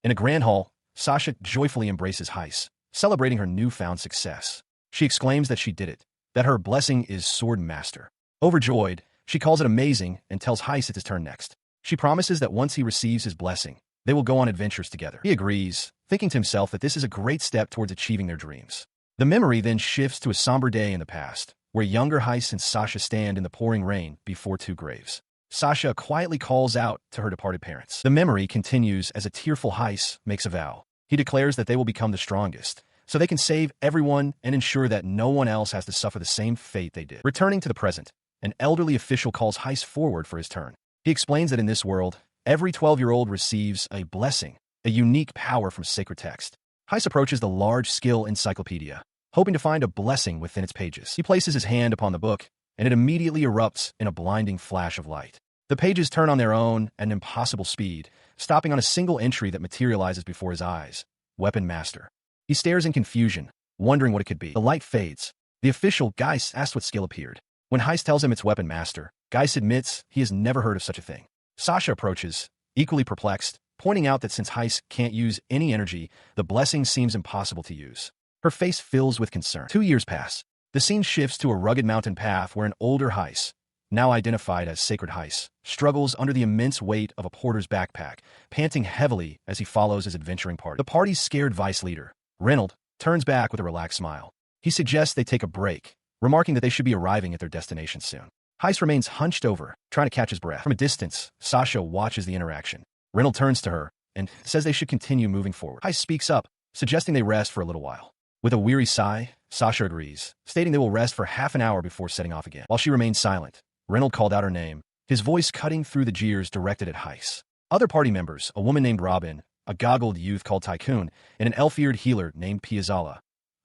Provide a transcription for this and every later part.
In a grand hall, Sasha joyfully embraces Heis, celebrating her newfound success. She exclaims that she did it, that her blessing is Sword Master. Overjoyed, she calls it amazing and tells Heis it's his turn next. She promises that once he receives his blessing, they will go on adventures together. He agrees, thinking to himself that this is a great step towards achieving their dreams. The memory then shifts to a somber day in the past, where younger Heis and Sasha stand in the pouring rain before two graves. Sasha quietly calls out to her departed parents. The memory continues as a tearful Heis makes a vow. He declares that they will become the strongest, so they can save everyone and ensure that no one else has to suffer the same fate they did. Returning to the present, an elderly official calls Heis forward for his turn. He explains that in this world, every 12-year-old receives a blessing, a unique power from sacred text. Heis approaches the large skill encyclopedia, hoping to find a blessing within its pages. He places his hand upon the book, and it immediately erupts in a blinding flash of light. The pages turn on their own at an impossible speed, stopping on a single entry that materializes before his eyes. Weapon Master. He stares in confusion, wondering what it could be. The light fades. The official, Geis, asks what skill appeared. When Heis tells him it's Weapon Master, Geis admits he has never heard of such a thing. Sasha approaches, equally perplexed, pointing out that since Heis can't use any energy, the blessing seems impossible to use. Her face fills with concern. 2 years pass. The scene shifts to a rugged mountain path where an older Heis, now identified as Sacred Heis, struggles under the immense weight of a porter's backpack, panting heavily as he follows his adventuring party. The party's scared vice leader, Reynolds, turns back with a relaxed smile. He suggests they take a break, remarking that they should be arriving at their destination soon. Heis remains hunched over, trying to catch his breath. From a distance, Sasha watches the interaction. Reynolds turns to her and says they should continue moving forward. Heis speaks up, suggesting they rest for a little while. With a weary sigh, Sasha agrees, stating they will rest for half an hour before setting off again. While she remains silent, Reynolds called out her name, his voice cutting through the jeers directed at Heis. Other party members, a woman named Robin, a goggled youth called Tycoon, and an elf-eared healer named Piazzala,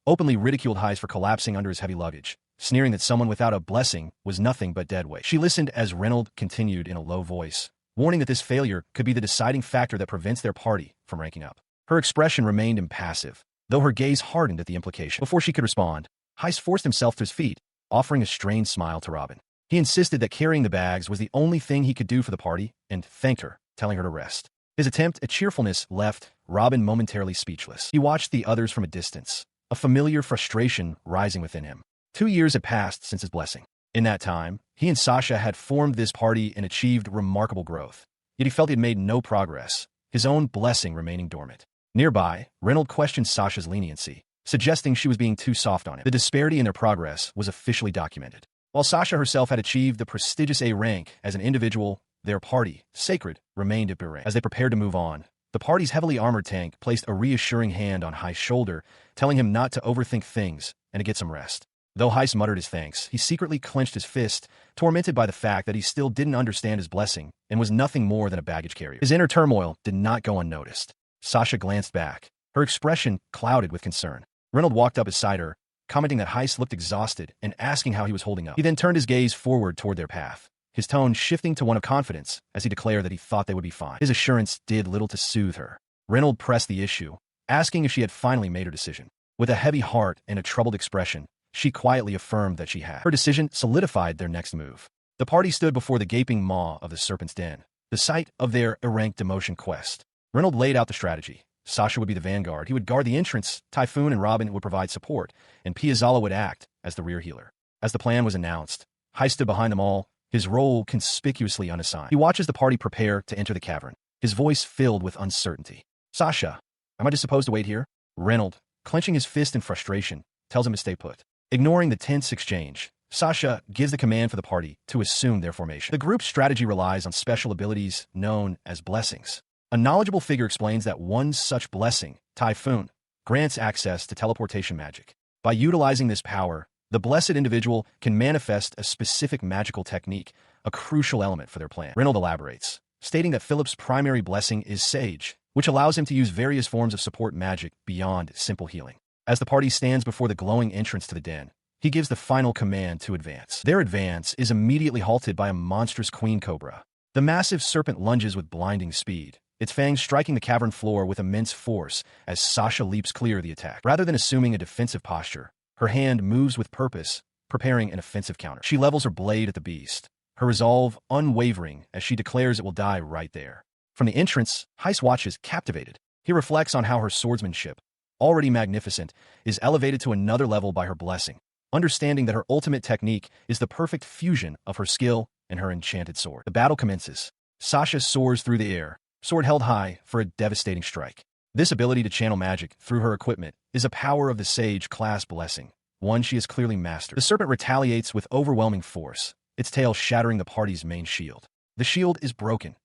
openly ridiculed Heis for collapsing under his heavy luggage, sneering that someone without a blessing was nothing but dead weight. She listened as Reynolds continued in a low voice, warning that this failure could be the deciding factor that prevents their party from ranking up. Her expression remained impassive, though her gaze hardened at the implication. Before she could respond, Heis forced himself to his feet, offering a strained smile to Robin. He insisted that carrying the bags was the only thing he could do for the party, and thanked her, telling her to rest. His attempt at cheerfulness left Robin momentarily speechless. He watched the others from a distance, a familiar frustration rising within him. 2 years had passed since his blessing. In that time, he and Sasha had formed this party and achieved remarkable growth. Yet he felt he had made no progress, his own blessing remaining dormant. Nearby, Reynolds questioned Sasha's leniency, suggesting she was being too soft on him. The disparity in their progress was officially documented. While Sasha herself had achieved the prestigious A rank as an individual, their party, Sacred, remained at B rank. As they prepared to move on, the party's heavily armored tank placed a reassuring hand on Heis' shoulder, telling him not to overthink things and to get some rest. Though Heis muttered his thanks, he secretly clenched his fist, tormented by the fact that he still didn't understand his blessing and was nothing more than a baggage carrier. His inner turmoil did not go unnoticed. Sasha glanced back, her expression clouded with concern. Reynolds walked up beside her, commenting that Heis looked exhausted and asking how he was holding up. He then turned his gaze forward toward their path, his tone shifting to one of confidence as he declared that he thought they would be fine. His assurance did little to soothe her. Reynolds pressed the issue, asking if she had finally made her decision. With a heavy heart and a troubled expression, she quietly affirmed that she had. Her decision solidified their next move. The party stood before the gaping maw of the Serpent's Den, the site of their ranked demotion quest. Reynolds laid out the strategy. Sasha would be the vanguard. He would guard the entrance, Typhoon and Robin would provide support, and Piazzala would act as the rear healer. As the plan was announced, Heis stood behind them all, his role conspicuously unassigned. He watches the party prepare to enter the cavern, his voice filled with uncertainty. Sasha, am I just supposed to wait here? Reynolds, clenching his fist in frustration, tells him to stay put. Ignoring the tense exchange, Sasha gives the command for the party to assume their formation. The group's strategy relies on special abilities known as blessings. A knowledgeable figure explains that one such blessing, Typhoon, grants access to teleportation magic. By utilizing this power, the blessed individual can manifest a specific magical technique, a crucial element for their plan. Reynolds elaborates, stating that Philip's primary blessing is Sage, which allows him to use various forms of support magic beyond simple healing. As the party stands before the glowing entrance to the den, he gives the final command to advance. Their advance is immediately halted by a monstrous queen cobra. The massive serpent lunges with blinding speed, its fangs striking the cavern floor with immense force as Sasha leaps clear of the attack. Rather than assuming a defensive posture, her hand moves with purpose, preparing an offensive counter. She levels her blade at the beast, her resolve unwavering as she declares it will die right there. From the entrance, Heis watches, captivated. He reflects on how her swordsmanship, already magnificent, is elevated to another level by her blessing, understanding that her ultimate technique is the perfect fusion of her skill and her enchanted sword. The battle commences. Sasha soars through the air, sword held high for a devastating strike. This ability to channel magic through her equipment is a power of the Sage class blessing, one she has clearly mastered. The serpent retaliates with overwhelming force, its tail shattering the party's main shield. The shield is broken.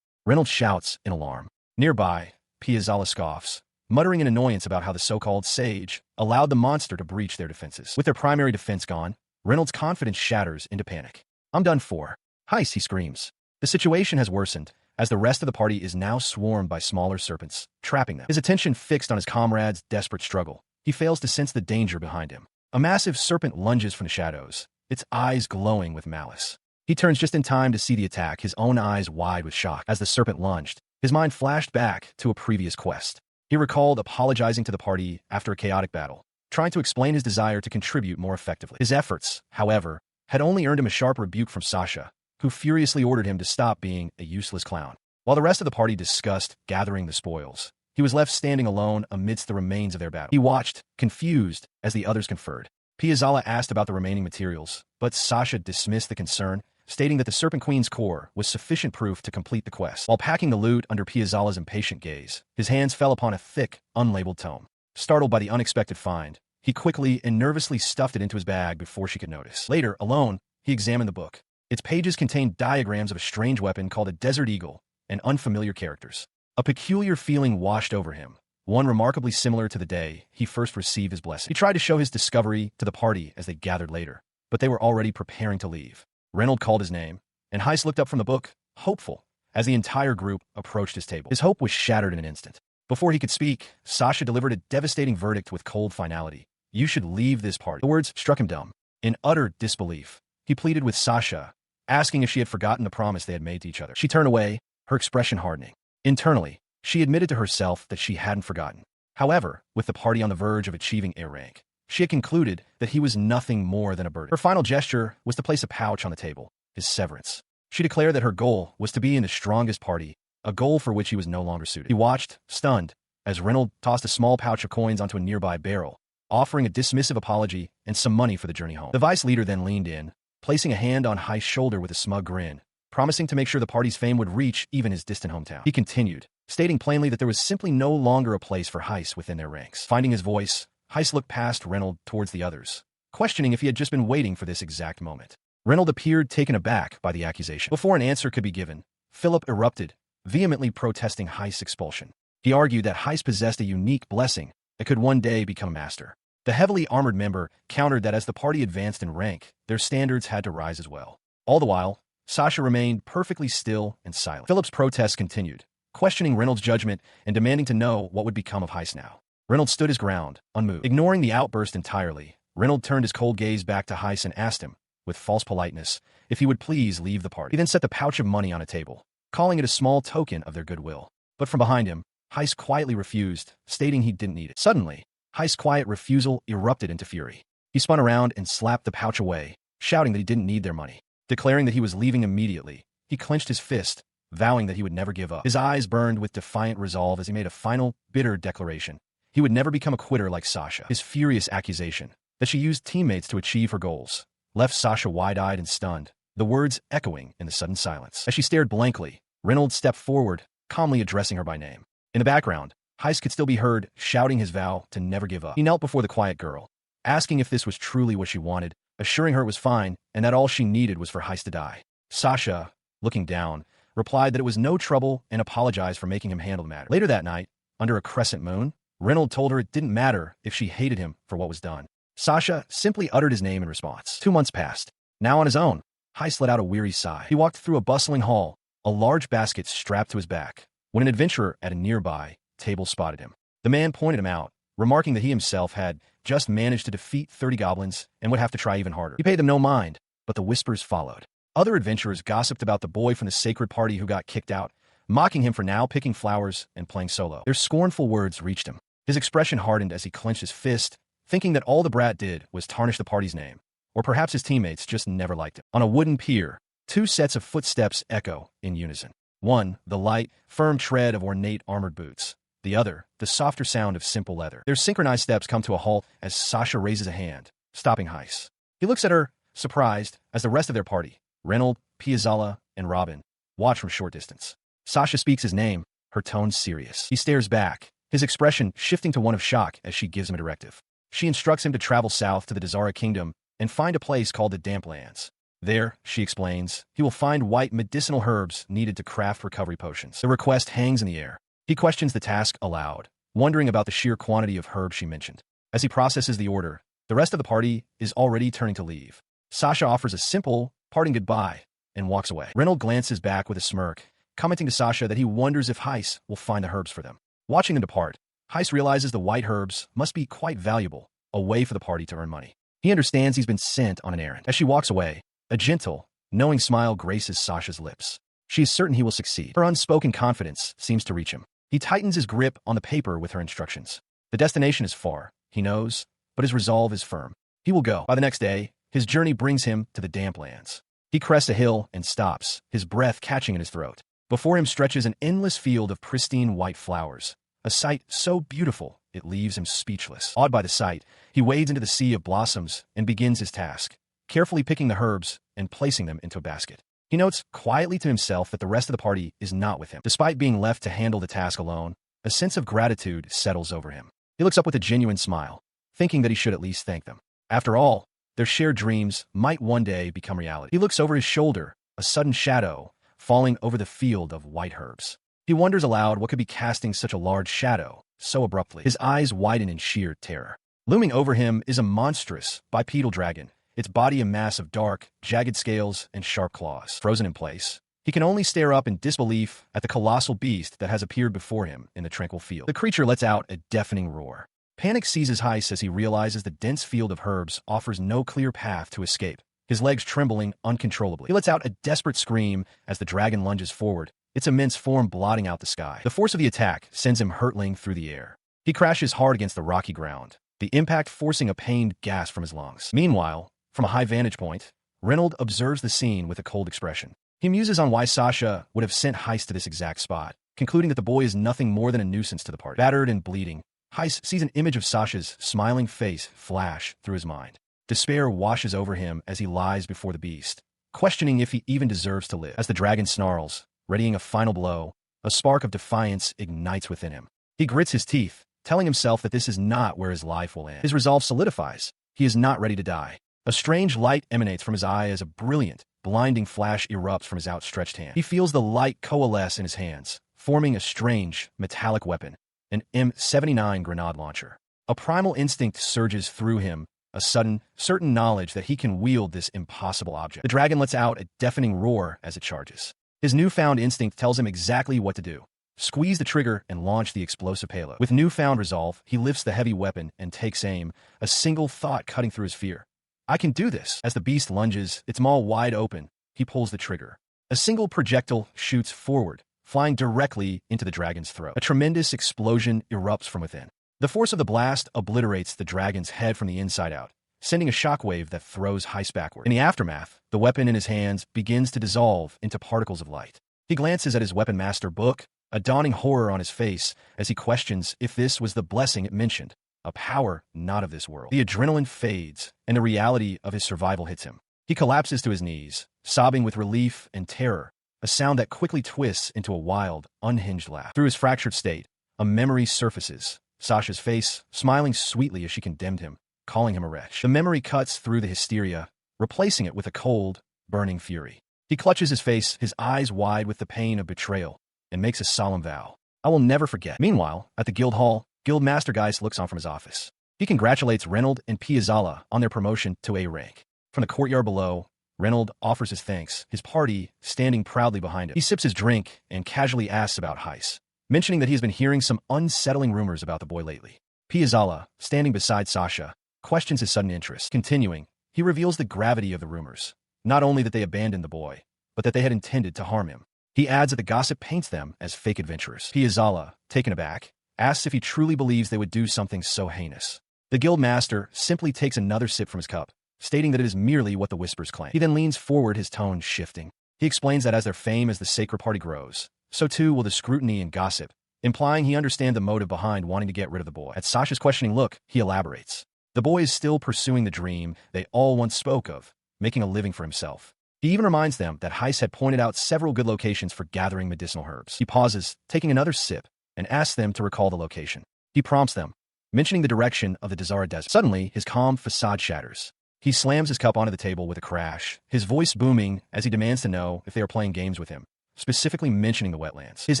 Reynolds shouts in alarm. Nearby, Piazzala scoffs, muttering in annoyance about how the so-called Sage allowed the monster to breach their defenses. With their primary defense gone, Reynolds' confidence shatters into panic. "I'm done for. Heis," he screams. The situation has worsened, as the rest of the party is now swarmed by smaller serpents, trapping them. His attention fixed on his comrade's desperate struggle, he fails to sense the danger behind him. A massive serpent lunges from the shadows, its eyes glowing with malice. He turns just in time to see the attack, his own eyes wide with shock. As the serpent lunged, his mind flashed back to a previous quest. He recalled apologizing to the party after a chaotic battle, trying to explain his desire to contribute more effectively. His efforts, however, had only earned him a sharp rebuke from Sasha, who furiously ordered him to stop being a useless clown. While the rest of the party discussed gathering the spoils, he was left standing alone amidst the remains of their battle. He watched, confused, as the others conferred. Piazzala asked about the remaining materials, but Sasha dismissed the concern, stating that the Serpent Queen's core was sufficient proof to complete the quest. While packing the loot under Piazzala's impatient gaze, his hands fell upon a thick, unlabeled tome. Startled by the unexpected find, he quickly and nervously stuffed it into his bag before she could notice. Later, alone, he examined the book. Its pages contained diagrams of a strange weapon called a Desert Eagle and unfamiliar characters. A peculiar feeling washed over him, one remarkably similar to the day he first received his blessing. He tried to show his discovery to the party as they gathered later, but they were already preparing to leave. Reynolds called his name, and Heis looked up from the book, hopeful, as the entire group approached his table. His hope was shattered in an instant. Before he could speak, Sasha delivered a devastating verdict with cold finality. "You should leave this party." The words struck him dumb. In utter disbelief, he pleaded with Sasha, asking if she had forgotten the promise they had made to each other. She turned away, her expression hardening. Internally, she admitted to herself that she hadn't forgotten. However, with the party on the verge of achieving A rank, she had concluded that he was nothing more than a burden. Her final gesture was to place a pouch on the table, his severance. She declared that her goal was to be in the strongest party, a goal for which he was no longer suited. He watched, stunned, as Reynolds tossed a small pouch of coins onto a nearby barrel, offering a dismissive apology and some money for the journey home. The vice leader then leaned in, placing a hand on Heis' shoulder with a smug grin, promising to make sure the party's fame would reach even his distant hometown. He continued, stating plainly that there was simply no longer a place for Heis within their ranks. Finding his voice, Heis looked past Reynolds towards the others, questioning if he had just been waiting for this exact moment. Reynolds appeared taken aback by the accusation. Before an answer could be given, Philip erupted, vehemently protesting Heis' expulsion. He argued that Heis possessed a unique blessing that could one day become a master. The heavily armored member countered that as the party advanced in rank, their standards had to rise as well. All the while, Sasha remained perfectly still and silent. Philip's protests continued, questioning Reynolds' judgment and demanding to know what would become of Heis now. Reynolds stood his ground, unmoved. Ignoring the outburst entirely, Reynolds turned his cold gaze back to Heis and asked him, with false politeness, if he would please leave the party. He then set the pouch of money on a table, calling it a small token of their goodwill. But from behind him, Heis quietly refused, stating he didn't need it. Suddenly, Heis' quiet refusal erupted into fury. He spun around and slapped the pouch away, shouting that he didn't need their money. Declaring that he was leaving immediately, he clenched his fist, vowing that he would never give up. His eyes burned with defiant resolve as he made a final, bitter declaration. He would never become a quitter like Sasha. His furious accusation, that she used teammates to achieve her goals, left Sasha wide-eyed and stunned, the words echoing in the sudden silence. As she stared blankly, Reynolds stepped forward, calmly addressing her by name. In the background, Heis could still be heard shouting his vow to never give up. He knelt before the quiet girl, asking if this was truly what she wanted, assuring her it was fine and that all she needed was for Heis to die. Sasha, looking down, replied that it was no trouble and apologized for making him handle the matter. Later that night, under a crescent moon, Reynolds told her it didn't matter if she hated him for what was done. Sasha simply uttered his name in response. 2 months passed. Now on his own, Heis let out a weary sigh. He walked through a bustling hall, a large basket strapped to his back, when an adventurer at a nearby table spotted him. The man pointed him out, remarking that he himself had just managed to defeat 30 goblins and would have to try even harder. He paid them no mind, but the whispers followed. Other adventurers gossiped about the boy from the sacred party who got kicked out, mocking him for now picking flowers and playing solo. Their scornful words reached him. His expression hardened as he clenched his fist, thinking that all the brat did was tarnish the party's name, or perhaps his teammates just never liked him. On a wooden pier, 2 sets of footsteps echo in unison. One, the light, firm tread of ornate armored boots. the other, the softer sound of simple leather. Their synchronized steps come to a halt as Sasha raises a hand, stopping Heis. He looks at her, surprised, as the rest of their party, Reynold, Piazzala, and Robin, watch from short distance. Sasha speaks his name, her tone serious. He stares back, his expression shifting to one of shock as she gives him a directive. She instructs him to travel south to the Dazara Kingdom and find a place called the Damp Lands. There, she explains, he will find white medicinal herbs needed to craft recovery potions. The request hangs in the air. He questions the task aloud, wondering about the sheer quantity of herbs she mentioned. As he processes the order, the rest of the party is already turning to leave. Sasha offers a simple, parting goodbye and walks away. Reynold glances back with a smirk, commenting to Sasha that he wonders if Heis will find the herbs for them. Watching them depart, Heis realizes the white herbs must be quite valuable, a way for the party to earn money. He understands he's been sent on an errand. As she walks away, a gentle, knowing smile graces Sasha's lips. She is certain he will succeed. Her unspoken confidence seems to reach him. He tightens his grip on the paper with her instructions. The destination is far, he knows, but his resolve is firm. He will go. By the next day, his journey brings him to the Damp Lands. He crests a hill and stops, his breath catching in his throat. Before him stretches an endless field of pristine white flowers, a sight so beautiful it leaves him speechless. Awed by the sight, he wades into the sea of blossoms and begins his task, carefully picking the herbs and placing them into a basket. He notes quietly to himself that the rest of the party is not with him. Despite being left to handle the task alone, a sense of gratitude settles over him. He looks up with a genuine smile, thinking that he should at least thank them. After all, their shared dreams might one day become reality. He looks over his shoulder, a sudden shadow falling over the field of white herbs. He wonders aloud what could be casting such a large shadow so abruptly. His eyes widen in sheer terror. Looming over him is a monstrous, bipedal dragon, its body a mass of dark, jagged scales and sharp claws. Frozen in place, he can only stare up in disbelief at the colossal beast that has appeared before him in the tranquil field. The creature lets out a deafening roar. Panic seizes Heis as he realizes the dense field of herbs offers no clear path to escape, his legs trembling uncontrollably. He lets out a desperate scream as the dragon lunges forward, its immense form blotting out the sky. The force of the attack sends him hurtling through the air. He crashes hard against the rocky ground, the impact forcing a pained gasp from his lungs. Meanwhile, from a high vantage point, Reynold observes the scene with a cold expression. He muses on why Sasha would have sent Heis to this exact spot, concluding that the boy is nothing more than a nuisance to the party. Battered and bleeding, Heis sees an image of Sasha's smiling face flash through his mind. Despair washes over him as he lies before the beast, questioning if he even deserves to live. As the dragon snarls, readying a final blow, a spark of defiance ignites within him. He grits his teeth, telling himself that this is not where his life will end. His resolve solidifies. He is not ready to die. A strange light emanates from his eye as a brilliant, blinding flash erupts from his outstretched hand. He feels the light coalesce in his hands, forming a strange, metallic weapon, an M79 grenade launcher. A primal instinct surges through him, a sudden, certain knowledge that he can wield this impossible object. The dragon lets out a deafening roar as it charges. His newfound instinct tells him exactly what to do. Squeeze the trigger and launch the explosive payload. With newfound resolve, he lifts the heavy weapon and takes aim, a single thought cutting through his fear. I can do this. As the beast lunges, its maw wide open, he pulls the trigger. A single projectile shoots forward, flying directly into the dragon's throat. A tremendous explosion erupts from within. The force of the blast obliterates the dragon's head from the inside out, sending a shockwave that throws Heis backward. In the aftermath, the weapon in his hands begins to dissolve into particles of light. He glances at his weapon master book, a dawning horror on his face as he questions if this was the blessing it mentioned, a power not of this world. The adrenaline fades, and the reality of his survival hits him. He collapses to his knees, sobbing with relief and terror, a sound that quickly twists into a wild, unhinged laugh. Through his fractured state, a memory surfaces, Sasha's face smiling sweetly as she condemned him, calling him a wretch. The memory cuts through the hysteria, replacing it with a cold, burning fury. He clutches his face, his eyes wide with the pain of betrayal, and makes a solemn vow. I will never forget. Meanwhile, at the guild hall, Guildmaster Geist looks on from his office. He congratulates Reynold and Piazzala on their promotion to A rank. From the courtyard below, Reynold offers his thanks, his party standing proudly behind him. He sips his drink and casually asks about Heis, mentioning that he has been hearing some unsettling rumors about the boy lately. Piazzala, standing beside Sasha, questions his sudden interest. Continuing, he reveals the gravity of the rumors, not only that they abandoned the boy, but that they had intended to harm him. He adds that the gossip paints them as fake adventurers. Piazzala, taken aback, asks if he truly believes they would do something so heinous. The guild master simply takes another sip from his cup, stating that it is merely what the whispers claim. He then leans forward, his tone shifting. He explains that as their fame as the sacred party grows, so too will the scrutiny and gossip, implying he understands the motive behind wanting to get rid of the boy. At Sasha's questioning look, he elaborates. The boy is still pursuing the dream they all once spoke of, making a living for himself. He even reminds them that Heis had pointed out several good locations for gathering medicinal herbs. He pauses, taking another sip, and asks them to recall the location. He prompts them, mentioning the direction of the Dazara Desert. Suddenly, his calm facade shatters. He slams his cup onto the table with a crash, his voice booming as he demands to know if they are playing games with him, specifically mentioning the wetlands. His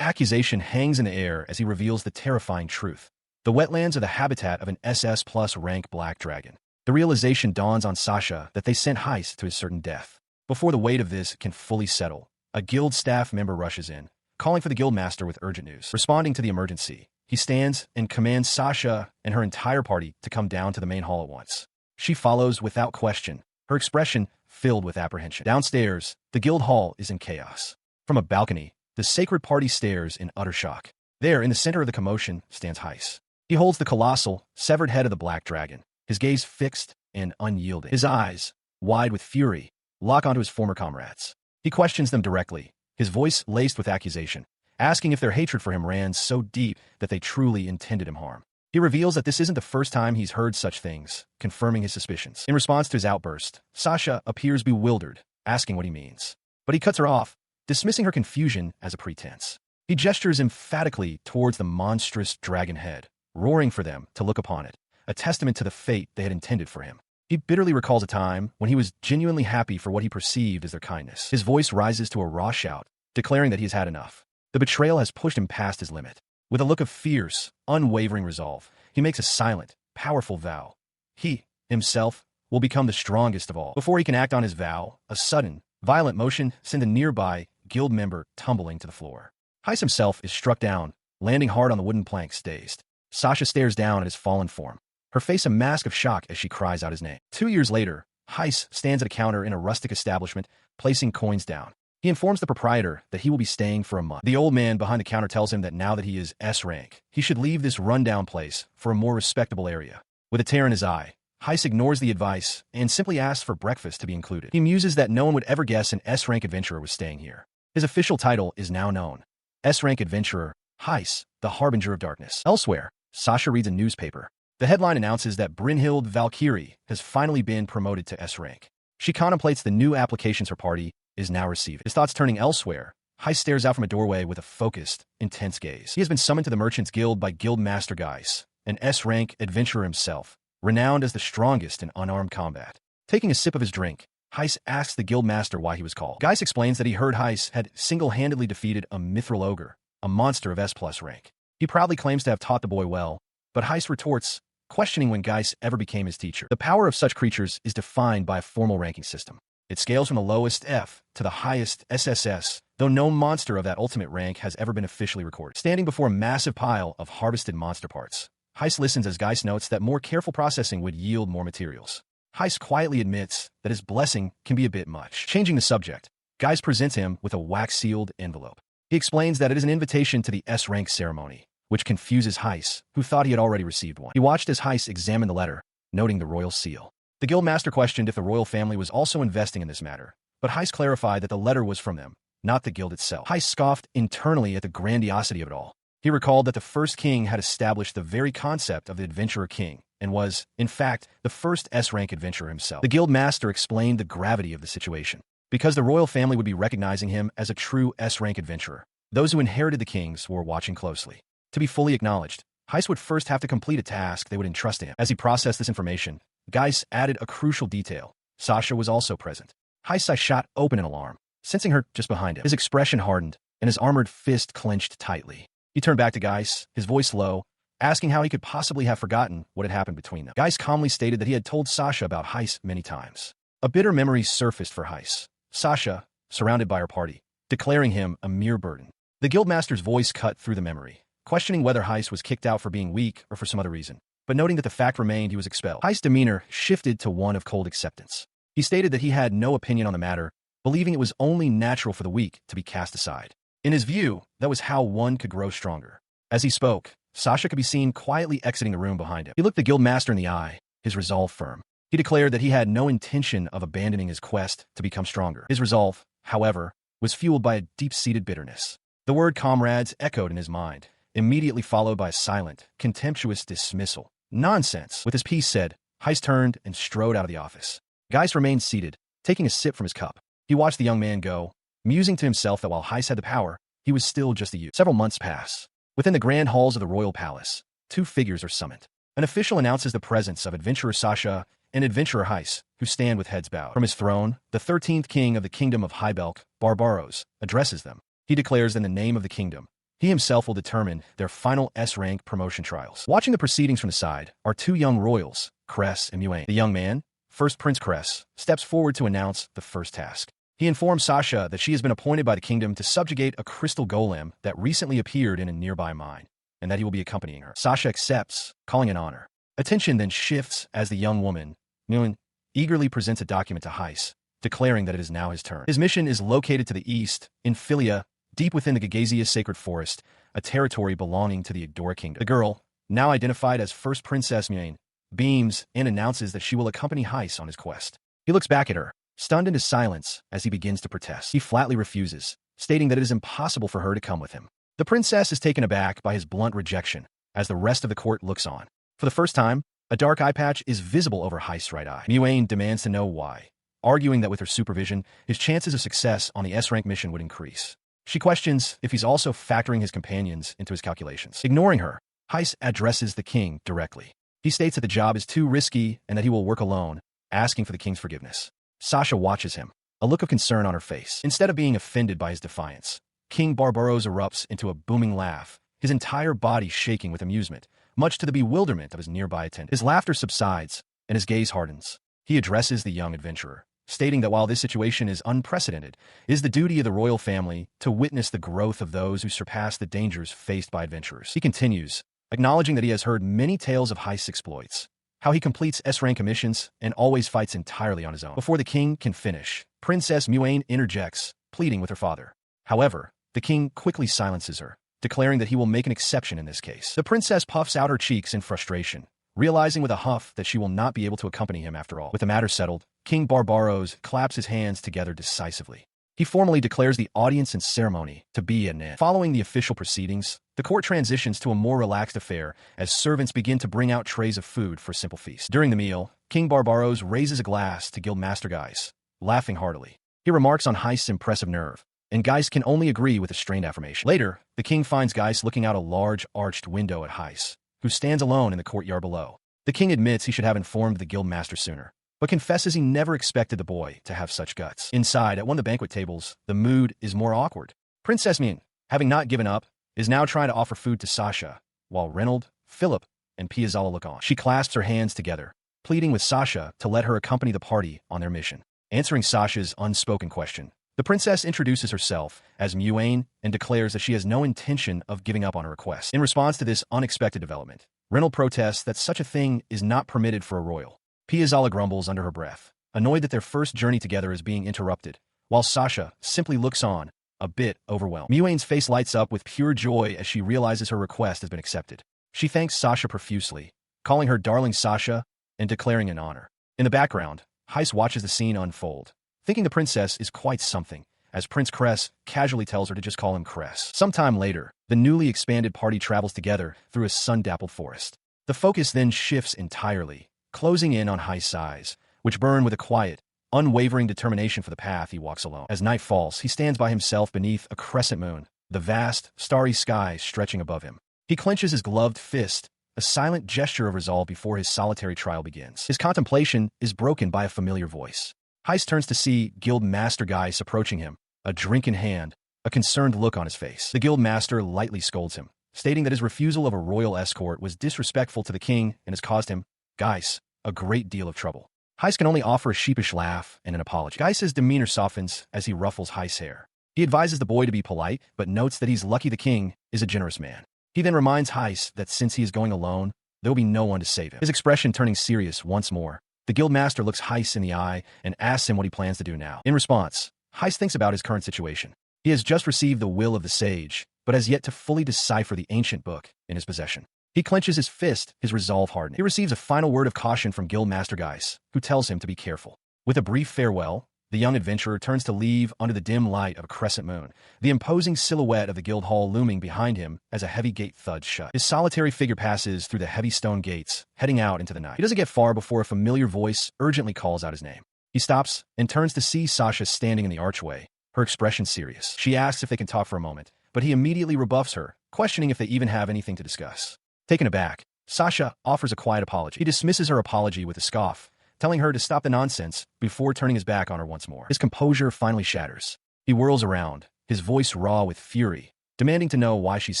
accusation hangs in the air as he reveals the terrifying truth. The wetlands are the habitat of an SS+ rank black dragon. The realization dawns on Sasha that they sent Heis to his certain death. Before the weight of this can fully settle, a guild staff member rushes in, calling for the guildmaster with urgent news. Responding to the emergency, he stands and commands Sasha and her entire party to come down to the main hall at once. She follows without question, her expression filled with apprehension. Downstairs, the guild hall is in chaos. From a balcony, the sacred party stares in utter shock. There, in the center of the commotion, stands Heis. He holds the colossal, severed head of the black dragon, his gaze fixed and unyielding. His eyes, wide with fury, lock onto his former comrades. He questions them directly, his voice laced with accusation, asking if their hatred for him ran so deep that they truly intended him harm. He reveals that this isn't the first time he's heard such things, confirming his suspicions. In response to his outburst, Sasha appears bewildered, asking what he means. But he cuts her off, dismissing her confusion as a pretense. He gestures emphatically towards the monstrous dragon head, roaring for them to look upon it, a testament to the fate they had intended for him. He bitterly recalls a time when he was genuinely happy for what he perceived as their kindness. His voice rises to a raw shout, declaring that he has had enough. The betrayal has pushed him past his limit. With a look of fierce, unwavering resolve, he makes a silent, powerful vow. He, himself, will become the strongest of all. Before he can act on his vow, a sudden, violent motion sends a nearby guild member tumbling to the floor. Heis himself is struck down, landing hard on the wooden planks, dazed. Sasha stares down at his fallen form, her face a mask of shock as she cries out his name. 2 years later, Heis stands at a counter in a rustic establishment, placing coins down. He informs the proprietor that he will be staying for a month. The old man behind the counter tells him that now that he is S rank, he should leave this rundown place for a more respectable area. With a tear in his eye, Heis ignores the advice and simply asks for breakfast to be included. He muses that no one would ever guess an S rank adventurer was staying here. His official title is now known. S rank adventurer, Heis, the Harbinger of Darkness. Elsewhere, Sasha reads a newspaper. The headline announces that Brynhild Valkyrie has finally been promoted to S rank. She contemplates the new applications her party is now receiving. His thoughts turning elsewhere, Heis stares out from a doorway with a focused, intense gaze. He has been summoned to the Merchants Guild by Guild Master Heis, an S-rank adventurer himself, renowned as the strongest in unarmed combat. Taking a sip of his drink, Heis asks the guild master why he was called. Heis explains that he heard Heis had single-handedly defeated a mithril ogre, a monster of S+ rank. He proudly claims to have taught the boy well, but Heis retorts, questioning when Heis ever became his teacher. The power of such creatures is defined by a formal ranking system. It scales from the lowest F to the highest SSS, though no monster of that ultimate rank has ever been officially recorded. Standing before a massive pile of harvested monster parts, Heis listens as Heis notes that more careful processing would yield more materials. Heis quietly admits that his blessing can be a bit much. Changing the subject, Heis presents him with a wax-sealed envelope. He explains that it is an invitation to the S-rank ceremony, which confuses Heis, who thought he had already received one. He watched as Heis examined the letter, noting the royal seal. The guildmaster questioned if the royal family was also investing in this matter, but Heis clarified that the letter was from them, not the guild itself. Heis scoffed internally at the grandiosity of it all. He recalled that the first king had established the very concept of the adventurer king, and was, in fact, the first S-rank adventurer himself. The guild master explained the gravity of the situation. Because the royal family would be recognizing him as a true S-rank adventurer, those who inherited the kings were watching closely. To be fully acknowledged, Heis would first have to complete a task they would entrust to him. As he processed this information, Heis added a crucial detail. Sasha was also present. Heis' eyes shot open in alarm, sensing her just behind him. His expression hardened, and his armored fist clenched tightly. He turned back to Heis, his voice low, asking how he could possibly have forgotten what had happened between them. Heis calmly stated that he had told Sasha about Heis many times. A bitter memory surfaced for Heis. Sasha, surrounded by her party, declaring him a mere burden. The guildmaster's voice cut through the memory, questioning whether Heis was kicked out for being weak or for some other reason, but noting that the fact remained he was expelled. Heis' demeanor shifted to one of cold acceptance. He stated that he had no opinion on the matter, believing it was only natural for the weak to be cast aside. In his view, that was how one could grow stronger. As he spoke, Sasha could be seen quietly exiting the room behind him. He looked the guildmaster in the eye, his resolve firm. He declared that he had no intention of abandoning his quest to become stronger. His resolve, however, was fueled by a deep-seated bitterness. The word comrades echoed in his mind, immediately followed by a silent, contemptuous dismissal. Nonsense. With his piece said, Heis turned and strode out of the office. Geist remained seated, taking a sip from his cup. He watched the young man go, musing to himself that while Heis had the power, he was still just a youth. Several months pass. Within the grand halls of the royal palace, two figures are summoned. An official announces the presence of adventurer Sasha and adventurer Heis, who stand with heads bowed. From his throne, the 13th king of the kingdom of Hibbel, Barbaros, addresses them. He declares in the name of the kingdom, he himself will determine their final S-rank promotion trials. Watching the proceedings from the side are two young royals, Cress and Muane. The young man, first Prince Cress, steps forward to announce the first task. He informs Sasha that she has been appointed by the kingdom to subjugate a crystal golem that recently appeared in a nearby mine, and that he will be accompanying her. Sasha accepts, calling an honor. Attention then shifts as the young woman, Muane, eagerly presents a document to Heis, declaring that it is now his turn. His mission is located to the east, in Philia, deep within the Gagasia Sacred Forest, a territory belonging to the Agdora Kingdom. The girl, now identified as First Princess Muane, beams and announces that she will accompany Heis on his quest. He looks back at her, stunned into silence as he begins to protest. He flatly refuses, stating that it is impossible for her to come with him. The princess is taken aback by his blunt rejection, as the rest of the court looks on. For the first time, a dark eye patch is visible over Heis' right eye. Muane demands to know why, arguing that with her supervision, his chances of success on the S-rank mission would increase. She questions if he's also factoring his companions into his calculations. Ignoring her, Heis addresses the king directly. He states that the job is too risky and that he will work alone, asking for the king's forgiveness. Sasha watches him, a look of concern on her face. Instead of being offended by his defiance, King Barbaros erupts into a booming laugh, his entire body shaking with amusement, much to the bewilderment of his nearby attendant. His laughter subsides, and his gaze hardens. He addresses the young adventurer, stating that while this situation is unprecedented, it is the duty of the royal family to witness the growth of those who surpass the dangers faced by adventurers. He continues, acknowledging that he has heard many tales of Heis' exploits, how he completes S-rank commissions and always fights entirely on his own. Before the king can finish, Princess Muane interjects, pleading with her father. However, the king quickly silences her, declaring that he will make an exception in this case. The princess puffs out her cheeks in frustration, realizing with a huff that she will not be able to accompany him after all. With the matter settled, King Barbaros claps his hands together decisively. He formally declares the audience and ceremony to be an end. Following the official proceedings, the court transitions to a more relaxed affair as servants begin to bring out trays of food for a simple feast. During the meal, King Barbaros raises a glass to Guildmaster Geist, laughing heartily. He remarks on Heist's impressive nerve, and Geist can only agree with a strained affirmation. Later, the king finds Geist looking out a large arched window at Heis, who stands alone in the courtyard below. The king admits he should have informed the guildmaster sooner, but confesses he never expected the boy to have such guts. Inside, at one of the banquet tables, the mood is more awkward. Princess Muane, having not given up, is now trying to offer food to Sasha, while Reynold, Philip, and Piazzala look on. She clasps her hands together, pleading with Sasha to let her accompany the party on their mission. Answering Sasha's unspoken question, the princess introduces herself as Muane and declares that she has no intention of giving up on her request. In response to this unexpected development, Reynold protests that such a thing is not permitted for a royal. Piazzala grumbles under her breath, annoyed that their first journey together is being interrupted, while Sasha simply looks on, a bit overwhelmed. Muane's face lights up with pure joy as she realizes her request has been accepted. She thanks Sasha profusely, calling her darling Sasha and declaring an honor. In the background, Heis watches the scene unfold, thinking the princess is quite something, as Prince Cress casually tells her to just call him Cress. Sometime later, the newly expanded party travels together through a sun-dappled forest. The focus then shifts entirely, closing in on Heis' eyes, which burn with a quiet, unwavering determination for the path he walks alone. As night falls, he stands by himself beneath a crescent moon, the vast, starry sky stretching above him. He clenches his gloved fist, a silent gesture of resolve before his solitary trial begins. His contemplation is broken by a familiar voice. Heis turns to see Guildmaster Geist approaching him, a drink in hand, a concerned look on his face. The Guildmaster lightly scolds him, stating that his refusal of a royal escort was disrespectful to the king and has caused him, Geist, a great deal of trouble. Heis can only offer a sheepish laugh and an apology. Geist's demeanor softens as he ruffles Heis' hair. He advises the boy to be polite, but notes that he's lucky the king is a generous man. He then reminds Heis that since he is going alone, there will be no one to save him. His expression turning serious once more, the Guildmaster looks Heis in the eye and asks him what he plans to do now. In response, Heis thinks about his current situation. He has just received the will of the sage, but has yet to fully decipher the ancient book in his possession. He clenches his fist, his resolve hardening. He receives a final word of caution from Guildmaster Geist, who tells him to be careful. With a brief farewell, The young adventurer turns to leave under the dim light of a crescent moon, the imposing silhouette of the guild hall looming behind him as a heavy gate thuds shut. His solitary figure passes through the heavy stone gates, heading out into the night. He doesn't get far before a familiar voice urgently calls out his name. He stops and turns to see Sasha standing in the archway, her expression serious. She asks if they can talk for a moment, but he immediately rebuffs her, questioning if they even have anything to discuss. Taken aback, Sasha offers a quiet apology. He dismisses her apology with a scoff, telling her to stop the nonsense before turning his back on her once more. His composure finally shatters. He whirls around, his voice raw with fury, demanding to know why she's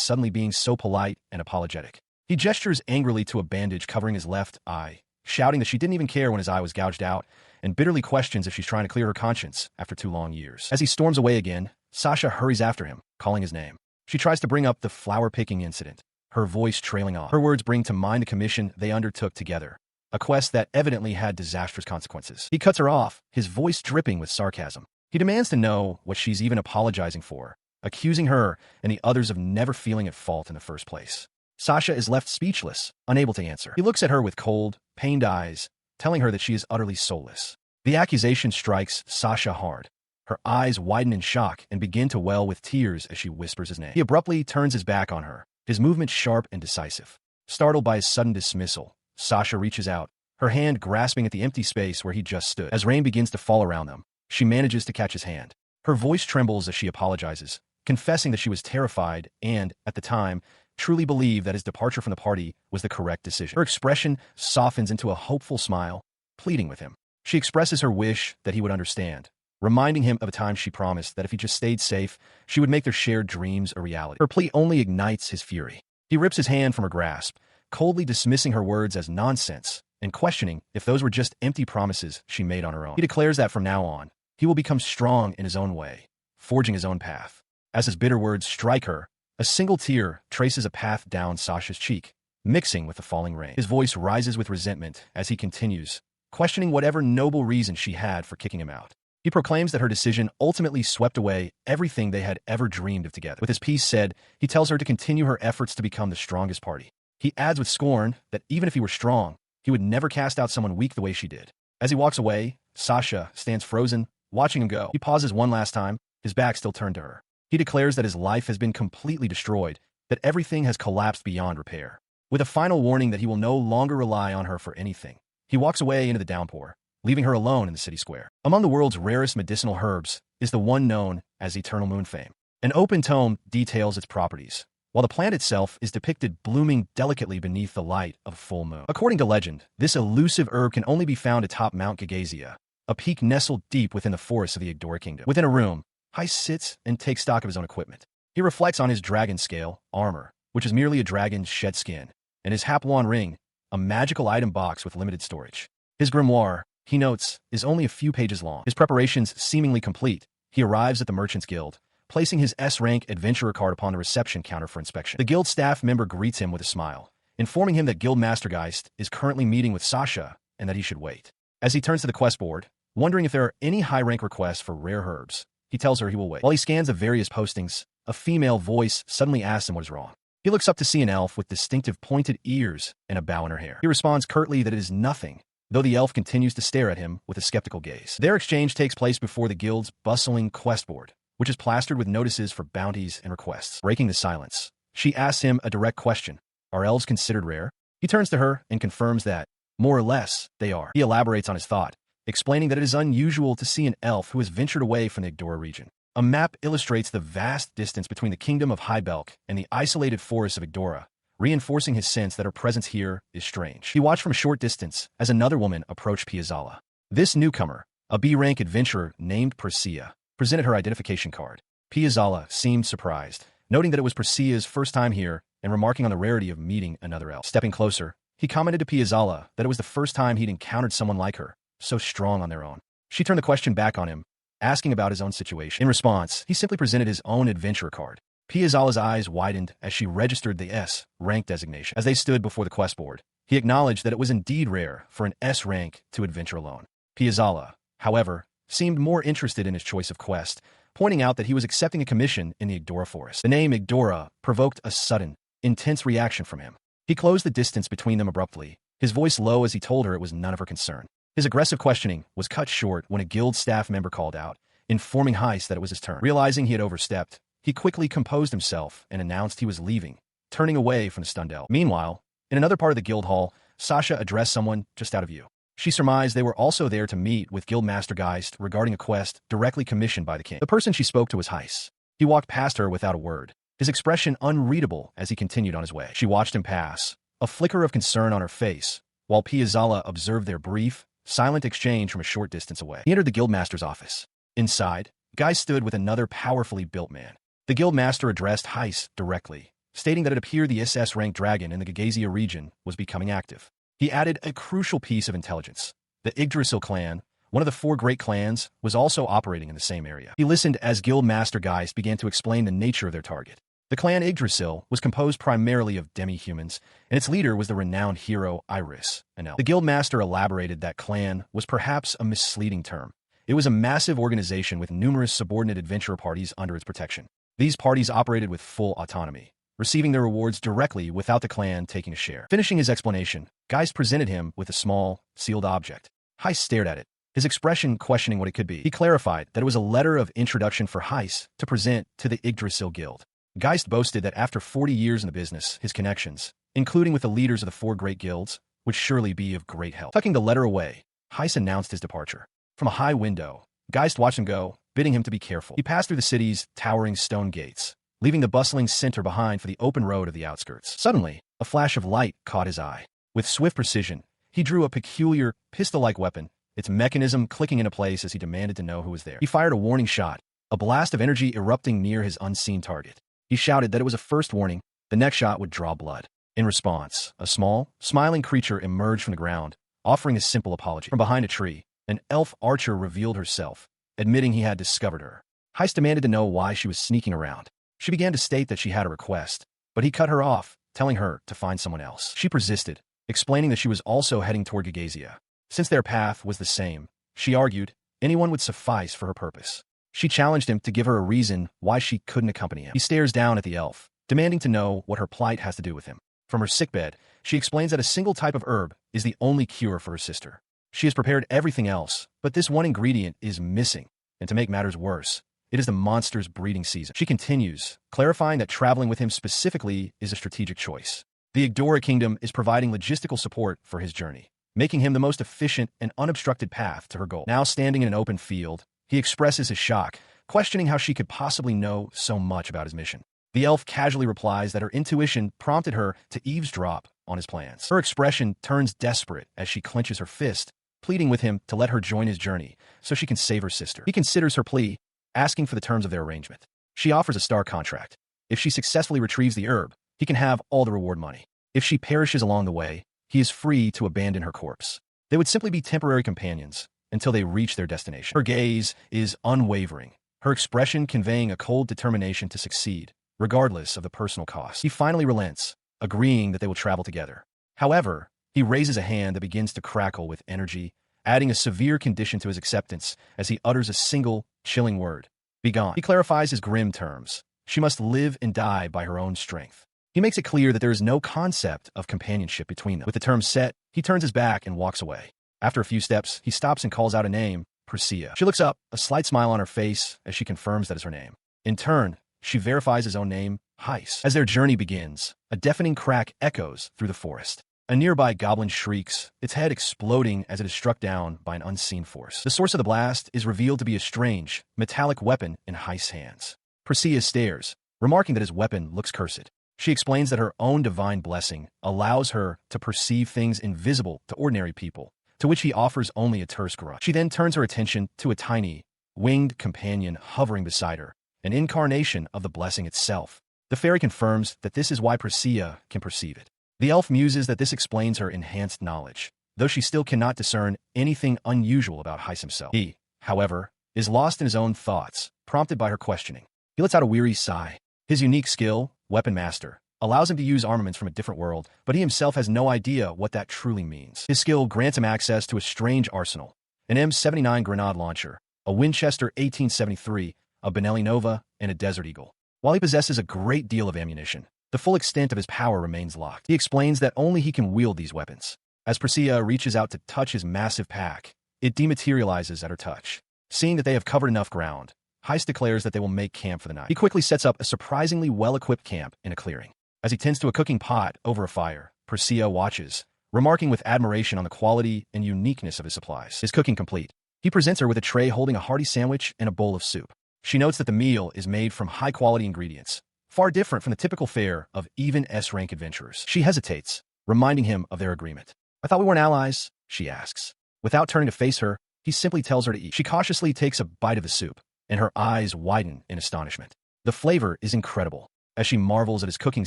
suddenly being so polite and apologetic. He gestures angrily to a bandage covering his left eye, shouting that she didn't even care when his eye was gouged out, and bitterly questions if she's trying to clear her conscience after 2 long years. As he storms away again, Sasha hurries after him, calling his name. She tries to bring up the flower-picking incident, her voice trailing off. Her words bring to mind the commission they undertook together, a quest that evidently had disastrous consequences. He cuts her off, his voice dripping with sarcasm. He demands to know what she's even apologizing for, accusing her and the others of never feeling at fault in the first place. Sasha is left speechless, unable to answer. He looks at her with cold, pained eyes, telling her that she is utterly soulless. The accusation strikes Sasha hard. Her eyes widen in shock and begin to well with tears as she whispers his name. He abruptly turns his back on her, his movement sharp and decisive. Startled by his sudden dismissal, Sasha reaches out, her hand grasping at the empty space where he just stood. As rain begins to fall around them, she manages to catch his hand. Her voice trembles as she apologizes, confessing that she was terrified and, at the time, truly believed that his departure from the party was the correct decision. Her expression softens into a hopeful smile, pleading with him. She expresses her wish that he would understand, reminding him of a time she promised that if he just stayed safe, she would make their shared dreams a reality. Her plea only ignites his fury. He rips his hand from her grasp, coldly dismissing her words as nonsense and questioning if those were just empty promises she made on her own. He declares that from now on, he will become strong in his own way, forging his own path. As his bitter words strike her, a single tear traces a path down Sasha's cheek, mixing with the falling rain. His voice rises with resentment as he continues, questioning whatever noble reason she had for kicking him out. He proclaims that her decision ultimately swept away everything they had ever dreamed of together. With his piece said, he tells her to continue her efforts to become the strongest party. He adds with scorn that even if he were strong, he would never cast out someone weak the way she did. As he walks away, Sasha stands frozen, watching him go. He pauses one last time, his back still turned to her. He declares that his life has been completely destroyed, that everything has collapsed beyond repair. With a final warning that he will no longer rely on her for anything, he walks away into the downpour, leaving her alone in the city square. Among the world's rarest medicinal herbs is the one known as Eternal Moonfame. An open tome details its properties, while the plant itself is depicted blooming delicately beneath the light of a full moon. According to legend, this elusive herb can only be found atop Mount Gagazia, a peak nestled deep within the forests of the Igdora Kingdom. Within a room, Heis sits and takes stock of his own equipment. He reflects on his dragon scale, armor, which is merely a dragon's shed skin, and his Hapluan ring, a magical item box with limited storage. His grimoire, he notes, is only a few pages long. His preparations seemingly complete, he arrives at the Merchants Guild, placing his S-rank adventurer card upon the reception counter for inspection. The guild staff member greets him with a smile, informing him that Guildmaster Geist is currently meeting with Sasha and that he should wait. As he turns to the quest board, wondering if there are any high-rank requests for rare herbs, he tells her he will wait. While he scans the various postings, a female voice suddenly asks him what is wrong. He looks up to see an elf with distinctive pointed ears and a bow in her hair. He responds curtly that it is nothing, though the elf continues to stare at him with a skeptical gaze. Their exchange takes place before the guild's bustling quest board, which is plastered with notices for bounties and requests. Breaking the silence, she asks him a direct question. Are elves considered rare? He turns to her and confirms that, more or less, they are. He elaborates on his thought, explaining that it is unusual to see an elf who has ventured away from the Igdora region. A map illustrates the vast distance between the kingdom of Hibbel and the isolated forests of Igdora, reinforcing his sense that her presence here is strange. He watched from a short distance as another woman approached Piazzala. This newcomer, a B-rank adventurer named Persea, presented her identification card. Piazzala seemed surprised, noting that it was Persea's first time here and remarking on the rarity of meeting another elf. Stepping closer, he commented to Piazzala that it was the first time he'd encountered someone like her, so strong on their own. She turned the question back on him, asking about his own situation. In response, he simply presented his own adventurer card. Piazzala's eyes widened as she registered the S-rank designation. As they stood before the quest board, he acknowledged that it was indeed rare for an S-rank to adventure alone. Piazzala, however, seemed more interested in his choice of quest, pointing out that he was accepting a commission in the Igdora forest. The name Igdora provoked a sudden, intense reaction from him. He closed the distance between them abruptly, his voice low as he told her it was none of her concern. His aggressive questioning was cut short when a guild staff member called out, informing Heis that it was his turn. Realizing he had overstepped, he quickly composed himself and announced he was leaving, turning away from the stunned elf. Meanwhile, in another part of the guild hall, Sasha addressed someone just out of view. She surmised they were also there to meet with Guildmaster Geist regarding a quest directly commissioned by the king. The person she spoke to was Heis. He walked past her without a word, his expression unreadable as he continued on his way. She watched him pass, a flicker of concern on her face, while Piazzala observed their brief, silent exchange from a short distance away. He entered the Guildmaster's office. Inside, Geist stood with another powerfully built man. The Guildmaster addressed Heis directly, stating that it appeared the SS-ranked dragon in the Gagazia region was becoming active. He added a crucial piece of intelligence. The Yggdrasil clan, one of the 4 great clans, was also operating in the same area. He listened as Guildmaster Geist began to explain the nature of their target. The clan Yggdrasil was composed primarily of demi-humans, and its leader was the renowned hero Iris, an elf. The Guildmaster elaborated that clan was perhaps a misleading term. It was a massive organization with numerous subordinate adventurer parties under its protection. These parties operated with full autonomy, receiving their rewards directly without the clan taking a share. Finishing his explanation, Geist presented him with a small, sealed object. Heis stared at it, his expression questioning what it could be. He clarified that it was a letter of introduction for Heis to present to the Yggdrasil Guild. Geist boasted that after 40 years in the business, his connections, including with the leaders of the 4 great guilds, would surely be of great help. Tucking the letter away, Heis announced his departure. From a high window, Geist watched him go, bidding him to be careful. He passed through the city's towering stone gates, leaving the bustling center behind for the open road of the outskirts. Suddenly, a flash of light caught his eye. With swift precision, he drew a peculiar, pistol-like weapon, its mechanism clicking into place as he demanded to know who was there. He fired a warning shot, a blast of energy erupting near his unseen target. He shouted that it was a first warning, the next shot would draw blood. In response, a small, smiling creature emerged from the ground, offering a simple apology. From behind a tree, an elf archer revealed herself, admitting he had discovered her. Heis demanded to know why she was sneaking around. She began to state that she had a request, but he cut her off, telling her to find someone else. She persisted, explaining that she was also heading toward Gagazia. Since their path was the same, she argued, anyone would suffice for her purpose. She challenged him to give her a reason why she couldn't accompany him. He stares down at the elf, demanding to know what her plight has to do with him. From her sickbed, she explains that a single type of herb is the only cure for her sister. She has prepared everything else, but this one ingredient is missing, and to make matters worse, it is the monster's breeding season. She continues, clarifying that traveling with him specifically is a strategic choice. The Igdora Kingdom is providing logistical support for his journey, making him the most efficient and unobstructed path to her goal. Now standing in an open field, he expresses his shock, questioning how she could possibly know so much about his mission. The elf casually replies that her intuition prompted her to eavesdrop on his plans. Her expression turns desperate as she clenches her fist, pleading with him to let her join his journey so she can save her sister. He considers her plea, asking for the terms of their arrangement. She offers a star contract. If she successfully retrieves the herb, he can have all the reward money. If she perishes along the way, he is free to abandon her corpse. They would simply be temporary companions until they reach their destination. Her gaze is unwavering, her expression conveying a cold determination to succeed, regardless of the personal cost. He finally relents, agreeing that they will travel together. However, he raises a hand that begins to crackle with energy, adding a severe condition to his acceptance as he utters a single, chilling word. Begone. He clarifies his grim terms. She must live and die by her own strength. He makes it clear that there is no concept of companionship between them. With the terms set, he turns his back and walks away. After a few steps, he stops and calls out a name, Priscilla. She looks up, a slight smile on her face as she confirms that is her name. In turn, she verifies his own name, Heis. As their journey begins, a deafening crack echoes through the forest. A nearby goblin shrieks, its head exploding as it is struck down by an unseen force. The source of the blast is revealed to be a strange, metallic weapon in Heis' hands. Priscilla stares, remarking that his weapon looks cursed. She explains that her own divine blessing allows her to perceive things invisible to ordinary people, to which he offers only a terse grunt. She then turns her attention to a tiny, winged companion hovering beside her, an incarnation of the blessing itself. The fairy confirms that this is why Priscilla can perceive it. The elf muses that this explains her enhanced knowledge, though she still cannot discern anything unusual about Heis himself. He, however, is lost in his own thoughts, prompted by her questioning. He lets out a weary sigh. His unique skill, Weapon Master, allows him to use armaments from a different world, but he himself has no idea what that truly means. His skill grants him access to a strange arsenal, an M79 grenade launcher, a Winchester 1873, a Benelli Nova, and a Desert Eagle. While he possesses a great deal of ammunition, the full extent of his power remains locked. He explains that only he can wield these weapons. As Priscilla reaches out to touch his massive pack, it dematerializes at her touch. Seeing that they have covered enough ground, Heis declares that they will make camp for the night. He quickly sets up a surprisingly well-equipped camp in a clearing. As he tends to a cooking pot over a fire, Priscilla watches, remarking with admiration on the quality and uniqueness of his supplies. His cooking complete, he presents her with a tray holding a hearty sandwich and a bowl of soup. She notes that the meal is made from high-quality ingredients, far different from the typical fare of even S-rank adventurers. She hesitates, reminding him of their agreement. "I thought we weren't allies," she asks. Without turning to face her, he simply tells her to eat. She cautiously takes a bite of the soup, and her eyes widen in astonishment. The flavor is incredible. As she marvels at his cooking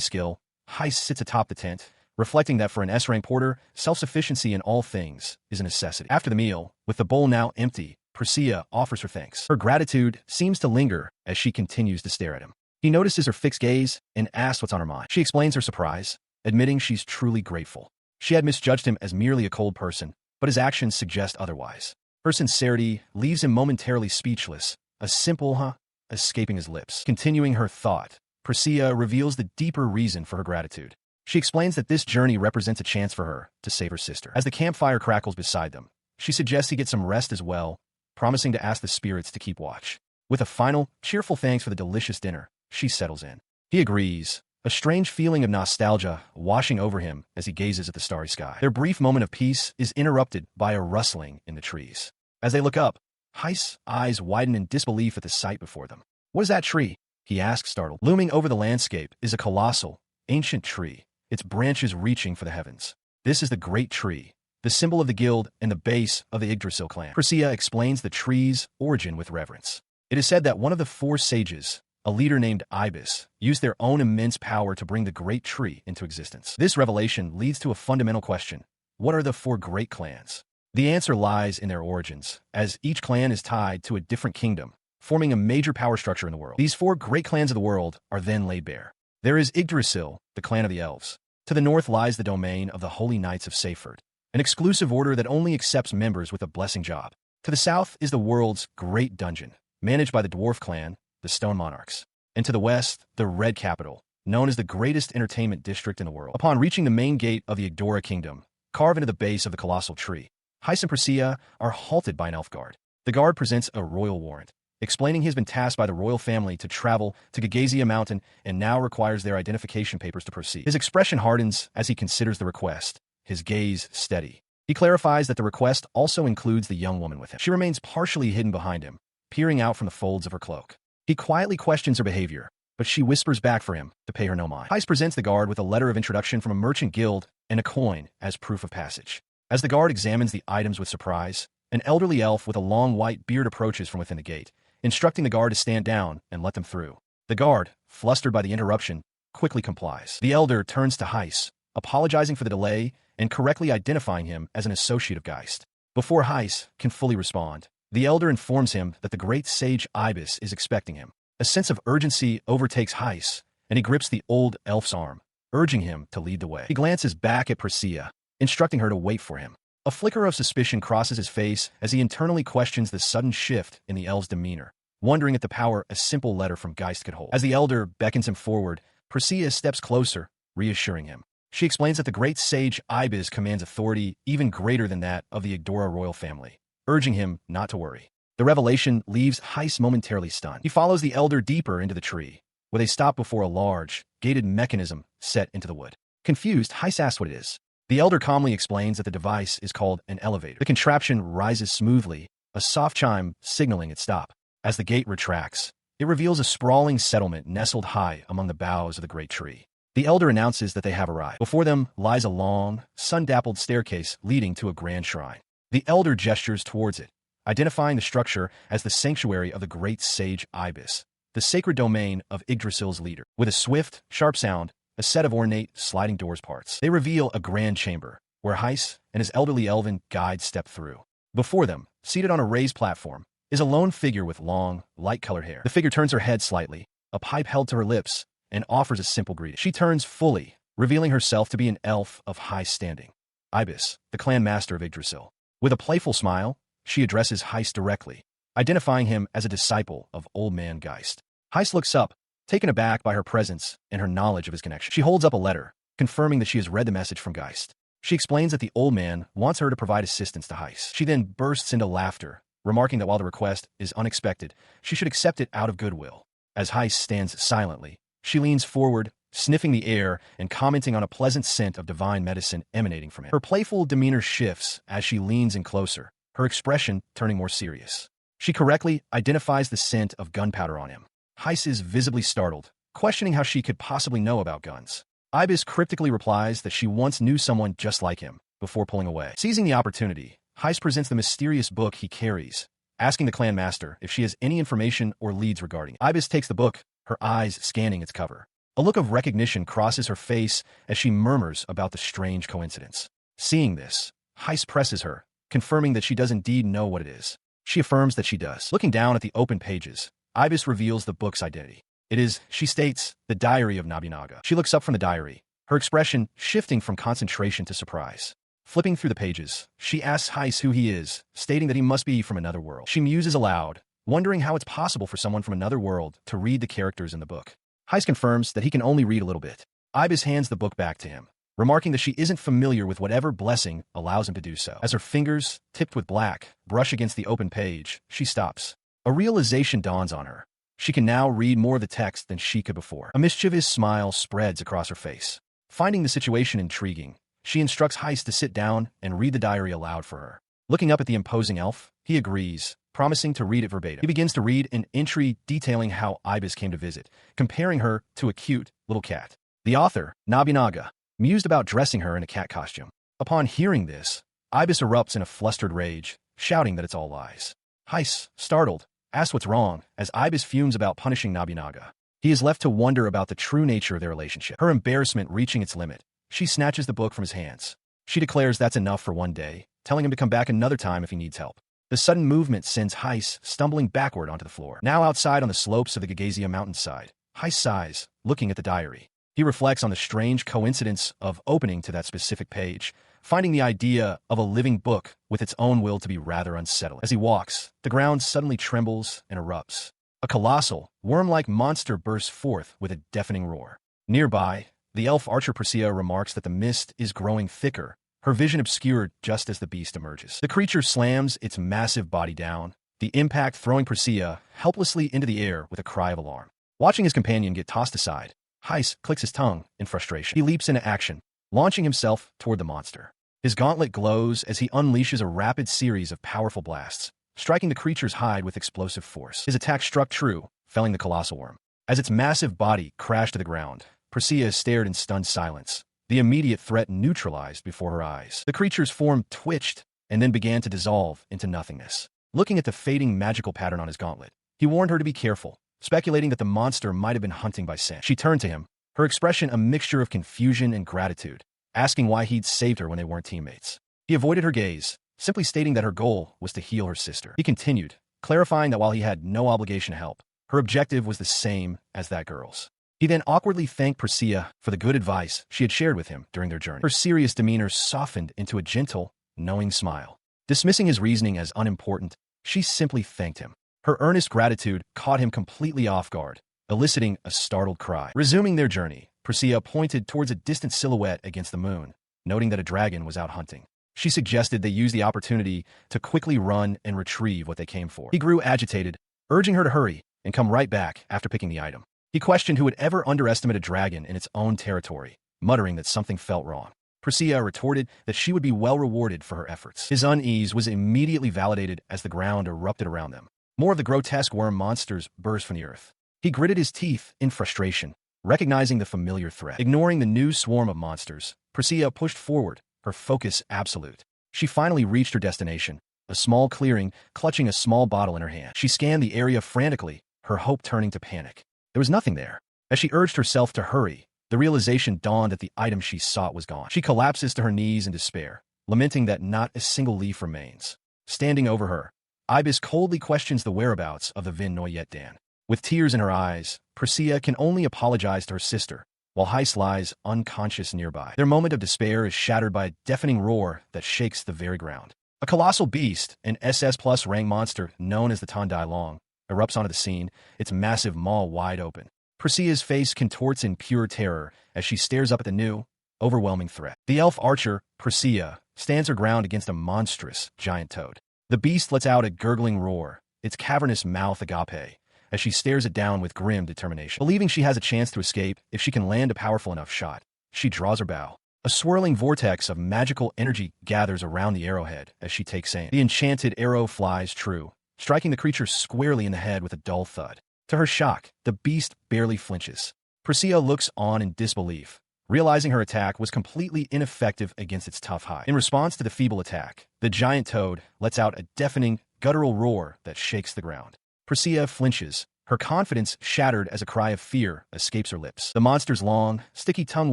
skill, Heis sits atop the tent, reflecting that for an S-rank porter, self-sufficiency in all things is a necessity. After the meal, with the bowl now empty, Priscilla offers her thanks. Her gratitude seems to linger as she continues to stare at him. He notices her fixed gaze and asks what's on her mind. She explains her surprise, admitting she's truly grateful. She had misjudged him as merely a cold person, but his actions suggest otherwise. Her sincerity leaves him momentarily speechless, a simple "huh" escaping his lips. Continuing her thought, Priscilla reveals the deeper reason for her gratitude. She explains that this journey represents a chance for her to save her sister. As the campfire crackles beside them, she suggests he get some rest as well, promising to ask the spirits to keep watch. With a final, cheerful thanks for the delicious dinner, she settles in. He agrees, a strange feeling of nostalgia washing over him as he gazes at the starry sky. Their brief moment of peace is interrupted by a rustling in the trees. As they look up, Heis' eyes widen in disbelief at the sight before them. "What is that tree?" he asks, startled. Looming over the landscape is a colossal, ancient tree, its branches reaching for the heavens. This is the Great Tree, the symbol of the guild and the base of the Yggdrasil clan. Priscilla explains the tree's origin with reverence. It is said that one of the four sages, a leader named Ibis, used their own immense power to bring the Great Tree into existence. This revelation leads to a fundamental question. What are the four great clans? The answer lies in their origins, as each clan is tied to a different kingdom, forming a major power structure in the world. These four great clans of the world are then laid bare. There is Yggdrasil, the clan of the elves. To the north lies the domain of the Holy Knights of Seyford, an exclusive order that only accepts members with a blessing job. To the south is the world's great dungeon, managed by the dwarf clan, the Stone Monarchs. And to the west, the Red Capital, known as the greatest entertainment district in the world. Upon reaching the main gate of the Yggdora kingdom, carved into the base of the colossal tree, Heis and Priscilla are halted by an elf guard. The guard presents a royal warrant, explaining he has been tasked by the royal family to travel to Gagazia Mountain and now requires their identification papers to proceed. His expression hardens as he considers the request, his gaze steady. He clarifies that the request also includes the young woman with him. She remains partially hidden behind him, peering out from the folds of her cloak. He quietly questions her behavior, but she whispers back for him to pay her no mind. Heis presents the guard with a letter of introduction from a merchant guild and a coin as proof of passage. As the guard examines the items with surprise, an elderly elf with a long white beard approaches from within the gate, instructing the guard to stand down and let them through. The guard, flustered by the interruption, quickly complies. The elder turns to Heis, apologizing for the delay and correctly identifying him as an associate of Geist. Before Heis can fully respond, the elder informs him that the great sage Ibis is expecting him. A sense of urgency overtakes Heis, and he grips the old elf's arm, urging him to lead the way. He glances back at Priscilla, instructing her to wait for him. A flicker of suspicion crosses his face as he internally questions the sudden shift in the elf's demeanor, wondering at the power a simple letter from Geist could hold. As the elder beckons him forward, Priscilla steps closer, reassuring him. She explains that the great sage Ibis commands authority even greater than that of the Yggdora royal family, urging him not to worry. The revelation leaves Heis momentarily stunned. He follows the elder deeper into the tree, where they stop before a large, gated mechanism set into the wood. Confused, Heis asks what it is. The elder calmly explains that the device is called an elevator. The contraption rises smoothly, a soft chime signaling its stop. As the gate retracts, it reveals a sprawling settlement nestled high among the boughs of the great tree. The elder announces that they have arrived. Before them lies a long, sun-dappled staircase leading to a grand shrine. The elder gestures towards it, identifying the structure as the sanctuary of the great sage Ibis, the sacred domain of Yggdrasil's leader. With a swift, sharp sound, a set of ornate sliding doors parts. They reveal a grand chamber, where Heis and his elderly elven guide step through. Before them, seated on a raised platform, is a lone figure with long, light-colored hair. The figure turns her head slightly, a pipe held to her lips, and offers a simple greeting. She turns fully, revealing herself to be an elf of high standing, Ibis, the clan master of Yggdrasil. With a playful smile, she addresses Heis directly, identifying him as a disciple of Old Man Geist. Heis looks up, taken aback by her presence and her knowledge of his connection. She holds up a letter, confirming that she has read the message from Geist. She explains that the old man wants her to provide assistance to Heis. She then bursts into laughter, remarking that while the request is unexpected, she should accept it out of goodwill. As Heis stands silently, she leans forward, sniffing the air and commenting on a pleasant scent of divine medicine emanating from him. Her playful demeanor shifts as she leans in closer, her expression turning more serious. She correctly identifies the scent of gunpowder on him. Heis is visibly startled, questioning how she could possibly know about guns. Ibis cryptically replies that she once knew someone just like him, before pulling away. Seizing the opportunity, Heis presents the mysterious book he carries, asking the clan master if she has any information or leads regarding it. Ibis takes the book, her eyes scanning its cover. A look of recognition crosses her face as she murmurs about the strange coincidence. Seeing this, Heis presses her, confirming that she does indeed know what it is. She affirms that she does. Looking down at the open pages, Ibis reveals the book's identity. It is, she states, the diary of Nobunaga. She looks up from the diary, her expression shifting from concentration to surprise. Flipping through the pages, she asks Heis who he is, stating that he must be from another world. She muses aloud, wondering how it's possible for someone from another world to read the characters in the book. Heis confirms that he can only read a little bit. Ibis hands the book back to him, remarking that she isn't familiar with whatever blessing allows him to do so. As her fingers, tipped with black, brush against the open page, she stops. A realization dawns on her. She can now read more of the text than she could before. A mischievous smile spreads across her face. Finding the situation intriguing, she instructs Heis to sit down and read the diary aloud for her. Looking up at the imposing elf, he agrees, promising to read it verbatim. He begins to read an entry detailing how Ibis came to visit, comparing her to a cute little cat. The author, Nobunaga, mused about dressing her in a cat costume. Upon hearing this, Ibis erupts in a flustered rage, shouting that it's all lies. Heis, startled, asks what's wrong, as Ibis fumes about punishing Nobunaga. He is left to wonder about the true nature of their relationship. Her embarrassment reaching its limit, she snatches the book from his hands. She declares that's enough for one day, telling him to come back another time if he needs help. The sudden movement sends Heis stumbling backward onto the floor. Now outside on the slopes of the Gagazia mountainside, Heis sighs, looking at the diary. He reflects on the strange coincidence of opening to that specific page, finding the idea of a living book with its own will to be rather unsettling. As he walks, the ground suddenly trembles and erupts. A colossal, worm-like monster bursts forth with a deafening roar. Nearby, the elf archer Persea remarks that the mist is growing thicker, her vision obscured just as the beast emerges. The creature slams its massive body down, the impact throwing Persea helplessly into the air with a cry of alarm. Watching his companion get tossed aside, Heis clicks his tongue in frustration. He leaps into action, launching himself toward the monster. His gauntlet glows as he unleashes a rapid series of powerful blasts, striking the creature's hide with explosive force. His attack struck true, felling the colossal worm. As its massive body crashed to the ground, Persea stared in stunned silence, the immediate threat neutralized before her eyes. The creature's form twitched and then began to dissolve into nothingness. Looking at the fading magical pattern on his gauntlet, he warned her to be careful, speculating that the monster might have been hunting by scent. She turned to him, her expression a mixture of confusion and gratitude, asking why he'd saved her when they weren't teammates. He avoided her gaze, simply stating that her goal was to heal her sister. He continued, clarifying that while he had no obligation to help, her objective was the same as that girl's. He then awkwardly thanked Persea for the good advice she had shared with him during their journey. Her serious demeanor softened into a gentle, knowing smile. Dismissing his reasoning as unimportant, she simply thanked him. Her earnest gratitude caught him completely off guard, eliciting a startled cry. Resuming their journey, Persea pointed towards a distant silhouette against the moon, noting that a dragon was out hunting. She suggested they use the opportunity to quickly run and retrieve what they came for. He grew agitated, urging her to hurry and come right back after picking the item. He questioned who would ever underestimate a dragon in its own territory, muttering that something felt wrong. Persea retorted that she would be well rewarded for her efforts. His unease was immediately validated as the ground erupted around them. More of the grotesque worm monsters burst from the earth. He gritted his teeth in frustration, recognizing the familiar threat. Ignoring the new swarm of monsters, Persea pushed forward, her focus absolute. She finally reached her destination, a small clearing, clutching a small bottle in her hand. She scanned the area frantically, her hope turning to panic. There was nothing there. As she urged herself to hurry, the realization dawned that the item she sought was gone. She collapses to her knees in despair, lamenting that not a single leaf remains. Standing over her, Ibis coldly questions the whereabouts of the Vin Noyet Dan. With tears in her eyes, Persea can only apologize to her sister, while Heis lies unconscious nearby. Their moment of despair is shattered by a deafening roar that shakes the very ground. A colossal beast, an SS plus rank monster known as the Tandai Long, erupts onto the scene, its massive maw wide open. Persea's face contorts in pure terror as she stares up at the new, overwhelming threat. The elf archer Priscilla stands her ground against a monstrous giant toad. The beast lets out a gurgling roar, its cavernous mouth agape, as she stares it down with grim determination. Believing she has a chance to escape if she can land a powerful enough shot, she draws her bow. A swirling vortex of magical energy gathers around the arrowhead as she takes aim. The enchanted arrow flies true, striking the creature squarely in the head with a dull thud. To her shock, the beast barely flinches. Priscilla looks on in disbelief, realizing her attack was completely ineffective against its tough hide. In response to the feeble attack, the giant toad lets out a deafening, guttural roar that shakes the ground. Priscilla flinches, her confidence shattered as a cry of fear escapes her lips. The monster's long, sticky tongue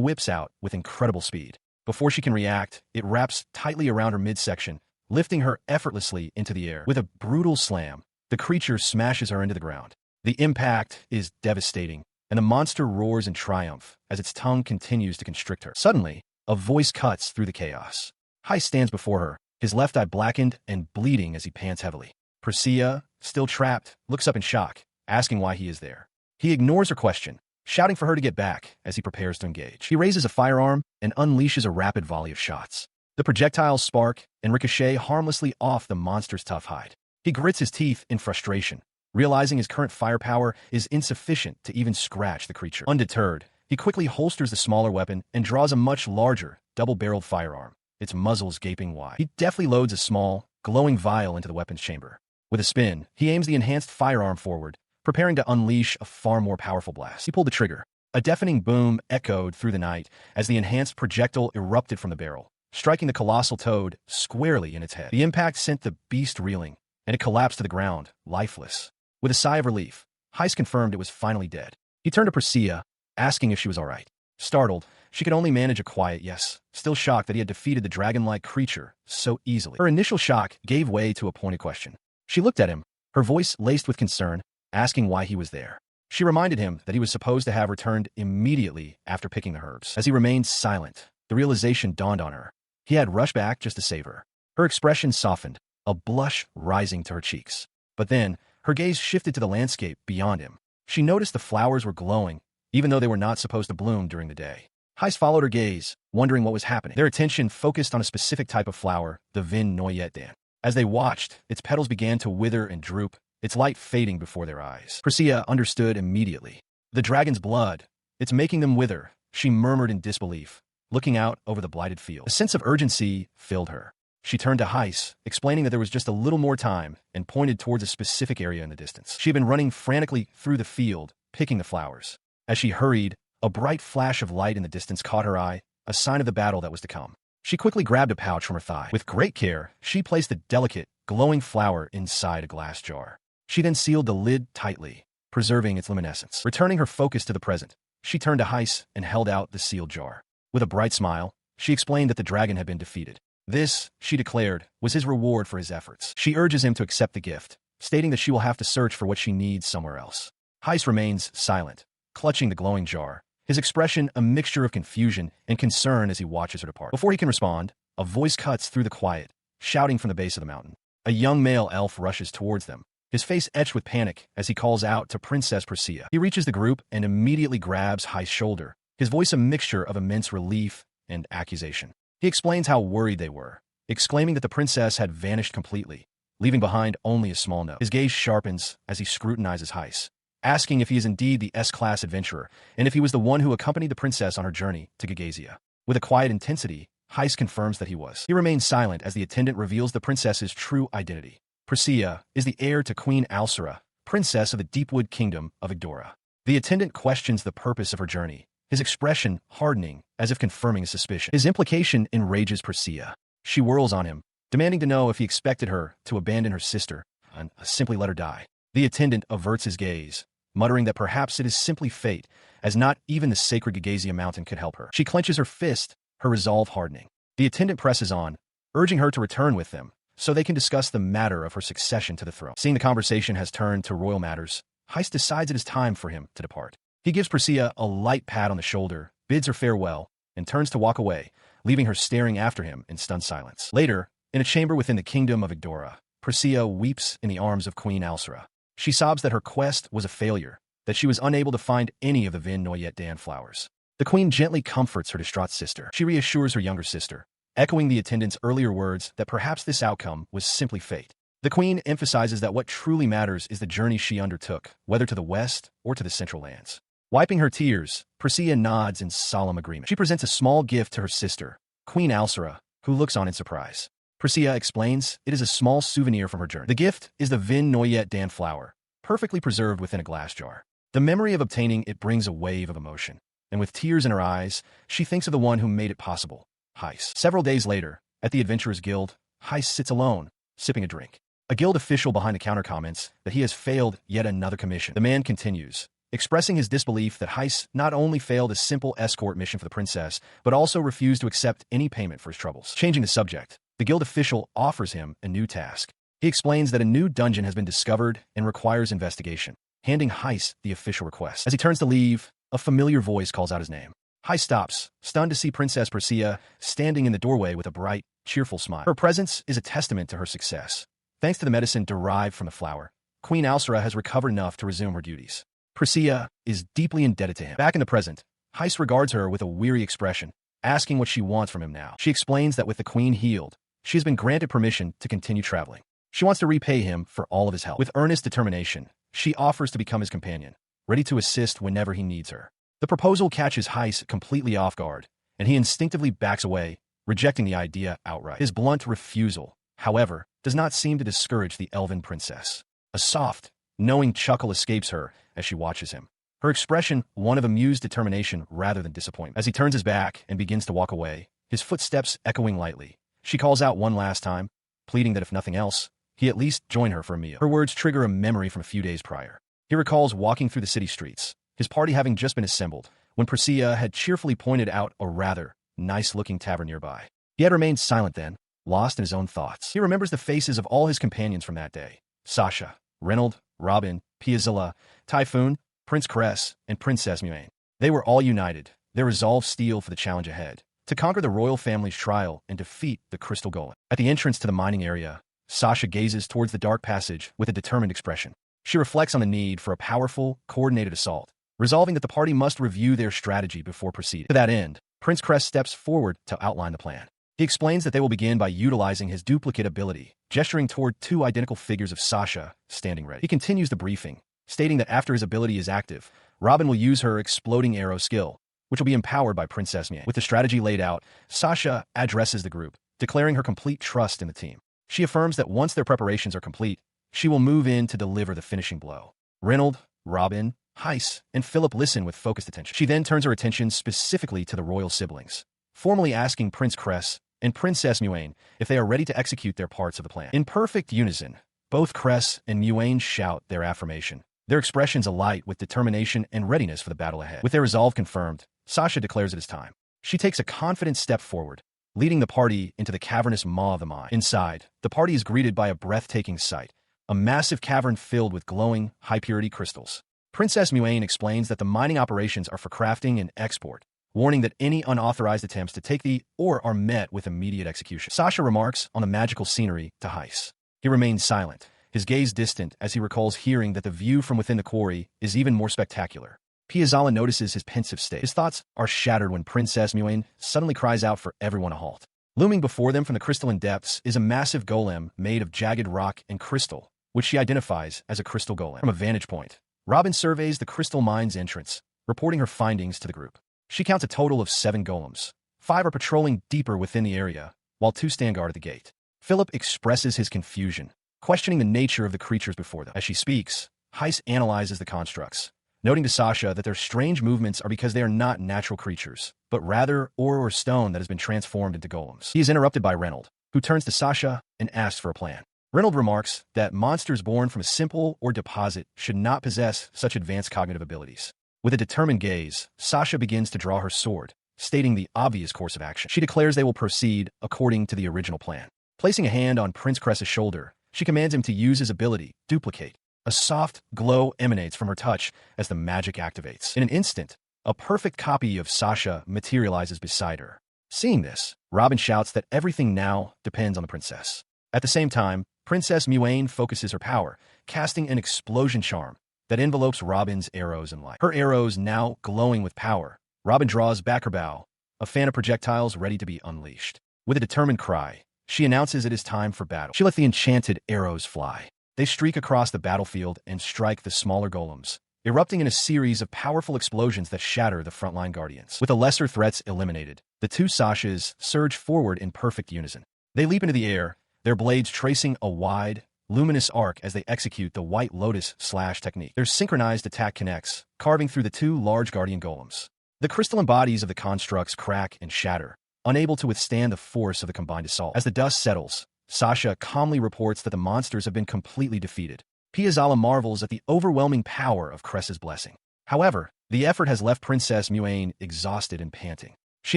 whips out with incredible speed. Before she can react, it wraps tightly around her midsection, lifting her effortlessly into the air. With a brutal slam, the creature smashes her into the ground. The impact is devastating, and the monster roars in triumph as its tongue continues to constrict her. Suddenly, a voice cuts through the chaos. Heis stands before her, his left eye blackened and bleeding as he pants heavily. Priscilla, still trapped, looks up in shock, asking why he is there. He ignores her question, shouting for her to get back as he prepares to engage. He raises a firearm and unleashes a rapid volley of shots. The projectiles spark and ricochet harmlessly off the monster's tough hide. He grits his teeth in frustration, realizing his current firepower is insufficient to even scratch the creature. Undeterred, he quickly holsters the smaller weapon and draws a much larger, double-barreled firearm, its muzzles gaping wide. He deftly loads a small, glowing vial into the weapon's chamber. With a spin, he aims the enhanced firearm forward, preparing to unleash a far more powerful blast. He pulled the trigger. A deafening boom echoed through the night as the enhanced projectile erupted from the barrel, striking the colossal toad squarely in its head. The impact sent the beast reeling, and it collapsed to the ground, lifeless. With a sigh of relief, Heis confirmed it was finally dead. He turned to Priscilla, asking if she was all right. Startled, she could only manage a quiet yes, still shocked that he had defeated the dragon-like creature so easily. Her initial shock gave way to a pointed question. She looked at him, her voice laced with concern, asking why he was there. She reminded him that he was supposed to have returned immediately after picking the herbs. As he remained silent, the realization dawned on her. He had rushed back just to save her. Her expression softened, a blush rising to her cheeks. But then, her gaze shifted to the landscape beyond him. She noticed the flowers were glowing, even though they were not supposed to bloom during the day. Heis followed her gaze, wondering what was happening. Their attention focused on a specific type of flower, the Vin Noyet Dan. As they watched, its petals began to wither and droop, its light fading before their eyes. Priscilla understood immediately. The dragon's blood. It's making them wither, she murmured in disbelief, looking out over the blighted field. A sense of urgency filled her. She turned to Heis, explaining that there was just a little more time, and pointed towards a specific area in the distance. She had been running frantically through the field, picking the flowers. As she hurried, a bright flash of light in the distance caught her eye, a sign of the battle that was to come. She quickly grabbed a pouch from her thigh. With great care, she placed the delicate, glowing flower inside a glass jar. She then sealed the lid tightly, preserving its luminescence. Returning her focus to the present, she turned to Heis and held out the sealed jar. With a bright smile, she explained that the dragon had been defeated. This, she declared, was his reward for his efforts. She urges him to accept the gift, stating that she will have to search for what she needs somewhere else. Heis remains silent, clutching the glowing jar, his expression a mixture of confusion and concern as he watches her depart. Before he can respond, a voice cuts through the quiet, shouting from the base of the mountain. A young male elf rushes towards them, his face etched with panic as he calls out to Princess Priscilla. He reaches the group and immediately grabs Heis' shoulder, his voice a mixture of immense relief and accusation. He explains how worried they were, exclaiming that the princess had vanished completely, leaving behind only a small note. His gaze sharpens as he scrutinizes Heis, asking if he is indeed the S-class adventurer and if he was the one who accompanied the princess on her journey to Gagazia. With a quiet intensity, Heis confirms that he was. He remains silent as the attendant reveals the princess's true identity. Priscilla is the heir to Queen Alcera, princess of the Deepwood Kingdom of Igdora. The attendant questions the purpose of her journey, his expression hardening as if confirming a suspicion. His implication enrages Priscilla. She whirls on him, demanding to know if he expected her to abandon her sister and simply let her die. The attendant averts his gaze, muttering that perhaps it is simply fate, as not even the sacred Gagazia mountain could help her. She clenches her fist, her resolve hardening. The attendant presses on, urging her to return with them, so they can discuss the matter of her succession to the throne. Seeing the conversation has turned to royal matters, Heis decides it is time for him to depart. He gives Priscilla a light pat on the shoulder, bids her farewell, and turns to walk away, leaving her staring after him in stunned silence. Later, in a chamber within the kingdom of Igdora, Priscilla weeps in the arms of Queen Alcera. She sobs that her quest was a failure, that she was unable to find any of the Vin Noyet Dan flowers. The queen gently comforts her distraught sister. She reassures her younger sister, echoing the attendant's earlier words that perhaps this outcome was simply fate. The queen emphasizes that what truly matters is the journey she undertook, whether to the west or to the central lands. Wiping her tears, Persea nods in solemn agreement. She presents a small gift to her sister, Queen Alcera, who looks on in surprise. Persea explains it is a small souvenir from her journey. The gift is the Vin Noyet Dan flower, perfectly preserved within a glass jar. The memory of obtaining it brings a wave of emotion, and with tears in her eyes, she thinks of the one who made it possible, Heis. Several days later, at the Adventurers Guild, Heis sits alone, sipping a drink. A guild official behind the counter comments that he has failed yet another commission. The man continues, expressing his disbelief that Heis not only failed a simple escort mission for the princess, but also refused to accept any payment for his troubles. Changing the subject, the guild official offers him a new task. He explains that a new dungeon has been discovered and requires investigation, handing Heis the official request. As he turns to leave, a familiar voice calls out his name. Heis stops, stunned to see Princess Persea standing in the doorway with a bright, cheerful smile. Her presence is a testament to her success. Thanks to the medicine derived from the flower, Queen Alcera has recovered enough to resume her duties. Persea is deeply indebted to him. Back in the present, Heis regards her with a weary expression, asking what she wants from him now. She explains that with the queen healed, she has been granted permission to continue traveling. She wants to repay him for all of his help. With earnest determination, she offers to become his companion, ready to assist whenever he needs her. The proposal catches Heis completely off guard, and he instinctively backs away, rejecting the idea outright. His blunt refusal, however, does not seem to discourage the elven princess. A soft, knowing chuckle escapes her as she watches him, her expression one of amused determination rather than disappointment. As he turns his back and begins to walk away, his footsteps echoing lightly, she calls out one last time, pleading that if nothing else, he at least join her for a meal. Her words trigger a memory from a few days prior. He recalls walking through the city streets, his party having just been assembled, when Persea had cheerfully pointed out a rather nice-looking tavern nearby. He had remained silent then, lost in his own thoughts. He remembers the faces of all his companions from that day: Sasha, Reynold, Robin, Piazilla, Typhoon, Prince Cress, and Princess Muane. They were all united, their resolve steel for the challenge ahead, to conquer the royal family's trial and defeat the crystal golem. At the entrance to the mining area, Sasha gazes towards the dark passage with a determined expression. She reflects on the need for a powerful, coordinated assault, resolving that the party must review their strategy before proceeding. To that end, Prince Cress steps forward to outline the plan. He explains that they will begin by utilizing his duplicate ability, gesturing toward two identical figures of Sasha standing ready. He continues the briefing, stating that after his ability is active, Robin will use her exploding arrow skill, which will be empowered by Princess Mie. With the strategy laid out, Sasha addresses the group, declaring her complete trust in the team. She affirms that once their preparations are complete, she will move in to deliver the finishing blow. Reynold, Robin, Heis, and Philip listen with focused attention. She then turns her attention specifically to the royal siblings, formally asking Prince Cress and Princess Muane if they are ready to execute their parts of the plan. In perfect unison, both Cress and Muane shout their affirmation, their expressions alight with determination and readiness for the battle ahead. With their resolve confirmed, Sasha declares it is time. She takes a confident step forward, leading the party into the cavernous maw of the mine. Inside, the party is greeted by a breathtaking sight, a massive cavern filled with glowing, high-purity crystals. Princess Muane explains that the mining operations are for crafting and export, warning that any unauthorized attempts to take the ore are met with immediate execution. Sasha remarks on the magical scenery to Heis. He remains silent, his gaze distant as he recalls hearing that the view from within the quarry is even more spectacular. Piazala notices his pensive state. His thoughts are shattered when Princess Muane suddenly cries out for everyone to halt. Looming before them from the crystalline depths is a massive golem made of jagged rock and crystal, which she identifies as a crystal golem. From a vantage point, Robin surveys the crystal mine's entrance, reporting her findings to the group. She counts a total of 7 golems. 5 are patrolling deeper within the area, while 2 stand guard at the gate. Philip expresses his confusion, questioning the nature of the creatures before them. As she speaks, Heis analyzes the constructs, noting to Sasha that their strange movements are because they are not natural creatures, but rather ore or stone that has been transformed into golems. He is interrupted by Reynold, who turns to Sasha and asks for a plan. Reynold remarks that monsters born from a simple ore deposit should not possess such advanced cognitive abilities. With a determined gaze, Sasha begins to draw her sword, stating the obvious course of action. She declares they will proceed according to the original plan. Placing a hand on Prince Cress's shoulder, she commands him to use his ability, Duplicate. A soft glow emanates from her touch as the magic activates. In an instant, a perfect copy of Sasha materializes beside her. Seeing this, Robin shouts that everything now depends on the princess. At the same time, Princess Muane focuses her power, casting an explosion charm that envelopes Robin's arrows in light. Her arrows now glowing with power, Robin draws back her bow, a fan of projectiles ready to be unleashed. With a determined cry, she announces it is time for battle. She lets the enchanted arrows fly. They streak across the battlefield and strike the smaller golems, erupting in a series of powerful explosions that shatter the frontline guardians. With the lesser threats eliminated, the two Sashas surge forward in perfect unison. They leap into the air, their blades tracing a wide, luminous arc as they execute the White Lotus slash technique. Their synchronized attack connects, carving through the two large guardian golems. The crystalline bodies of the constructs crack and shatter, unable to withstand the force of the combined assault. As the dust settles, Sasha calmly reports that the monsters have been completely defeated. Piazzala marvels at the overwhelming power of Cressa's blessing. However, the effort has left Princess Muain exhausted and panting. She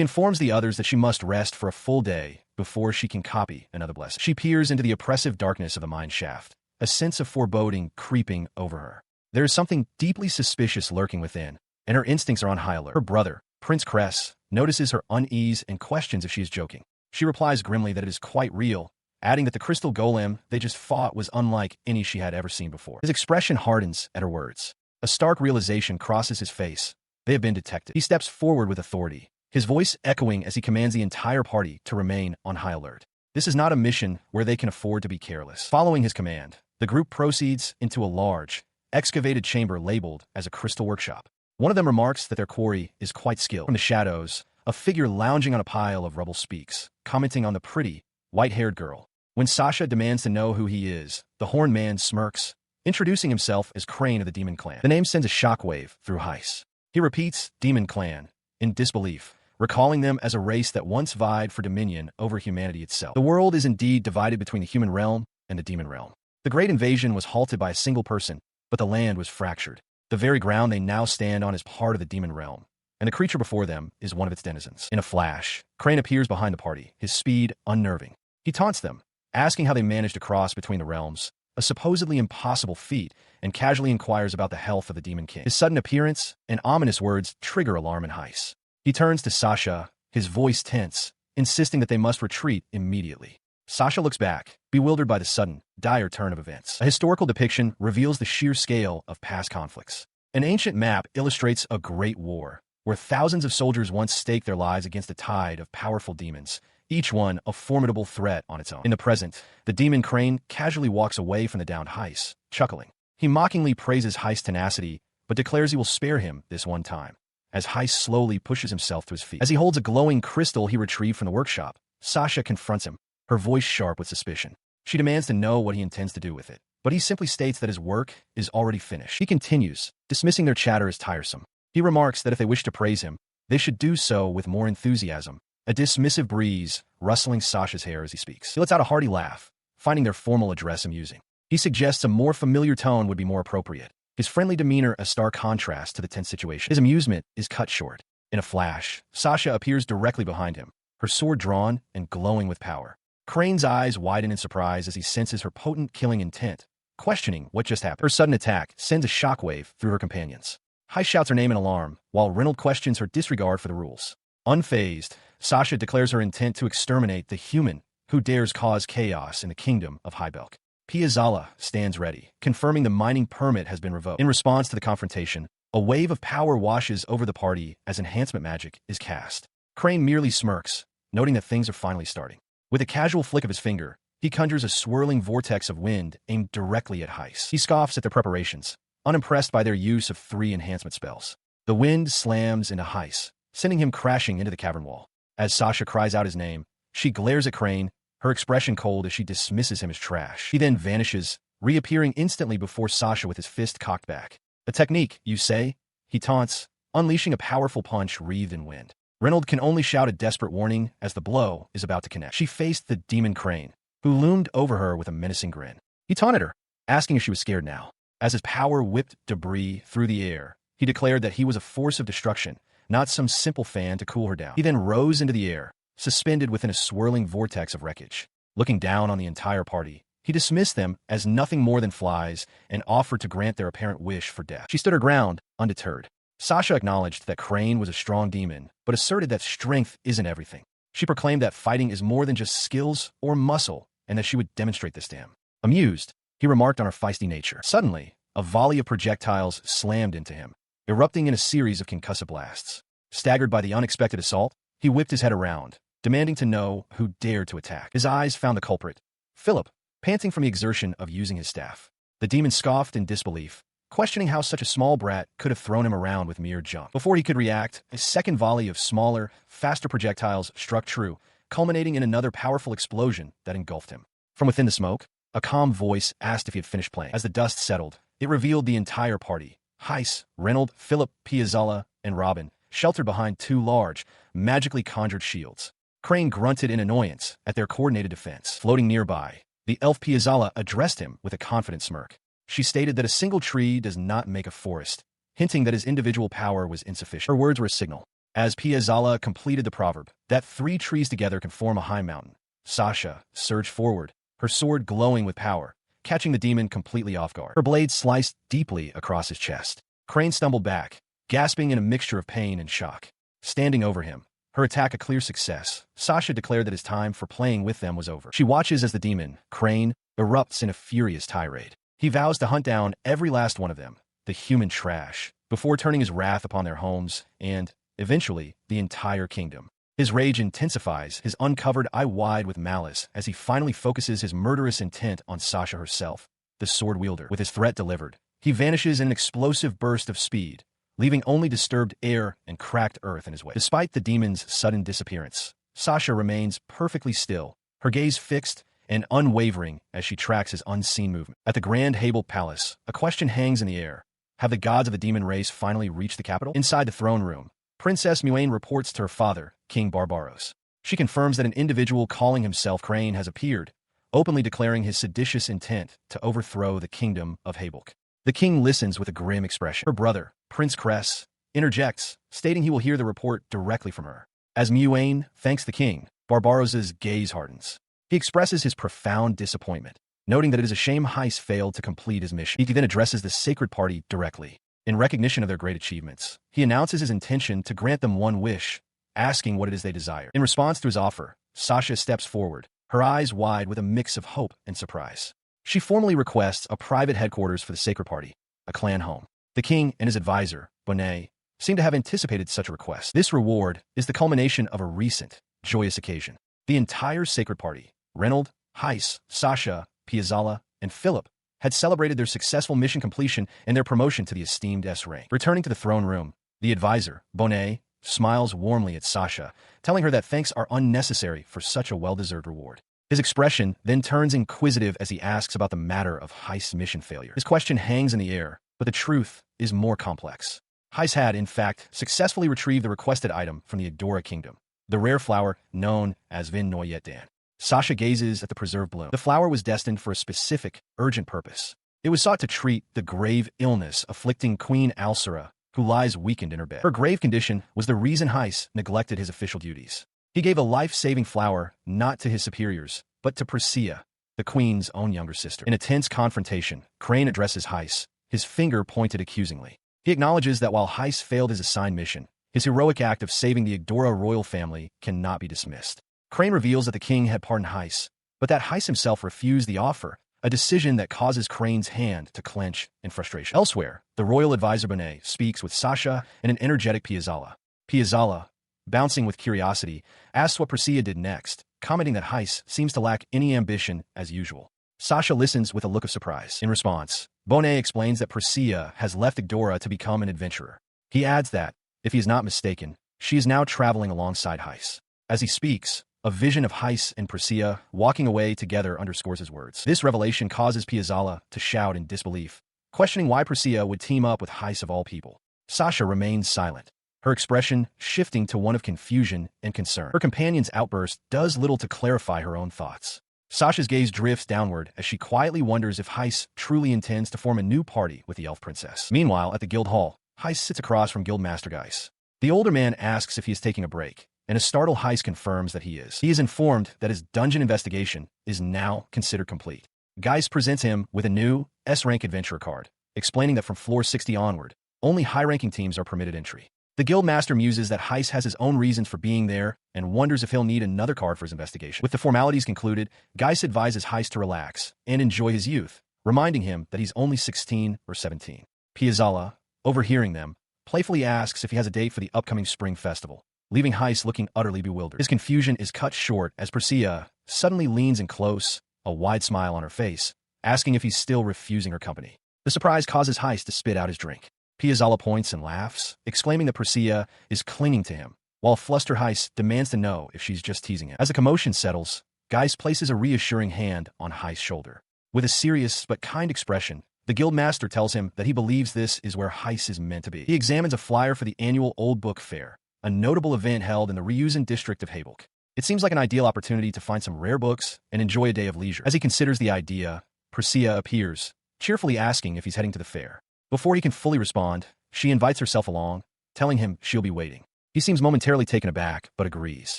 informs the others that she must rest for a full day before she can copy another blessing. She peers into the oppressive darkness of the mine shaft, a sense of foreboding creeping over her. There is something deeply suspicious lurking within, and her instincts are on high alert. Her brother, Prince Cress, notices her unease and questions if she is joking. She replies grimly that it is quite real, adding that the crystal golem they just fought was unlike any she had ever seen before. His expression hardens at her words. A stark realization crosses his face. They have been detected. He steps forward with authority, his voice echoing as he commands the entire party to remain on high alert. This is not a mission where they can afford to be careless. Following his command, the group proceeds into a large, excavated chamber labeled as a crystal workshop. One of them remarks that their quarry is quite skilled. From the shadows, a figure lounging on a pile of rubble speaks, commenting on the pretty, white-haired girl. When Sasha demands to know who he is, the horned man smirks, introducing himself as Crane of the Demon Clan. The name sends a shockwave through Heis. He repeats Demon Clan, in disbelief, recalling them as a race that once vied for dominion over humanity itself. The world is indeed divided between the human realm and the demon realm. The great invasion was halted by a single person, but the land was fractured. The very ground they now stand on is part of the demon realm, and the creature before them is one of its denizens. In a flash, Crane appears behind the party, his speed unnerving. He taunts them, asking how they managed to cross between the realms, a supposedly impossible feat, and casually inquires about the health of the Demon King. His sudden appearance and ominous words trigger alarm in Heis. He turns to Sasha, his voice tense, insisting that they must retreat immediately. Sasha looks back, bewildered by the sudden, dire turn of events. A historical depiction reveals the sheer scale of past conflicts. An ancient map illustrates a great war, where thousands of soldiers once staked their lives against a tide of powerful demons, each one a formidable threat on its own. In the present, the demon Crane casually walks away from the downed Heis, chuckling. He mockingly praises Heis' tenacity, but declares he will spare him this one time, as Heis slowly pushes himself to his feet. As he holds a glowing crystal he retrieved from the workshop, Sasha confronts him, her voice sharp with suspicion. She demands to know what he intends to do with it, but he simply states that his work is already finished. He continues, dismissing their chatter as tiresome. He remarks that if they wish to praise him, they should do so with more enthusiasm, a dismissive breeze rustling Sasha's hair as he speaks. He lets out a hearty laugh, finding their formal address amusing. He suggests a more familiar tone would be more appropriate, his friendly demeanor a stark contrast to the tense situation. His amusement is cut short. In a flash, Sasha appears directly behind him, her sword drawn and glowing with power. Crane's eyes widen in surprise as he senses her potent killing intent, questioning what just happened. Her sudden attack sends a shockwave through her companions. Heis shouts her name in alarm, while Reynolds questions her disregard for the rules. Unfazed, Sasha declares her intent to exterminate the human who dares cause chaos in the kingdom of Hibbel. Piazzala stands ready, confirming the mining permit has been revoked. In response to the confrontation, a wave of power washes over the party as enhancement magic is cast. Crane merely smirks, noting that things are finally starting. With a casual flick of his finger, he conjures a swirling vortex of wind aimed directly at Heis. He scoffs at their preparations, unimpressed by their use of 3 enhancement spells. The wind slams into Heis, sending him crashing into the cavern wall. As Sasha cries out his name, she glares at Crane, her expression cold as she dismisses him as trash. He then vanishes, reappearing instantly before Sasha with his fist cocked back. A technique, you say? He taunts, unleashing a powerful punch wreathed in wind. Reynolds can only shout a desperate warning as the blow is about to connect. She faced the demon Crane, who loomed over her with a menacing grin. He taunted her, asking if she was scared now. As his power whipped debris through the air, he declared that he was a force of destruction, not some simple fan to cool her down. He then rose into the air, suspended within a swirling vortex of wreckage. Looking down on the entire party, he dismissed them as nothing more than flies and offered to grant their apparent wish for death. She stood her ground, undeterred. Sasha acknowledged that Crane was a strong demon, but asserted that strength isn't everything. She proclaimed that fighting is more than just skills or muscle, and that she would demonstrate this to him. Amused, he remarked on her feisty nature. Suddenly, a volley of projectiles slammed into him, erupting in a series of concussive blasts. Staggered by the unexpected assault, he whipped his head around, demanding to know who dared to attack. His eyes found the culprit, Philip, panting from the exertion of using his staff. The demon scoffed in disbelief, questioning how such a small brat could have thrown him around with mere junk. Before he could react, a second volley of smaller, faster projectiles struck true, culminating in another powerful explosion that engulfed him. From within the smoke, a calm voice asked if he had finished playing. As the dust settled, it revealed the entire party. Heis, Reynold, Philip, Piazzala, and Robin, sheltered behind two large, magically conjured shields. Crane grunted in annoyance at their coordinated defense. Floating nearby, the elf Piazzala addressed him with a confident smirk. She stated that a single tree does not make a forest, hinting that his individual power was insufficient. Her words were a signal. As Piazzala completed the proverb, that 3 trees together can form a high mountain, Sasha surged forward, her sword glowing with power, catching the demon completely off guard. Her blade sliced deeply across his chest. Crane stumbled back, gasping in a mixture of pain and shock. Standing over him, her attack a clear success, Sasha declared that his time for playing with them was over. She watches as the demon, Crane, erupts in a furious tirade. He vows to hunt down every last one of them, the human trash, before turning his wrath upon their homes and, eventually, the entire kingdom. His rage intensifies, his uncovered eye wide with malice as he finally focuses his murderous intent on Sasha herself, the sword wielder. With his threat delivered, he vanishes in an explosive burst of speed, leaving only disturbed air and cracked earth in his wake. Despite the demon's sudden disappearance, Sasha remains perfectly still, her gaze fixed and unwavering as she tracks his unseen movement. At the Grand Hebbel Palace, a question hangs in the air. Have the gods of the demon race finally reached the capital? Inside the throne room, Princess Muane reports to her father, King Barbaros. She confirms that an individual calling himself Crane has appeared, openly declaring his seditious intent to overthrow the kingdom of Hebbel. The king listens with a grim expression. Her brother, Prince Cress, interjects, stating he will hear the report directly from her. As Muane thanks the king, Barbaros's gaze hardens. He expresses his profound disappointment, noting that it is a shame Heis failed to complete his mission. He then addresses the sacred party directly. In recognition of their great achievements, he announces his intention to grant them one wish, asking what it is they desire. In response to his offer, Sasha steps forward, her eyes wide with a mix of hope and surprise. She formally requests a private headquarters for the sacred party, a clan home. The king and his advisor, Bonnet, seem to have anticipated such a request. This reward is the culmination of a recent, joyous occasion. The entire sacred party, Reynold, Heis, Sasha, Piazzala, and Philip, had celebrated their successful mission completion and their promotion to the esteemed S rank. Returning to the throne room, the advisor, Bonnet, smiles warmly at Sasha, telling her that thanks are unnecessary for such a well-deserved reward. His expression then turns inquisitive as he asks about the matter of Heis' mission failure. His question hangs in the air, but the truth is more complex. Heis had, in fact, successfully retrieved the requested item from the Adora kingdom, the rare flower known as Vin Noyet Dan. Sasha gazes at the preserved bloom. The flower was destined for a specific, urgent purpose. It was sought to treat the grave illness afflicting Queen Alcera, who lies weakened in her bed. Her grave condition was the reason Heis neglected his official duties. He gave a life-saving flower not to his superiors, but to Priscilla, the queen's own younger sister. In a tense confrontation, Crane addresses Heis, his finger pointed accusingly. He acknowledges that while Heis failed his assigned mission, his heroic act of saving the Adora royal family cannot be dismissed. Crane reveals that the king had pardoned Heis, but that Heis himself refused the offer, a decision that causes Crane's hand to clench in frustration. Elsewhere, the royal advisor Bonnet speaks with Sasha and an energetic Piazzala. Piazzala, bouncing with curiosity, asks what Priscilla did next, commenting that Heis seems to lack any ambition as usual. Sasha listens with a look of surprise. In response, Bonnet explains that Priscilla has left Adora to become an adventurer. He adds that, if he is not mistaken, she is now traveling alongside Heis. As he speaks, a vision of Heis and Priscilla walking away together underscores his words. This revelation causes Piazzala to shout in disbelief, questioning why Priscilla would team up with Heis of all people. Sasha remains silent, her expression shifting to one of confusion and concern. Her companion's outburst does little to clarify her own thoughts. Sasha's gaze drifts downward as she quietly wonders if Heis truly intends to form a new party with the elf princess. Meanwhile, at the guild hall, Heis sits across from Guildmaster Heis. The older man asks if he is taking a break, and a startled Heis confirms that he is. He is informed that his dungeon investigation is now considered complete. Heis presents him with a new S-rank adventurer card, explaining that from floor 60 onward, only high-ranking teams are permitted entry. The guildmaster muses that Heis has his own reasons for being there and wonders if he'll need another card for his investigation. With the formalities concluded, Heis advises Heis to relax and enjoy his youth, reminding him that he's only 16 or 17. Piazzala, overhearing them, playfully asks if he has a date for the upcoming spring festival. leaving Heis looking utterly bewildered. His confusion is cut short as Persea suddenly leans in close, a wide smile on her face, asking if he's still refusing her company. The surprise causes Heis to spit out his drink. Piazzala points and laughs, exclaiming that Persea is clinging to him, while flustered Heis demands to know if she's just teasing him. As the commotion settles, Geis places a reassuring hand on Heis' shoulder. With a serious but kind expression, the guildmaster tells him that he believes this is where Heis is meant to be. He examines a flyer for the annual Old Book Fair, a notable event held in the Ryuzen district of Hibbel. It seems like an ideal opportunity to find some rare books and enjoy a day of leisure. As he considers the idea, Persea appears, cheerfully asking if he's heading to the fair. Before he can fully respond, she invites herself along, telling him she'll be waiting. He seems momentarily taken aback, but agrees.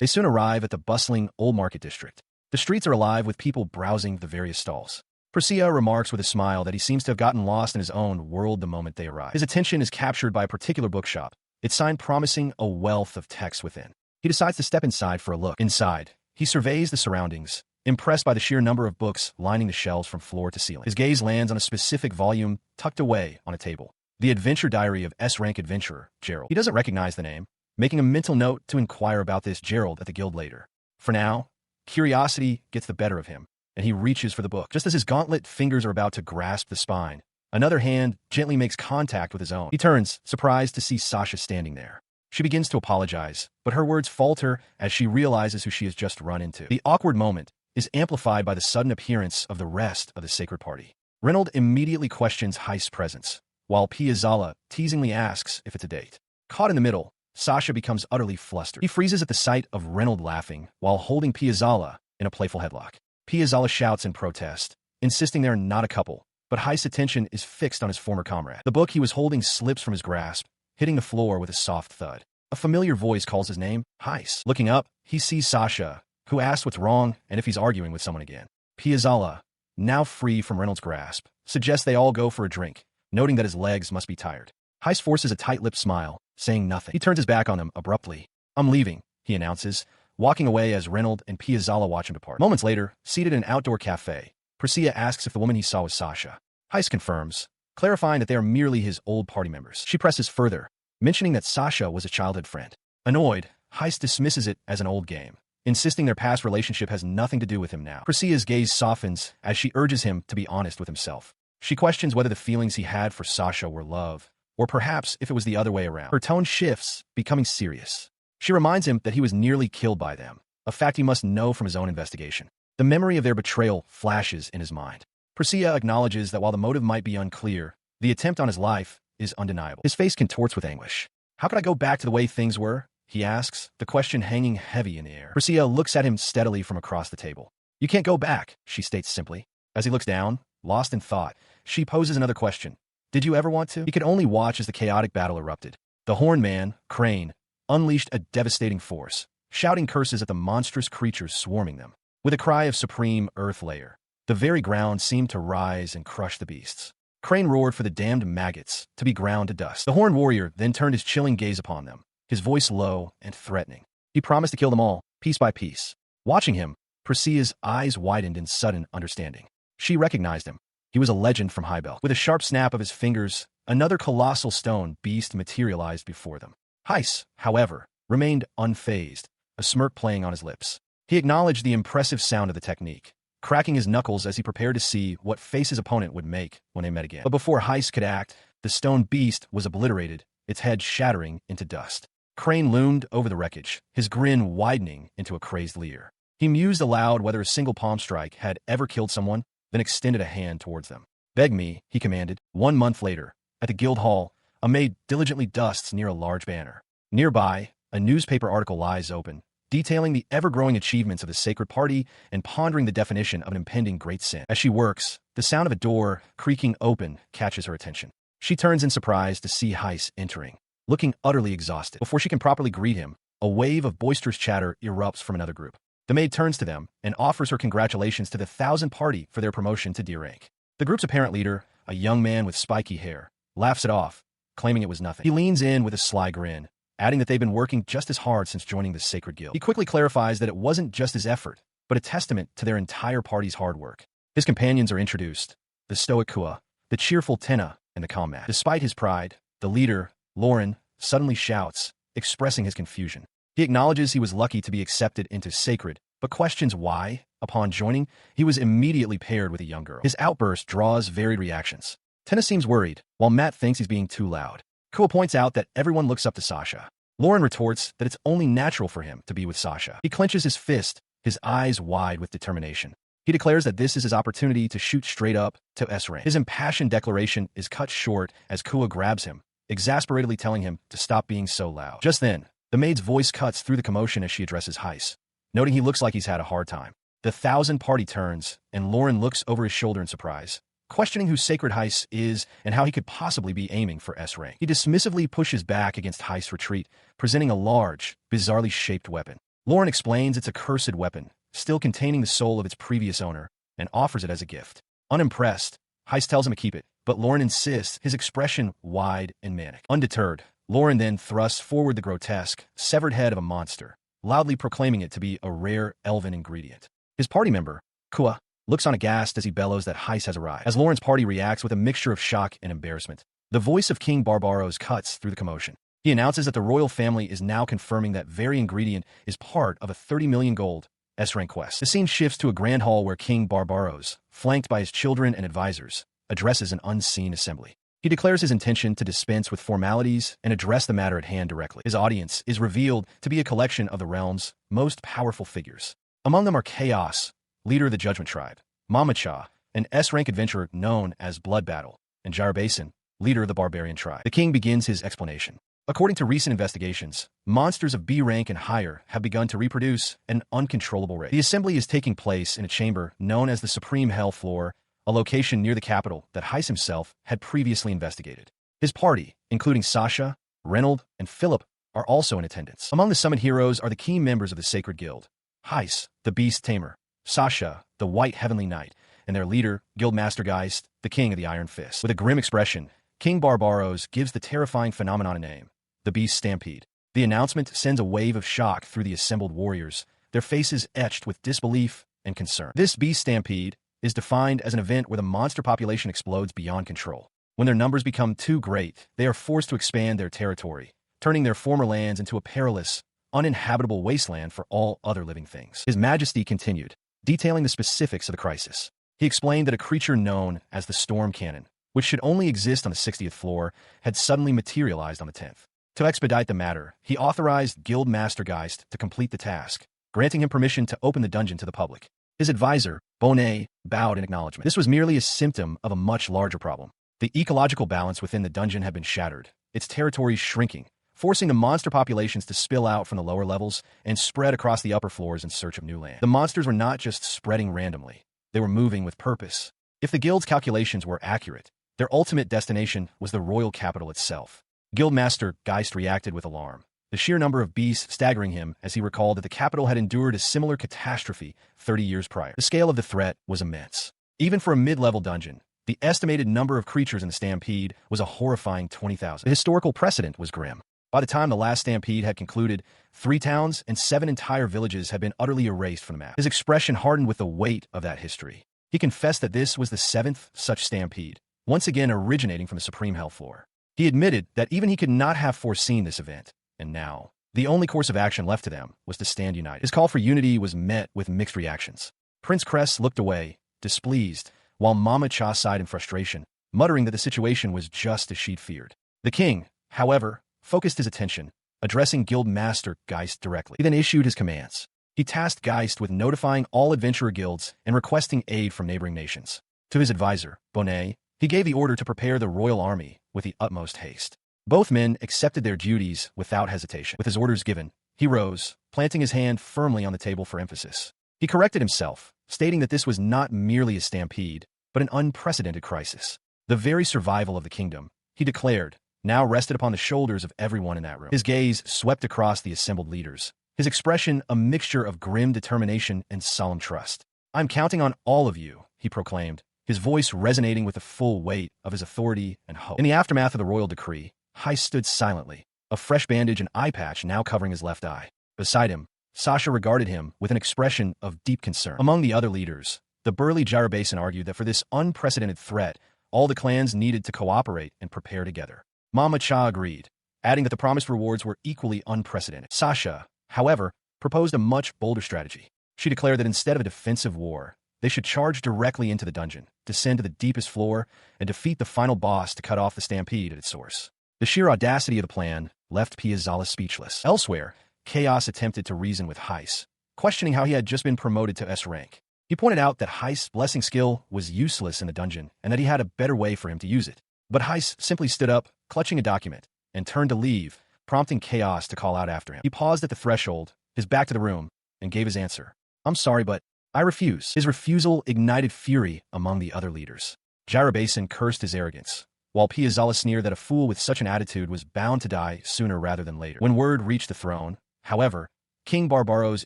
They soon arrive at the bustling Old Market district. The streets are alive with people browsing the various stalls. Persea remarks with a smile that he seems to have gotten lost in his own world the moment they arrive. His attention is captured by a particular bookshop, its sign promising a wealth of text within. He decides to step inside for a look. Inside, he surveys the surroundings, impressed by the sheer number of books lining the shelves from floor to ceiling. His gaze lands on a specific volume tucked away on a table. The Adventure Diary of S-Rank Adventurer, Gerald. He doesn't recognize the name, making a mental note to inquire about this Gerald at the guild later. For now, curiosity gets the better of him, and he reaches for the book. Just as his gauntlet fingers are about to grasp the spine, another hand gently makes contact with his own. He turns, surprised to see Sasha standing there. She begins to apologize, but her words falter as she realizes who she has just run into. The awkward moment is amplified by the sudden appearance of the rest of the sacred party. Reynold immediately questions Heis' presence, while Piazzala teasingly asks if it's a date. Caught in the middle, Sasha becomes utterly flustered. He freezes at the sight of Reynold laughing while holding Piazzala in a playful headlock. Piazzala shouts in protest, insisting they're not a couple, but Heis' attention is fixed on his former comrade. The book he was holding slips from his grasp, hitting the floor with a soft thud. A familiar voice calls his name, Heis. Looking up, he sees Sasha, who asks what's wrong and if he's arguing with someone again. Piazzala, now free from Reynold's grasp, suggests they all go for a drink, noting that his legs must be tired. Heis forces a tight-lipped smile, saying nothing. He turns his back on them abruptly. I'm leaving, he announces, walking away as Reynold and Piazzala watch him depart. Moments later, seated in an outdoor cafe, Persea asks if the woman he saw was Sasha. Heis confirms, clarifying that they are merely his old party members. She presses further, mentioning that Sasha was a childhood friend. Annoyed, Heis dismisses it as an old game, insisting their past relationship has nothing to do with him now. Persea's gaze softens as she urges him to be honest with himself. She questions whether the feelings he had for Sasha were love, or perhaps if it was the other way around. Her tone shifts, becoming serious. She reminds him that he was nearly killed by them, a fact he must know from his own investigation. The memory of their betrayal flashes in his mind. Persea acknowledges that while the motive might be unclear, the attempt on his life is undeniable. His face contorts with anguish. How could I go back to the way things were? He asks, the question hanging heavy in the air. Persea looks at him steadily from across the table. You can't go back, she states simply. As he looks down, lost in thought, she poses another question. Did you ever want to? He could only watch as the chaotic battle erupted. The Horned Man, Crane, unleashed a devastating force, shouting curses at the monstrous creatures swarming them. With a cry of supreme earth layer, the very ground seemed to rise and crush the beasts. Crane roared for the damned maggots to be ground to dust. The Horned Warrior then turned his chilling gaze upon them, his voice low and threatening. He promised to kill them all, piece by piece. Watching him, Persea's eyes widened in sudden understanding. She recognized him. He was a legend from Hibbel. With a sharp snap of his fingers, another colossal stone beast materialized before them. Heis, however, remained unfazed, a smirk playing on his lips. He acknowledged the impressive sound of the technique, cracking his knuckles as he prepared to see what face his opponent would make when they met again. But before Heis could act, the stone beast was obliterated, its head shattering into dust. Crane loomed over the wreckage, his grin widening into a crazed leer. He mused aloud whether a single palm strike had ever killed someone, then extended a hand towards them. Beg me, he commanded. 1 month later, at the guild hall, a maid diligently dusts near a large banner. Nearby, a newspaper article lies open, detailing the ever-growing achievements of the sacred party and pondering the definition of an impending great sin. As she works, the sound of a door creaking open catches her attention. She turns in surprise to see Heis entering, looking utterly exhausted. Before she can properly greet him, a wave of boisterous chatter erupts from another group. The maid turns to them and offers her congratulations to the 1,000 party for their promotion to D rank. The group's apparent leader, a young man with spiky hair, laughs it off, claiming it was nothing. He leans in with a sly grin, adding that they've been working just as hard since joining the sacred guild. He quickly clarifies that it wasn't just his effort, but a testament to their entire party's hard work. His companions are introduced, the stoic Kua, the cheerful Tenna, and the combat. Despite his pride, the leader, Lauren, suddenly shouts, expressing his confusion. He acknowledges he was lucky to be accepted into sacred, but questions why, upon joining, he was immediately paired with a young girl. His outburst draws varied reactions. Tenna seems worried, while Matt thinks he's being too loud. Kua points out that everyone looks up to Sasha. Lauren retorts that it's only natural for him to be with Sasha. He clenches his fist, his eyes wide with determination. He declares that this is his opportunity to shoot straight up to S-rank. His impassioned declaration is cut short as Kua grabs him, exasperatedly telling him to stop being so loud. Just then, the maid's voice cuts through the commotion as she addresses Heis, noting he looks like he's had a hard time. The thousand party turns, and Lauren looks over his shoulder in surprise, questioning who Sacred Heis is and how he could possibly be aiming for S-rank. He dismissively pushes back against Heis' retreat, presenting a large, bizarrely shaped weapon. Lauren explains it's a cursed weapon, still containing the soul of its previous owner, and offers it as a gift. Unimpressed, Heis tells him to keep it, but Lauren insists, his expression wide and manic. Undeterred, Lauren then thrusts forward the grotesque, severed head of a monster, loudly proclaiming it to be a rare elven ingredient. His party member, Kua, looks on aghast as he bellows that Heis has arrived. As Lauren's party reacts with a mixture of shock and embarrassment, the voice of King Barbaros cuts through the commotion. He announces that the royal family is now confirming that very ingredient is part of a 30 million gold S-rank quest. The scene shifts to a grand hall where King Barbaros, flanked by his children and advisors, addresses an unseen assembly. He declares his intention to dispense with formalities and address the matter at hand directly. His audience is revealed to be a collection of the realm's most powerful figures. Among them are Chaos, leader of the Judgment Tribe, Mama Cha, an S-rank adventurer known as Blood Battle, and Gyrabasin, leader of the Barbarian Tribe. The king begins his explanation. According to recent investigations, monsters of B rank and higher have begun to reproduce at an uncontrollable rate. The assembly is taking place in a chamber known as the Supreme Hell Floor, a location near the capital that Heis himself had previously investigated. His party, including Sasha, Reynold, and Philip, are also in attendance. Among the summoned heroes are the key members of the Sacred Guild: Heis, the Beast Tamer, Sasha, the White Heavenly Knight, and their leader, Guildmaster Geist, the King of the Iron Fist. With a grim expression, King Barbaros gives the terrifying phenomenon a name: the Beast Stampede. The announcement sends a wave of shock through the assembled warriors, their faces etched with disbelief and concern. This Beast Stampede is defined as an event where the monster population explodes beyond control. When their numbers become too great, they are forced to expand their territory, turning their former lands into a perilous, uninhabitable wasteland for all other living things. His Majesty continued, detailing the specifics of the crisis. He explained that a creature known as the Storm Cannon, which should only exist on the 60th floor, had suddenly materialized on the 10th. To expedite the matter, he authorized Guildmaster Geist to complete the task, granting him permission to open the dungeon to the public. His advisor, Bonnet, bowed in acknowledgement. This was merely a symptom of a much larger problem. The ecological balance within the dungeon had been shattered, its territories shrinking, forcing the monster populations to spill out from the lower levels and spread across the upper floors in search of new land. The monsters were not just spreading randomly, they were moving with purpose. If the guild's calculations were accurate, their ultimate destination was the royal capital itself. Guildmaster Geist reacted with alarm, the sheer number of beasts staggering him as he recalled that the capital had endured a similar catastrophe 30 years prior. The scale of the threat was immense. Even for a mid-level dungeon, the estimated number of creatures in the stampede was a horrifying 20,000. The historical precedent was grim. By the time the last stampede had concluded, 3 towns and 7 entire villages had been utterly erased from the map. His expression hardened with the weight of that history. He confessed that this was the 7th such stampede, once again originating from the Supreme Hell Floor. He admitted that even he could not have foreseen this event, and now, the only course of action left to them was to stand united. His call for unity was met with mixed reactions. Prince Cress looked away, displeased, while Mama Cha sighed in frustration, muttering that the situation was just as she'd feared. The king, however, focused his attention, addressing Guildmaster Geist directly. He then issued his commands. He tasked Geist with notifying all adventurer guilds and requesting aid from neighboring nations. To his advisor, Bonnet, he gave the order to prepare the royal army with the utmost haste. Both men accepted their duties without hesitation. With his orders given, he rose, planting his hand firmly on the table for emphasis. He corrected himself, stating that this was not merely a stampede, but an unprecedented crisis. The very survival of the kingdom, he declared, now rested upon the shoulders of everyone in that room. His gaze swept across the assembled leaders, his expression a mixture of grim determination and solemn trust. "I'm counting on all of you," he proclaimed, his voice resonating with the full weight of his authority and hope. In the aftermath of the royal decree, Heis stood silently, a fresh bandage and eye patch now covering his left eye. Beside him, Sasha regarded him with an expression of deep concern. Among the other leaders, the burly Gyrabasin argued that for this unprecedented threat, all the clans needed to cooperate and prepare together. Mama Cha agreed, adding that the promised rewards were equally unprecedented. Sasha, however, proposed a much bolder strategy. She declared that instead of a defensive war, they should charge directly into the dungeon, descend to the deepest floor, and defeat the final boss to cut off the stampede at its source. The sheer audacity of the plan left Piazzala speechless. Elsewhere, Chaos attempted to reason with Heis, questioning how he had just been promoted to S rank. He pointed out that Heis' blessing skill was useless in the dungeon and that he had a better way for him to use it. But Heis simply stood up, clutching a document, and turned to leave, prompting Chaos to call out after him. He paused at the threshold, his back to the room, and gave his answer. "I'm sorry, but I refuse." His refusal ignited fury among the other leaders. Jirabasin cursed his arrogance, while Piazzala sneered that a fool with such an attitude was bound to die sooner rather than later. When word reached the throne, however, King Barbaros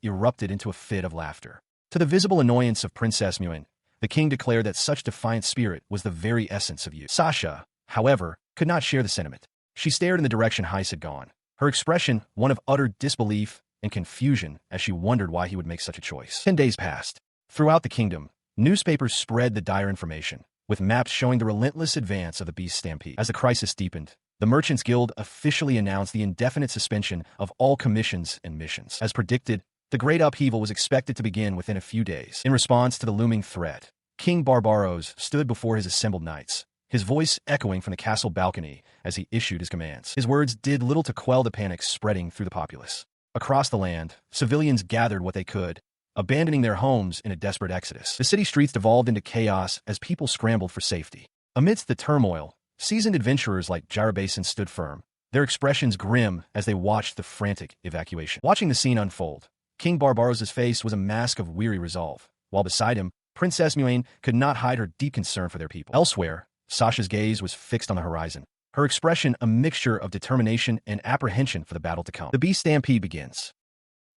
erupted into a fit of laughter. To the visible annoyance of Princess Muen, the king declared that such defiant spirit was the very essence of youth. Sasha, however, could not share the sentiment. She stared in the direction Heis had gone, her expression one of utter disbelief and confusion as she wondered why he would make such a choice. 10 days passed. Throughout the kingdom, newspapers spread the dire information, with maps showing the relentless advance of the beast stampede. As the crisis deepened, the Merchants Guild officially announced the indefinite suspension of all commissions and missions. As predicted, the great upheaval was expected to begin within a few days. In response to the looming threat, King Barbaros stood before his assembled knights, his voice echoing from the castle balcony as he issued his commands. His words did little to quell the panic spreading through the populace. Across the land, civilians gathered what they could, abandoning their homes in a desperate exodus. The city streets devolved into chaos as people scrambled for safety. Amidst the turmoil, seasoned adventurers like Jirabasin stood firm, their expressions grim as they watched the frantic evacuation. Watching the scene unfold, King Barbaros' face was a mask of weary resolve, while beside him, Princess Muen could not hide her deep concern for their people. Elsewhere, Sasha's gaze was fixed on the horizon, her expression a mixture of determination and apprehension for the battle to come. The beast stampede begins.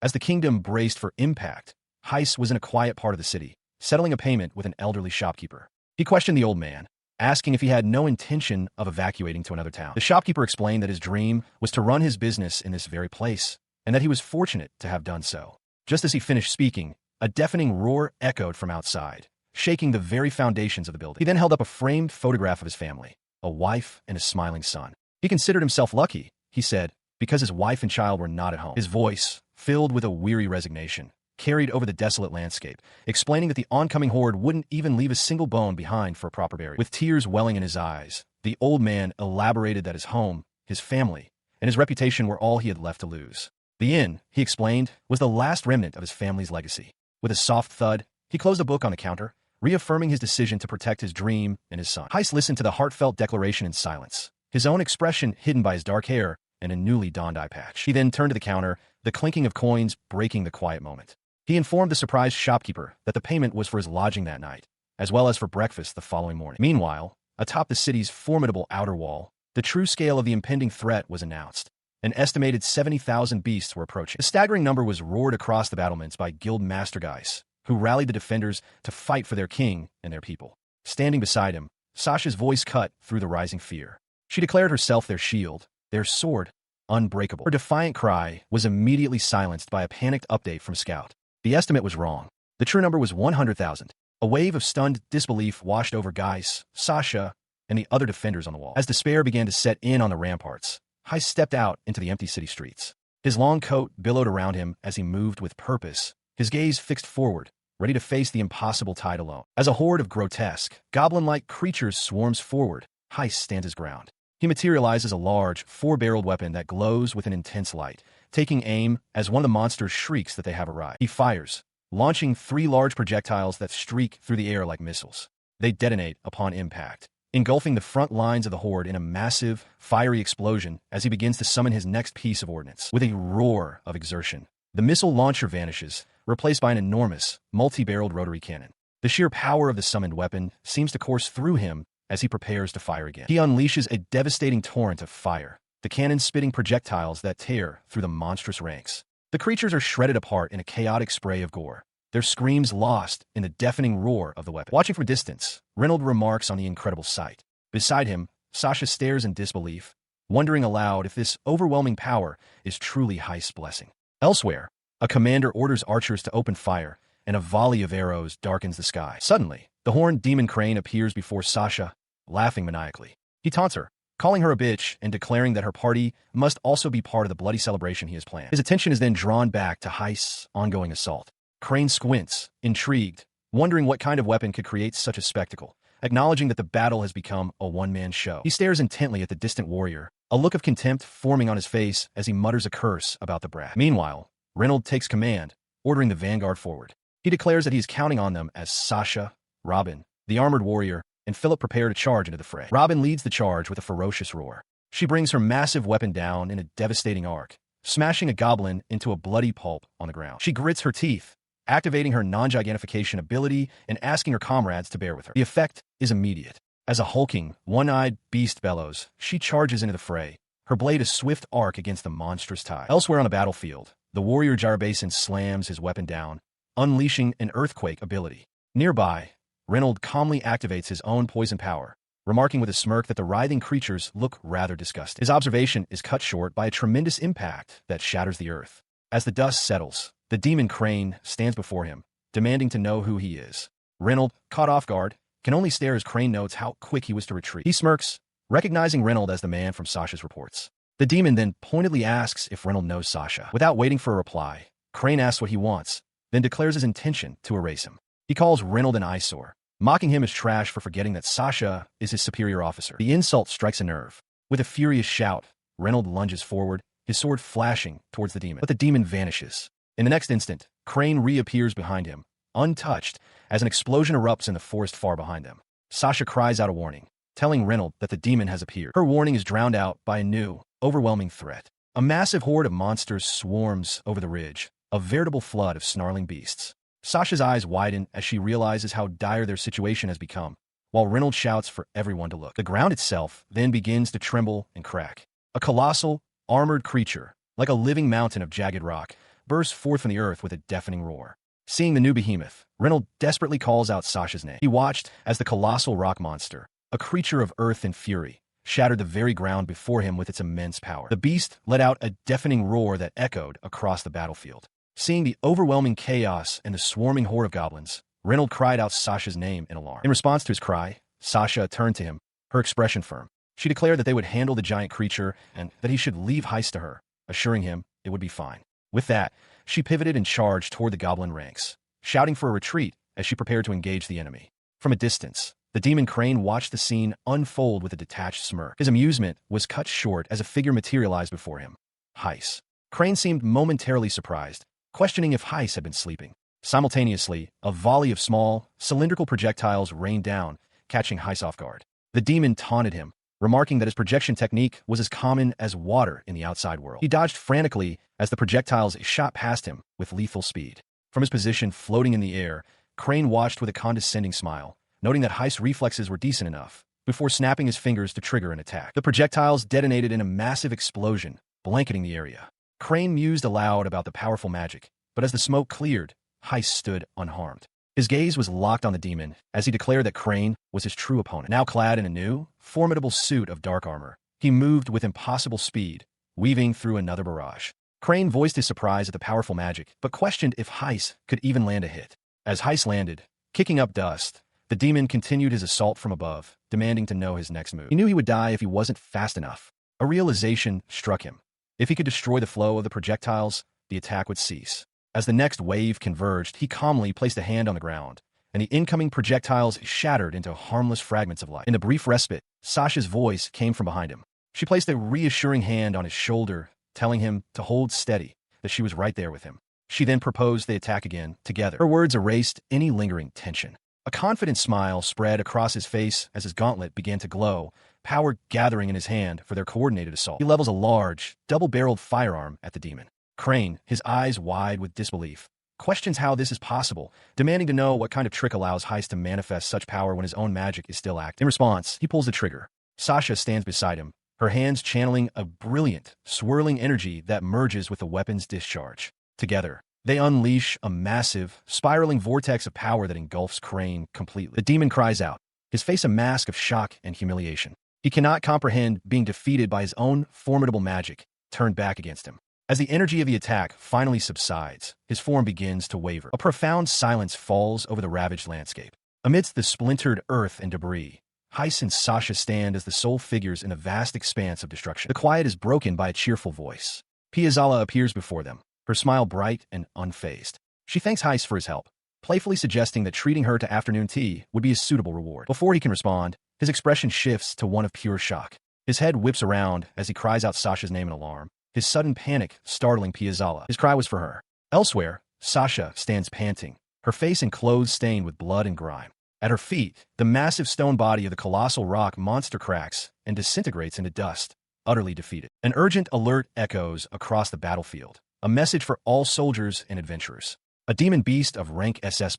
As the kingdom braced for impact, Heis was in a quiet part of the city, settling a payment with an elderly shopkeeper. He questioned the old man, asking if he had no intention of evacuating to another town. The shopkeeper explained that his dream was to run his business in this very place, and that he was fortunate to have done so. Just as he finished speaking, a deafening roar echoed from outside, shaking the very foundations of the building. He then held up a framed photograph of his family, a wife and a smiling son. He considered himself lucky, he said, because his wife and child were not at home. His voice, filled with a weary resignation, carried over the desolate landscape, explaining that the oncoming horde wouldn't even leave a single bone behind for a proper burial. With tears welling in his eyes, the old man elaborated that his home, his family, and his reputation were all he had left to lose. The inn, he explained, was the last remnant of his family's legacy. With a soft thud, he closed a book on the counter, reaffirming his decision to protect his dream and his son. Heis listened to the heartfelt declaration in silence, his own expression hidden by his dark hair and a newly donned eye patch. He then turned to the counter, the clinking of coins breaking the quiet moment. He informed the surprised shopkeeper that the payment was for his lodging that night, as well as for breakfast the following morning. Meanwhile, atop the city's formidable outer wall, the true scale of the impending threat was announced. An estimated 70,000 beasts were approaching. The staggering number was roared across the battlements by Guild Master Heis, who rallied the defenders to fight for their king and their people. Standing beside him, Sasha's voice cut through the rising fear. She declared herself their shield, their sword, unbreakable. Her defiant cry was immediately silenced by a panicked update from Scout. The estimate was wrong. The true number was 100,000. A wave of stunned disbelief washed over Heis, Sasha, and the other defenders on the wall. As despair began to set in on the ramparts, Heis stepped out into the empty city streets. His long coat billowed around him as he moved with purpose, his gaze fixed forward, ready to face the impossible tide alone. As a horde of grotesque, goblin-like creatures swarms forward, Heis stands his ground. He materializes a large, four-barreled weapon that glows with an intense light, taking aim as one of the monsters shrieks that they have arrived. He fires, launching 3 large projectiles that streak through the air like missiles. They detonate upon impact, engulfing the front lines of the horde in a massive, fiery explosion as he begins to summon his next piece of ordnance. With a roar of exertion, the missile launcher vanishes, replaced by an enormous, multi-barreled rotary cannon. The sheer power of the summoned weapon seems to course through him as he prepares to fire again. He unleashes a devastating torrent of fire, the cannon spitting projectiles that tear through the monstrous ranks. The creatures are shredded apart in a chaotic spray of gore, their screams lost in the deafening roar of the weapon. Watching from a distance, Reynolds remarks on the incredible sight. Beside him, Sasha stares in disbelief, wondering aloud if this overwhelming power is truly Heis' blessing. Elsewhere, a commander orders archers to open fire, and a volley of arrows darkens the sky. Suddenly, the horned demon crane appears before Sasha, laughing maniacally. He taunts her, calling her a bitch and declaring that her party must also be part of the bloody celebration he has planned. His attention is then drawn back to Heis' ongoing assault. Crane squints, intrigued, wondering what kind of weapon could create such a spectacle, acknowledging that the battle has become a one-man show. He stares intently at the distant warrior, a look of contempt forming on his face as he mutters a curse about the brat. Meanwhile, Reynolds takes command, ordering the vanguard forward. He declares that he is counting on them as Sasha, Robin, the armored warrior, and Philip prepare to charge into the fray. Robin leads the charge with a ferocious roar. She brings her massive weapon down in a devastating arc, smashing a goblin into a bloody pulp on the ground. She grits her teeth, activating her non-gigantification ability and asking her comrades to bear with her. The effect is immediate. As a hulking, one-eyed beast bellows, she charges into the fray, her blade a swift arc against the monstrous tide. Elsewhere on the battlefield, the warrior Jarbasin slams his weapon down, unleashing an earthquake ability. Nearby, Reynolds calmly activates his own poison power, remarking with a smirk that the writhing creatures look rather disgusting. His observation is cut short by a tremendous impact that shatters the earth. As the dust settles, the demon Crane stands before him, demanding to know who he is. Reynolds, caught off guard, can only stare as Crane notes how quick he was to retreat. He smirks, recognizing Reynolds as the man from Sasha's reports. The demon then pointedly asks if Reynolds knows Sasha. Without waiting for a reply, Crane asks what he wants, then declares his intention to erase him. He calls Reynolds an eyesore, mocking him as trash for forgetting that Sasha is his superior officer. The insult strikes a nerve. With a furious shout, Reynolds lunges forward, his sword flashing towards the demon. But the demon vanishes. In the next instant, Crane reappears behind him, untouched, as an explosion erupts in the forest far behind them. Sasha cries out a warning, telling Reynolds that the demon has appeared. Her warning is drowned out by a new, overwhelming threat. A massive horde of monsters swarms over the ridge, a veritable flood of snarling beasts. Sasha's eyes widen as she realizes how dire their situation has become, while Reynolds shouts for everyone to look. The ground itself then begins to tremble and crack. A colossal, armored creature, like a living mountain of jagged rock, bursts forth from the earth with a deafening roar. Seeing the new behemoth, Reynolds desperately calls out Sasha's name. He watched as the colossal rock monster, a creature of earth and fury, shattered the very ground before him with its immense power. The beast let out a deafening roar that echoed across the battlefield. Seeing the overwhelming chaos and the swarming horde of goblins, Reynolds cried out Sasha's name in alarm. In response to his cry, Sasha turned to him, her expression firm. She declared that they would handle the giant creature and that he should leave Heis to her, assuring him it would be fine. With that, she pivoted and charged toward the goblin ranks, shouting for a retreat as she prepared to engage the enemy. From a distance, the demon Crane watched the scene unfold with a detached smirk. His amusement was cut short as a figure materialized before him. Heis. Crane seemed momentarily surprised, questioning if Heis had been sleeping. Simultaneously, a volley of small, cylindrical projectiles rained down, catching Heis off guard. The demon taunted him, remarking that his projection technique was as common as water in the outside world. He dodged frantically as the projectiles shot past him with lethal speed. From his position floating in the air, Crane watched with a condescending smile, noting that Heis' reflexes were decent enough, before snapping his fingers to trigger an attack. The projectiles detonated in a massive explosion, blanketing the area. Crane mused aloud about the powerful magic, but as the smoke cleared, Heis stood unharmed. His gaze was locked on the demon as he declared that Crane was his true opponent. Now clad in a new, formidable suit of dark armor, he moved with impossible speed, weaving through another barrage. Crane voiced his surprise at the powerful magic, but questioned if Heis could even land a hit. As Heis landed, kicking up dust, the demon continued his assault from above, demanding to know his next move. He knew he would die if he wasn't fast enough. A realization struck him. If he could destroy the flow of the projectiles, the attack would cease. As the next wave converged, he calmly placed a hand on the ground, and the incoming projectiles shattered into harmless fragments of light. In the brief respite, Sasha's voice came from behind him. She placed a reassuring hand on his shoulder, telling him to hold steady, that she was right there with him. She then proposed they attack again, together. Her words erased any lingering tension. A confident smile spread across his face as his gauntlet began to glow, power gathering in his hand for their coordinated assault. He levels a large, double-barreled firearm at the demon. Crane, his eyes wide with disbelief, questions how this is possible, demanding to know what kind of trick allows Heis to manifest such power when his own magic is still active. In response, he pulls the trigger. Sasha stands beside him, her hands channeling a brilliant, swirling energy that merges with the weapon's discharge. Together, they unleash a massive, spiraling vortex of power that engulfs Crane completely. The demon cries out, his face a mask of shock and humiliation. He cannot comprehend being defeated by his own formidable magic, turned back against him. As the energy of the attack finally subsides, his form begins to waver. A profound silence falls over the ravaged landscape. Amidst the splintered earth and debris, Heis and Sasha stand as the sole figures in a vast expanse of destruction. The quiet is broken by a cheerful voice. Piazzala appears before them, her smile bright and unfazed. She thanks Heis for his help, playfully suggesting that treating her to afternoon tea would be a suitable reward. Before he can respond, his expression shifts to one of pure shock. His head whips around as he cries out Sasha's name in alarm, his sudden panic startling Piazzala. His cry was for her. Elsewhere, Sasha stands panting, her face and clothes stained with blood and grime. At her feet, the massive stone body of the colossal rock monster cracks and disintegrates into dust, utterly defeated. An urgent alert echoes across the battlefield, a message for all soldiers and adventurers. A demon beast of rank SS+,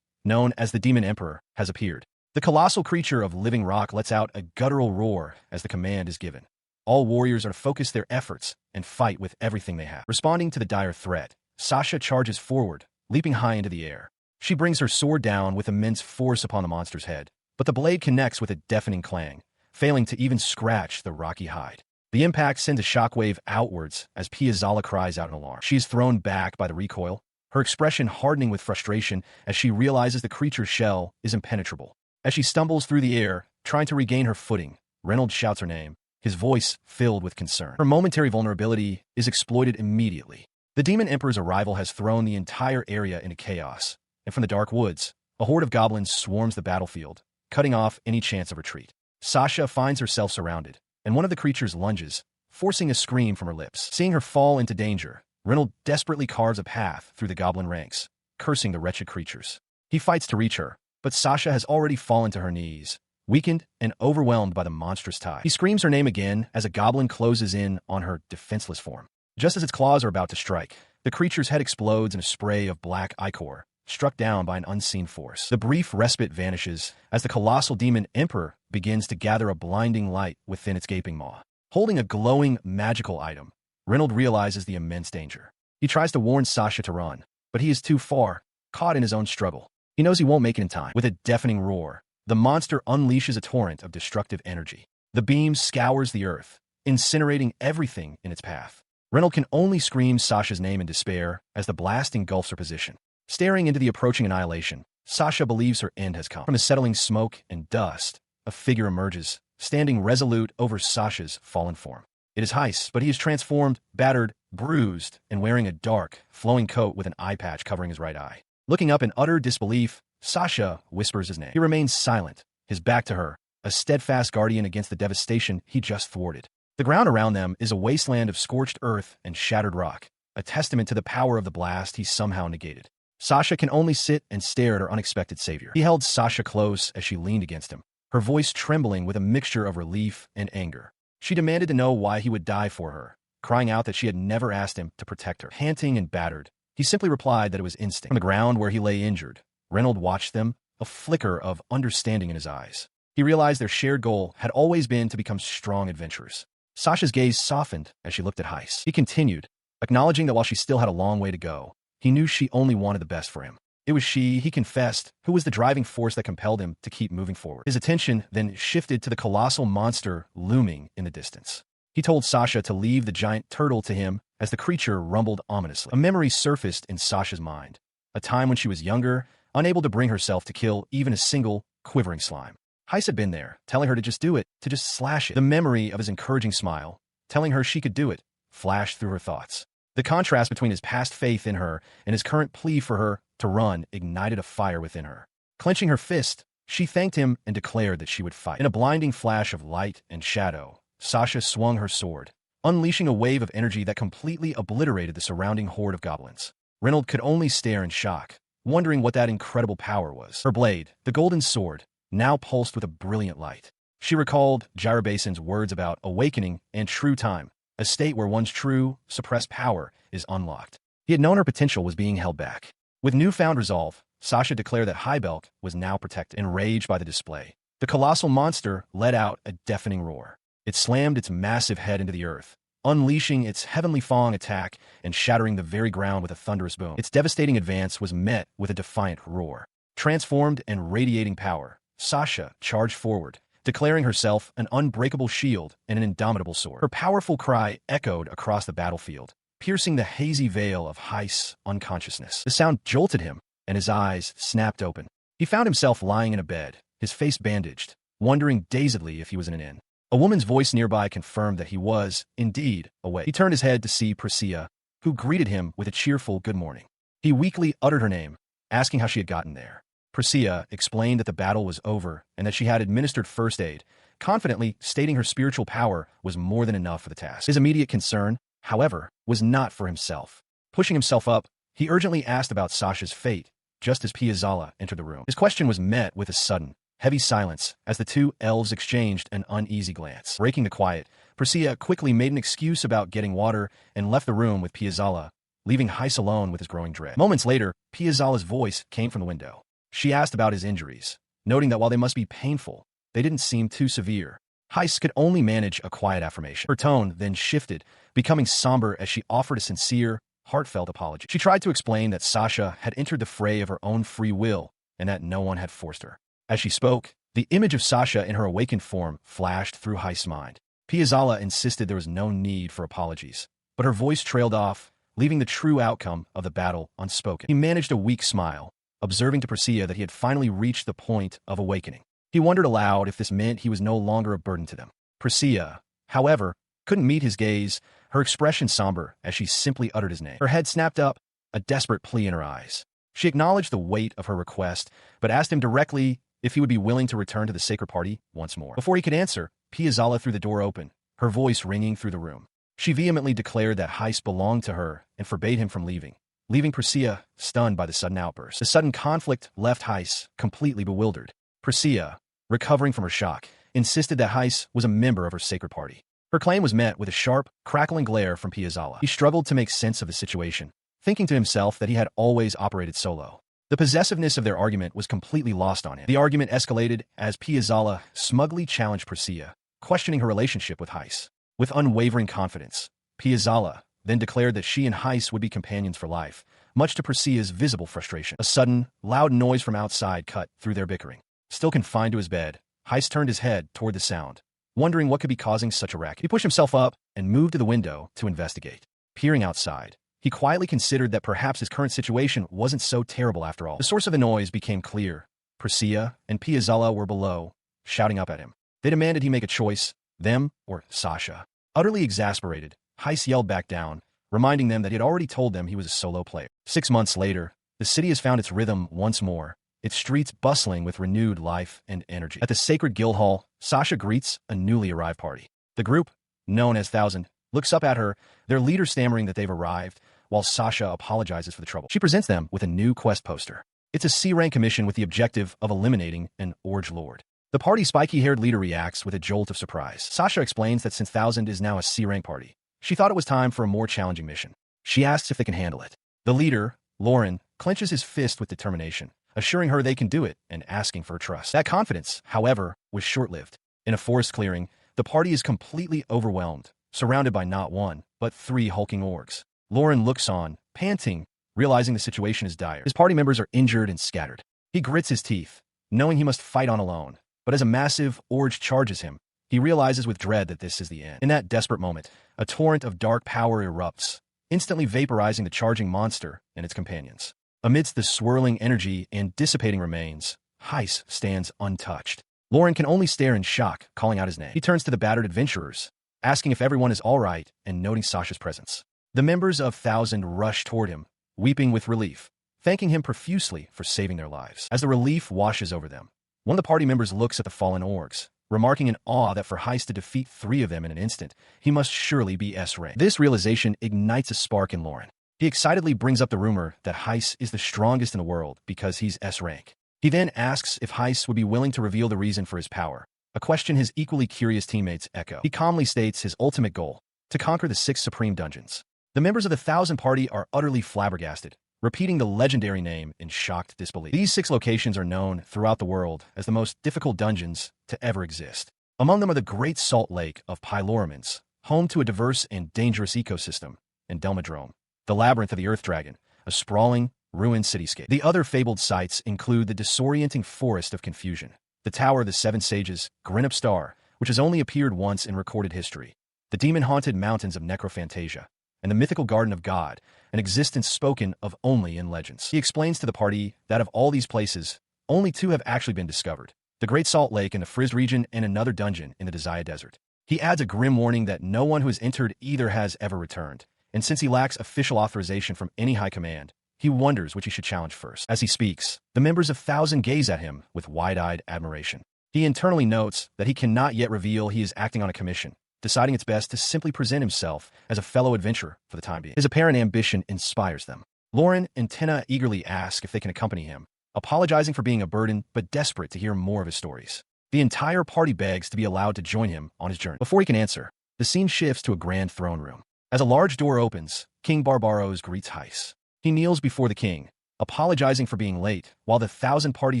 known as the Demon Emperor, has appeared. The colossal creature of living rock lets out a guttural roar as the command is given. All warriors are to focus their efforts and fight with everything they have. Responding to the dire threat, Sasha charges forward, leaping high into the air. She brings her sword down with immense force upon the monster's head, but the blade connects with a deafening clang, failing to even scratch the rocky hide. The impact sends a shockwave outwards as Piazzala cries out in alarm. She is thrown back by the recoil, her expression hardening with frustration as she realizes the creature's shell is impenetrable. As she stumbles through the air, trying to regain her footing, Reynolds shouts her name, his voice filled with concern. Her momentary vulnerability is exploited immediately. The Demon Emperor's arrival has thrown the entire area into chaos, and from the dark woods, a horde of goblins swarms the battlefield, cutting off any chance of retreat. Sasha finds herself surrounded, and one of the creatures lunges, forcing a scream from her lips. Seeing her fall into danger, Reynolds desperately carves a path through the goblin ranks, cursing the wretched creatures. He fights to reach her, but Sasha has already fallen to her knees, weakened and overwhelmed by the monstrous tide. He screams her name again as a goblin closes in on her defenseless form. Just as its claws are about to strike, the creature's head explodes in a spray of black ichor, struck down by an unseen force. The brief respite vanishes as the colossal Demon Emperor begins to gather a blinding light within its gaping maw. Holding a glowing magical item, Reynolds realizes the immense danger. He tries to warn Sasha to run, but he is too far, caught in his own struggle. He knows he won't make it in time. With a deafening roar, the monster unleashes a torrent of destructive energy. The beam scours the earth, incinerating everything in its path. Reynolds can only scream Sasha's name in despair as the blast engulfs her position. Staring into the approaching annihilation, Sasha believes her end has come. From the settling smoke and dust, a figure emerges, standing resolute over Sasha's fallen form. It is Heis, but he is transformed, battered, bruised, and wearing a dark, flowing coat with an eye patch covering his right eye. Looking up in utter disbelief, Sasha whispers his name. He remains silent, his back to her, a steadfast guardian against the devastation he just thwarted. The ground around them is a wasteland of scorched earth and shattered rock, a testament to the power of the blast he somehow negated. Sasha can only sit and stare at her unexpected savior. He held Sasha close as she leaned against him, her voice trembling with a mixture of relief and anger. She demanded to know why he would die for her, crying out that she had never asked him to protect her. Panting and battered, he simply replied that it was instinct. From the ground where he lay injured, Reynolds watched them, a flicker of understanding in his eyes. He realized their shared goal had always been to become strong adventurers. Sasha's gaze softened as she looked at Heis. He continued, acknowledging that while she still had a long way to go, he knew she only wanted the best for him. It was she, he confessed, who was the driving force that compelled him to keep moving forward. His attention then shifted to the colossal monster looming in the distance. He told Sasha to leave the giant turtle to him as the creature rumbled ominously. A memory surfaced in Sasha's mind, a time when she was younger, unable to bring herself to kill even a single quivering slime. Heis had been there, telling her to just do it, to just slash it. The memory of his encouraging smile, telling her she could do it, flashed through her thoughts. The contrast between his past faith in her and his current plea for her to run ignited a fire within her. Clenching her fist, she thanked him and declared that she would fight. In a blinding flash of light and shadow, Sasha swung her sword, unleashing a wave of energy that completely obliterated the surrounding horde of goblins. Reynolds could only stare in shock, wondering what that incredible power was. Her blade, the golden sword, now pulsed with a brilliant light. She recalled Gyrobasin's words about awakening and true time, a state where one's true, suppressed power is unlocked. He had known her potential was being held back. With newfound resolve, Sasha declared that Hibbel was now protected. Enraged by the display, the colossal monster let out a deafening roar. It slammed its massive head into the earth, unleashing its heavenly fang attack and shattering the very ground with a thunderous boom. Its devastating advance was met with a defiant roar. Transformed and radiating power, Sasha charged forward, declaring herself an unbreakable shield and an indomitable sword. Her powerful cry echoed across the battlefield, piercing the hazy veil of Heis' unconsciousness. The sound jolted him, and his eyes snapped open. He found himself lying in a bed, his face bandaged, wondering dazedly if he was in an inn. A woman's voice nearby confirmed that he was, indeed, awake. He turned his head to see Priscilla, who greeted him with a cheerful good morning. He weakly uttered her name, asking how she had gotten there. Priscilla explained that the battle was over and that she had administered first aid, confidently stating her spiritual power was more than enough for the task. His immediate concern, however, was not for himself. Pushing himself up, he urgently asked about Sasha's fate, just as Piazzala entered the room. His question was met with a sudden, heavy silence as the two elves exchanged an uneasy glance. Breaking the quiet, Priscilla quickly made an excuse about getting water and left the room with Piazzala, leaving Heis alone with his growing dread. Moments later, Piazzala's voice came from the window. She asked about his injuries, noting that while they must be painful, they didn't seem too severe. Heis could only manage a quiet affirmation. Her tone then shifted, becoming somber as she offered a sincere, heartfelt apology. She tried to explain that Sasha had entered the fray of her own free will and that no one had forced her. As she spoke, the image of Sasha in her awakened form flashed through Heis' mind. Piazzala insisted there was no need for apologies, but her voice trailed off, leaving the true outcome of the battle unspoken. He managed a weak smile, observing to Priscilla that he had finally reached the point of awakening. He wondered aloud if this meant he was no longer a burden to them. Priscilla, however, couldn't meet his gaze, her expression somber as she simply uttered his name. Her head snapped up, a desperate plea in her eyes. She acknowledged the weight of her request, but asked him directly if he would be willing to return to the sacred party once more. Before he could answer, Piazzala threw the door open, her voice ringing through the room. She vehemently declared that Heis belonged to her and forbade him from leaving Priscilla stunned by the sudden outburst. The sudden conflict left Heis completely bewildered. Priscilla, recovering from her shock, insisted that Heis was a member of her sacred party. Her claim was met with a sharp, crackling glare from Piazzala. He struggled to make sense of the situation, thinking to himself that he had always operated solo. The possessiveness of their argument was completely lost on him. The argument escalated as Piazzala smugly challenged Priscilla, questioning her relationship with Heis. With unwavering confidence, Piazzala then declared that she and Heis would be companions for life, much to Priscilla's visible frustration. A sudden, loud noise from outside cut through their bickering. Still confined to his bed, Heis turned his head toward the sound, wondering what could be causing such a racket. He pushed himself up and moved to the window to investigate. Peering outside, he quietly considered that perhaps his current situation wasn't so terrible after all. The source of the noise became clear. Priscilla and Piazzala were below, shouting up at him. They demanded he make a choice, them or Sasha. Utterly exasperated, Heis yelled back down, reminding them that he had already told them he was a solo player. 6 months later, the city has found its rhythm once more, its streets bustling with renewed life and energy. At the sacred guild hall, Sasha greets a newly arrived party. The group, known as 1000, looks up at her, their leader stammering that they've arrived, while Sasha apologizes for the trouble. She presents them with a new quest poster. It's a C-rank commission with the objective of eliminating an Orge Lord. The party's spiky-haired leader reacts with a jolt of surprise. Sasha explains that since 1000 is now a C-rank party, she thought it was time for a more challenging mission. She asks if they can handle it. The leader, Lauren, clenches his fist with determination, assuring her they can do it and asking for her trust. That confidence, however, was short-lived. In a forest clearing, the party is completely overwhelmed, surrounded by not one, but 3 hulking orcs. Lauren looks on, panting, realizing the situation is dire. His party members are injured and scattered. He grits his teeth, knowing he must fight on alone. But as a massive orge charges him, he realizes with dread that this is the end. In that desperate moment, a torrent of dark power erupts, instantly vaporizing the charging monster and its companions. Amidst the swirling energy and dissipating remains, Heis stands untouched. Lauren can only stare in shock, calling out his name. He turns to the battered adventurers, asking if everyone is all right and noting Sasha's presence. The members of 1000 rush toward him, weeping with relief, thanking him profusely for saving their lives. As the relief washes over them, one of the party members looks at the fallen orcs, remarking in awe that for Heis to defeat 3 of them in an instant, he must surely be S-rank. This realization ignites a spark in Lauren. He excitedly brings up the rumor that Heis is the strongest in the world because he's S-rank. He then asks if Heis would be willing to reveal the reason for his power, a question his equally curious teammates echo. He calmly states his ultimate goal, to conquer the 6 supreme dungeons. The members of the 1000 party are utterly flabbergasted, repeating the legendary name in shocked disbelief. These 6 locations are known throughout the world as the most difficult dungeons to ever exist. Among them are the Great Salt Lake of Pyloramens, home to a diverse and dangerous ecosystem, and Delmadrome, the Labyrinth of the Earth Dragon, a sprawling, ruined cityscape. The other fabled sites include the disorienting Forest of Confusion, the Tower of the 7 Sages, Grinup Star, which has only appeared once in recorded history, the demon-haunted mountains of Necrophantasia, and the mythical Garden of God, an existence spoken of only in legends. He explains to the party that of all these places, only 2 have actually been discovered, the Great Salt Lake in the Frizz region, and another dungeon in the Desaya Desert. He adds a grim warning that no one who has entered either has ever returned, and since he lacks official authorization from any high command, he wonders which he should challenge first. As he speaks, the members of Thousand gaze at him with wide-eyed admiration. He internally notes that he cannot yet reveal he is acting on a commission, deciding it's best to simply present himself as a fellow adventurer for the time being. His apparent ambition inspires them. Lauren and Tenna eagerly ask if they can accompany him, apologizing for being a burden but desperate to hear more of his stories. The entire party begs to be allowed to join him on his journey. Before he can answer, the scene shifts to a grand throne room. As a large door opens, King Barbaros greets Heis. He kneels before the king, apologizing for being late, while the 1,000 party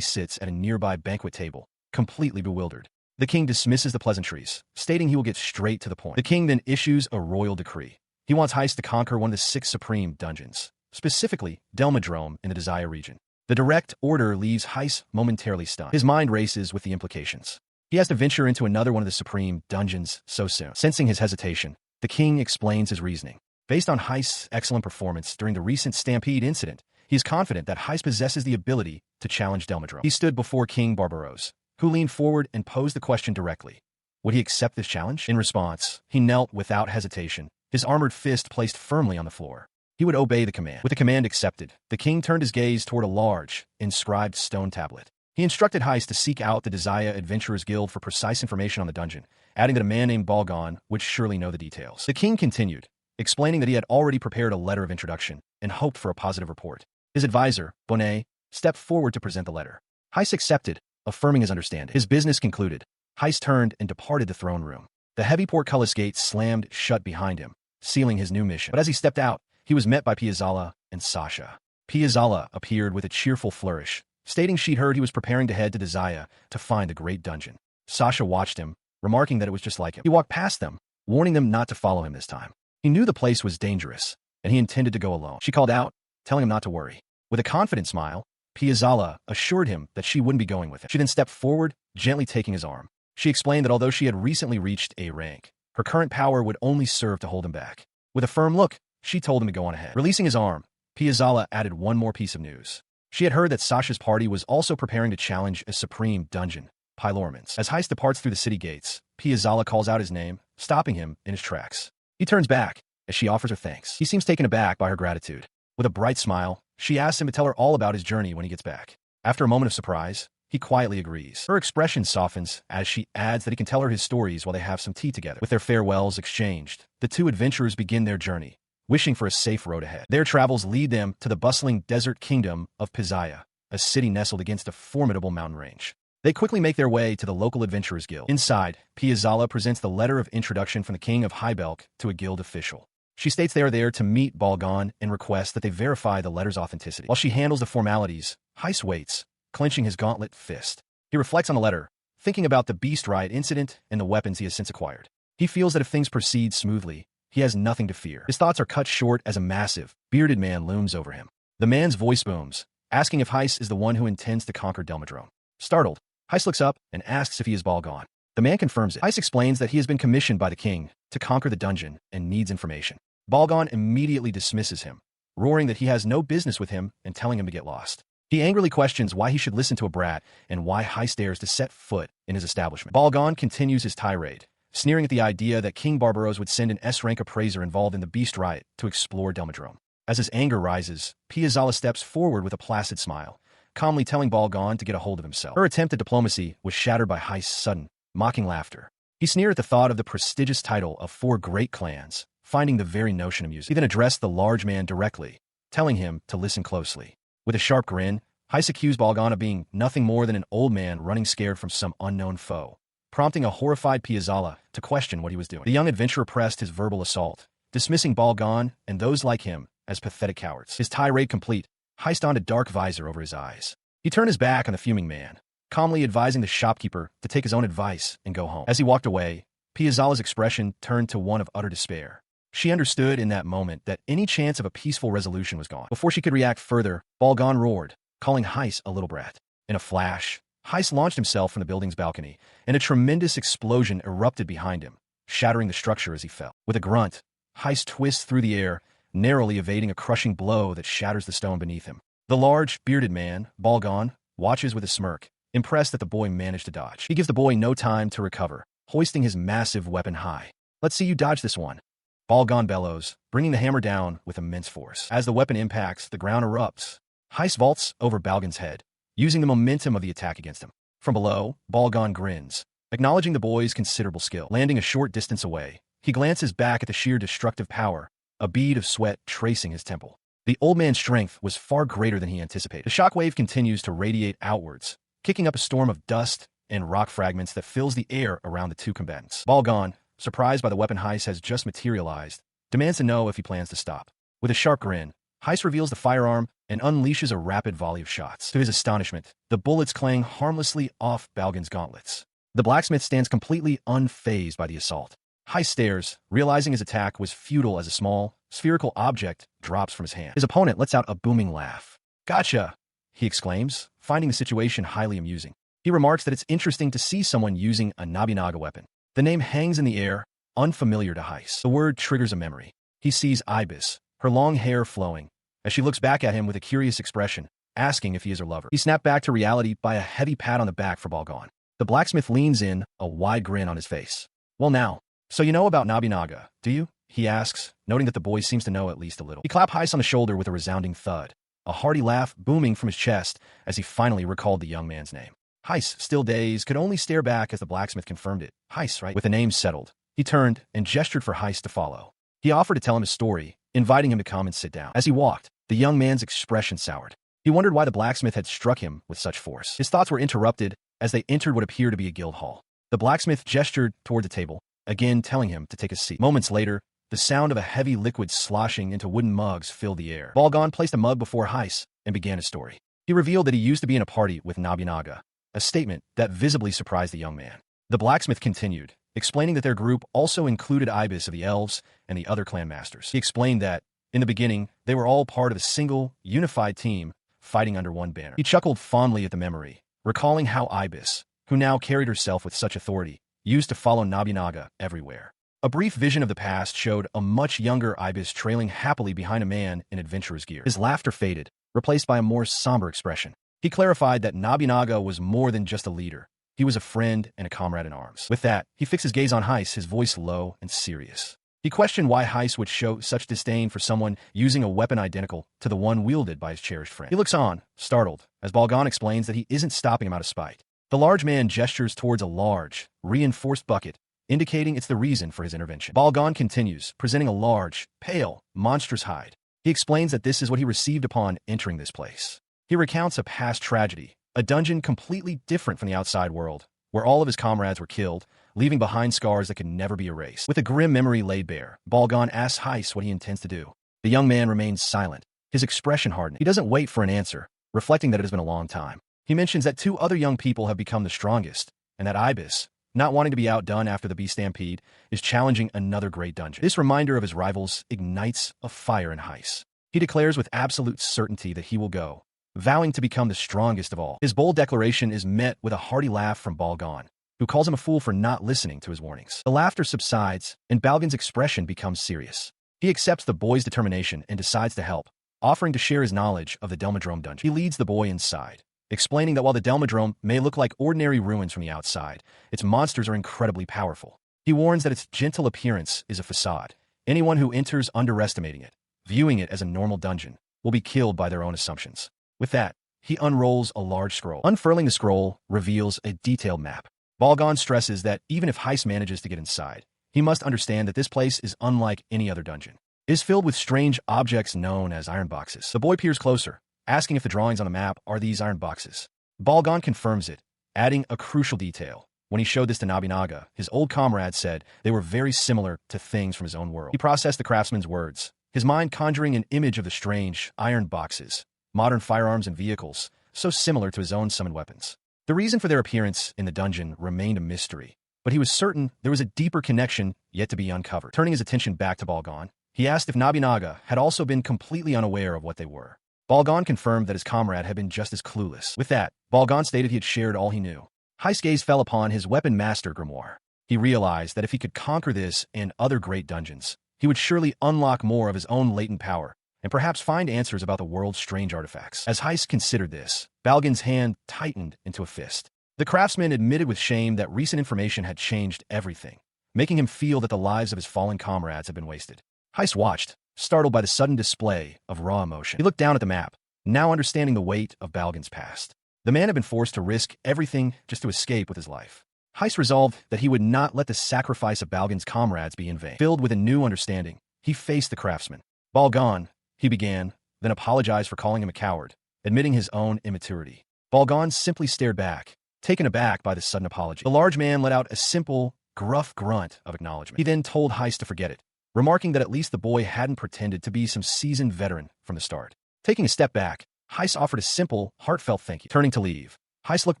sits at a nearby banquet table, completely bewildered. The king dismisses the pleasantries, stating he will get straight to the point. The king then issues a royal decree. He wants Heis to conquer one of the 6 supreme dungeons, specifically Delmadrome in the Desaya region. The direct order leaves Heis momentarily stunned. His mind races with the implications. He has to venture into another one of the supreme dungeons so soon. Sensing his hesitation, the king explains his reasoning. Based on Heis' excellent performance during the recent stampede incident, he is confident that Heis possesses the ability to challenge Delmadrome. He stood before King Barbaros, who leaned forward and posed the question directly. Would he accept this challenge? In response, he knelt without hesitation, his armored fist placed firmly on the floor. He would obey the command. With the command accepted, the king turned his gaze toward a large, inscribed stone tablet. He instructed Heis to seek out the Desaya Adventurers Guild for precise information on the dungeon, adding that a man named Balgon would surely know the details. The king continued, explaining that he had already prepared a letter of introduction and hoped for a positive report. His advisor, Bonnet, stepped forward to present the letter. Heis accepted, affirming his understanding. His business concluded, Heis turned and departed the throne room. The heavy portcullis gate slammed shut behind him, sealing his new mission. But as he stepped out, he was met by Piazzala and Sasha. Piazzala appeared with a cheerful flourish, stating she'd heard he was preparing to head to Desaya to find the great dungeon. Sasha watched him, remarking that it was just like him. He walked past them, warning them not to follow him this time. He knew the place was dangerous, and he intended to go alone. She called out, telling him not to worry. With a confident smile, Piazzala assured him that she wouldn't be going with him. She then stepped forward, gently taking his arm. She explained that although she had recently reached A rank, her current power would only serve to hold him back. With a firm look, she told him to go on ahead. Releasing his arm, Piazzala added one more piece of news. She had heard that Sasha's party was also preparing to challenge a supreme dungeon, Pylormans. As Heis departs through the city gates, Piazzala calls out his name, stopping him in his tracks. He turns back as she offers her thanks. He seems taken aback by her gratitude. With a bright smile, she asks him to tell her all about his journey when he gets back. After a moment of surprise, he quietly agrees. Her expression softens as she adds that he can tell her his stories while they have some tea together. With their farewells exchanged, the 2 adventurers begin their journey, wishing for a safe road ahead. Their travels lead them to the bustling desert kingdom of Pisaya, a city nestled against a formidable mountain range. They quickly make their way to the local Adventurers Guild. Inside, Piazzala presents the letter of introduction from the king of Hibbel to a guild official. She states they are there to meet Balgon and requests that they verify the letter's authenticity. While she handles the formalities, Heis waits, clenching his gauntlet fist. He reflects on the letter, thinking about the Beast Riot incident and the weapons he has since acquired. He feels that if things proceed smoothly, he has nothing to fear. His thoughts are cut short as a massive, bearded man looms over him. The man's voice booms, asking if Heis is the one who intends to conquer Delmadrome. Startled, Heis looks up and asks if he is Balgon. The man confirms it. Heis explains that he has been commissioned by the king to conquer the dungeon and needs information. Balgon immediately dismisses him, roaring that he has no business with him and telling him to get lost. He angrily questions why he should listen to a brat and why Heis dares to set foot in his establishment. Balgon continues his tirade, sneering at the idea that King Barbaros would send an S-rank appraiser involved in the Beast Riot to explore Delmadrome. As his anger rises, Piazzala steps forward with a placid smile, calmly telling Balgon to get a hold of himself. Her attempt at diplomacy was shattered by Heis' sudden, mocking laughter. He sneered at the thought of the prestigious title of 4 great clans, finding the very notion amusing. He then addressed the large man directly, telling him to listen closely. With a sharp grin, Heis accused Balgon of being nothing more than an old man running scared from some unknown foe, prompting a horrified Piazzala to question what he was doing. The young adventurer pressed his verbal assault, dismissing Balgon and those like him as pathetic cowards. His tirade complete, Heis donned a dark visor over his eyes. He turned his back on the fuming man, calmly advising the shopkeeper to take his own advice and go home. As he walked away, Piazzala's expression turned to one of utter despair. She understood in that moment that any chance of a peaceful resolution was gone. Before she could react further, Balgon roared, calling Heis a little brat. In a flash, Heis launched himself from the building's balcony, and a tremendous explosion erupted behind him, shattering the structure as he fell. With a grunt, Heis twists through the air, narrowly evading a crushing blow that shatters the stone beneath him. The large, bearded man, Balgon, watches with a smirk, impressed that the boy managed to dodge. He gives the boy no time to recover, hoisting his massive weapon high. "Let's see you dodge this one." Balgon bellows, bringing the hammer down with immense force. As the weapon impacts, the ground erupts. Heis vaults over Balgon's head, using the momentum of the attack against him. From below, Balgon grins, acknowledging the boy's considerable skill. Landing a short distance away, he glances back at the sheer destructive power, a bead of sweat tracing his temple. The old man's strength was far greater than he anticipated. The shockwave continues to radiate outwards, kicking up a storm of dust and rock fragments that fills the air around the two combatants. Balgon, surprised by the weapon Heis has just materialized, demands to know if he plans to stop. With a sharp grin, Heis reveals the firearm and unleashes a rapid volley of shots. To his astonishment, the bullets clang harmlessly off Balgon's gauntlets. The blacksmith stands completely unfazed by the assault. Heis stares, realizing his attack was futile as a small, spherical object drops from his hand. His opponent lets out a booming laugh. "Gotcha!" he exclaims, finding the situation highly amusing. He remarks that it's interesting to see someone using a Nobunaga weapon. The name hangs in the air, unfamiliar to Heis. The word triggers a memory. He sees Ibis, her long hair flowing, as she looks back at him with a curious expression, asking if he is her lover. He snapped back to reality by a heavy pat on the back for Balgon. The blacksmith leans in, a wide grin on his face. "Well now, so you know about Nobunaga, do you?" he asks, noting that the boy seems to know at least a little. He clapped Heis on the shoulder with a resounding thud, a hearty laugh booming from his chest as he finally recalled the young man's name. Heis, still dazed, could only stare back as the blacksmith confirmed it. "Heis, right?" With the name settled, he turned and gestured for Heis to follow. He offered to tell him his story, inviting him to come and sit down. As he walked, the young man's expression soured. He wondered why the blacksmith had struck him with such force. His thoughts were interrupted as they entered what appeared to be a guild hall. The blacksmith gestured toward the table, again telling him to take a seat. Moments later, the sound of a heavy liquid sloshing into wooden mugs filled the air. Balgon placed a mug before Heis and began his story. He revealed that he used to be in a party with Nobunaga, a statement that visibly surprised the young man. The blacksmith continued, explaining that their group also included Ibis of the elves and the other clan masters. He explained that, in the beginning, they were all part of a single, unified team, fighting under one banner. He chuckled fondly at the memory, recalling how Ibis, who now carried herself with such authority, used to follow Nobunaga everywhere. A brief vision of the past showed a much younger Ibis trailing happily behind a man in adventurer's gear. His laughter faded, replaced by a more somber expression. He clarified that Nobunaga was more than just a leader. He was a friend and a comrade in arms. With that, he fixed his gaze on Heis, his voice low and serious. He questioned why Heis would show such disdain for someone using a weapon identical to the one wielded by his cherished friend. He looks on, startled, as Balgon explains that he isn't stopping him out of spite. The large man gestures towards a large, reinforced bucket, indicating it's the reason for his intervention. Balgon continues, presenting a large, pale, monstrous hide. He explains that this is what he received upon entering this place. He recounts a past tragedy, a dungeon completely different from the outside world, where all of his comrades were killed, leaving behind scars that could never be erased. With a grim memory laid bare, Balgon asks Heis what he intends to do. The young man remains silent, his expression hardened. He doesn't wait for an answer, reflecting that it has been a long time. He mentions that 2 other young people have become the strongest, and that Ibis, not wanting to be outdone after the beast stampede, is challenging another great dungeon. This reminder of his rivals ignites a fire in Heis. He declares with absolute certainty that he will go, vowing to become the strongest of all. His bold declaration is met with a hearty laugh from Balgon, who calls him a fool for not listening to his warnings. The laughter subsides, and Balgon's expression becomes serious. He accepts the boy's determination and decides to help, offering to share his knowledge of the Delmadrome dungeon. He leads the boy inside, explaining that while the Delmadrome may look like ordinary ruins from the outside, its monsters are incredibly powerful. He warns that its gentle appearance is a facade. Anyone who enters underestimating it, viewing it as a normal dungeon, will be killed by their own assumptions. With that, he unrolls a large scroll. Unfurling the scroll reveals a detailed map. Balgon stresses that even if Heis manages to get inside, he must understand that this place is unlike any other dungeon. It is filled with strange objects known as iron boxes. The boy peers closer, asking if the drawings on the map are these iron boxes. Balgon confirms it, adding a crucial detail. When he showed this to Nobunaga, his old comrade said they were very similar to things from his own world. He processed the craftsman's words, his mind conjuring an image of the strange iron boxes, modern firearms and vehicles, so similar to his own summoned weapons. The reason for their appearance in the dungeon remained a mystery, but he was certain there was a deeper connection yet to be uncovered. Turning his attention back to Balgon, he asked if Nobunaga had also been completely unaware of what they were. Balgon confirmed that his comrade had been just as clueless. With that, Balgon stated he had shared all he knew. Heis' gaze fell upon his weapon master grimoire. He realized that if he could conquer this and other great dungeons, he would surely unlock more of his own latent power and perhaps find answers about the world's strange artifacts. As Heis considered this, Balgan's hand tightened into a fist. The craftsman admitted with shame that recent information had changed everything, making him feel that the lives of his fallen comrades had been wasted. Heis watched, startled by the sudden display of raw emotion. He looked down at the map, now understanding the weight of Balgan's past. The man had been forced to risk everything just to escape with his life. Heis resolved that he would not let the sacrifice of Balgan's comrades be in vain. Filled with a new understanding, he faced the craftsman. Balgan, he began, then apologized for calling him a coward, admitting his own immaturity. Balgan simply stared back, taken aback by the sudden apology. The large man let out a simple, gruff grunt of acknowledgement. He then told Heis to forget it, remarking that at least the boy hadn't pretended to be some seasoned veteran from the start. Taking a step back, Heis offered a simple, heartfelt thank you. Turning to leave, Heis looked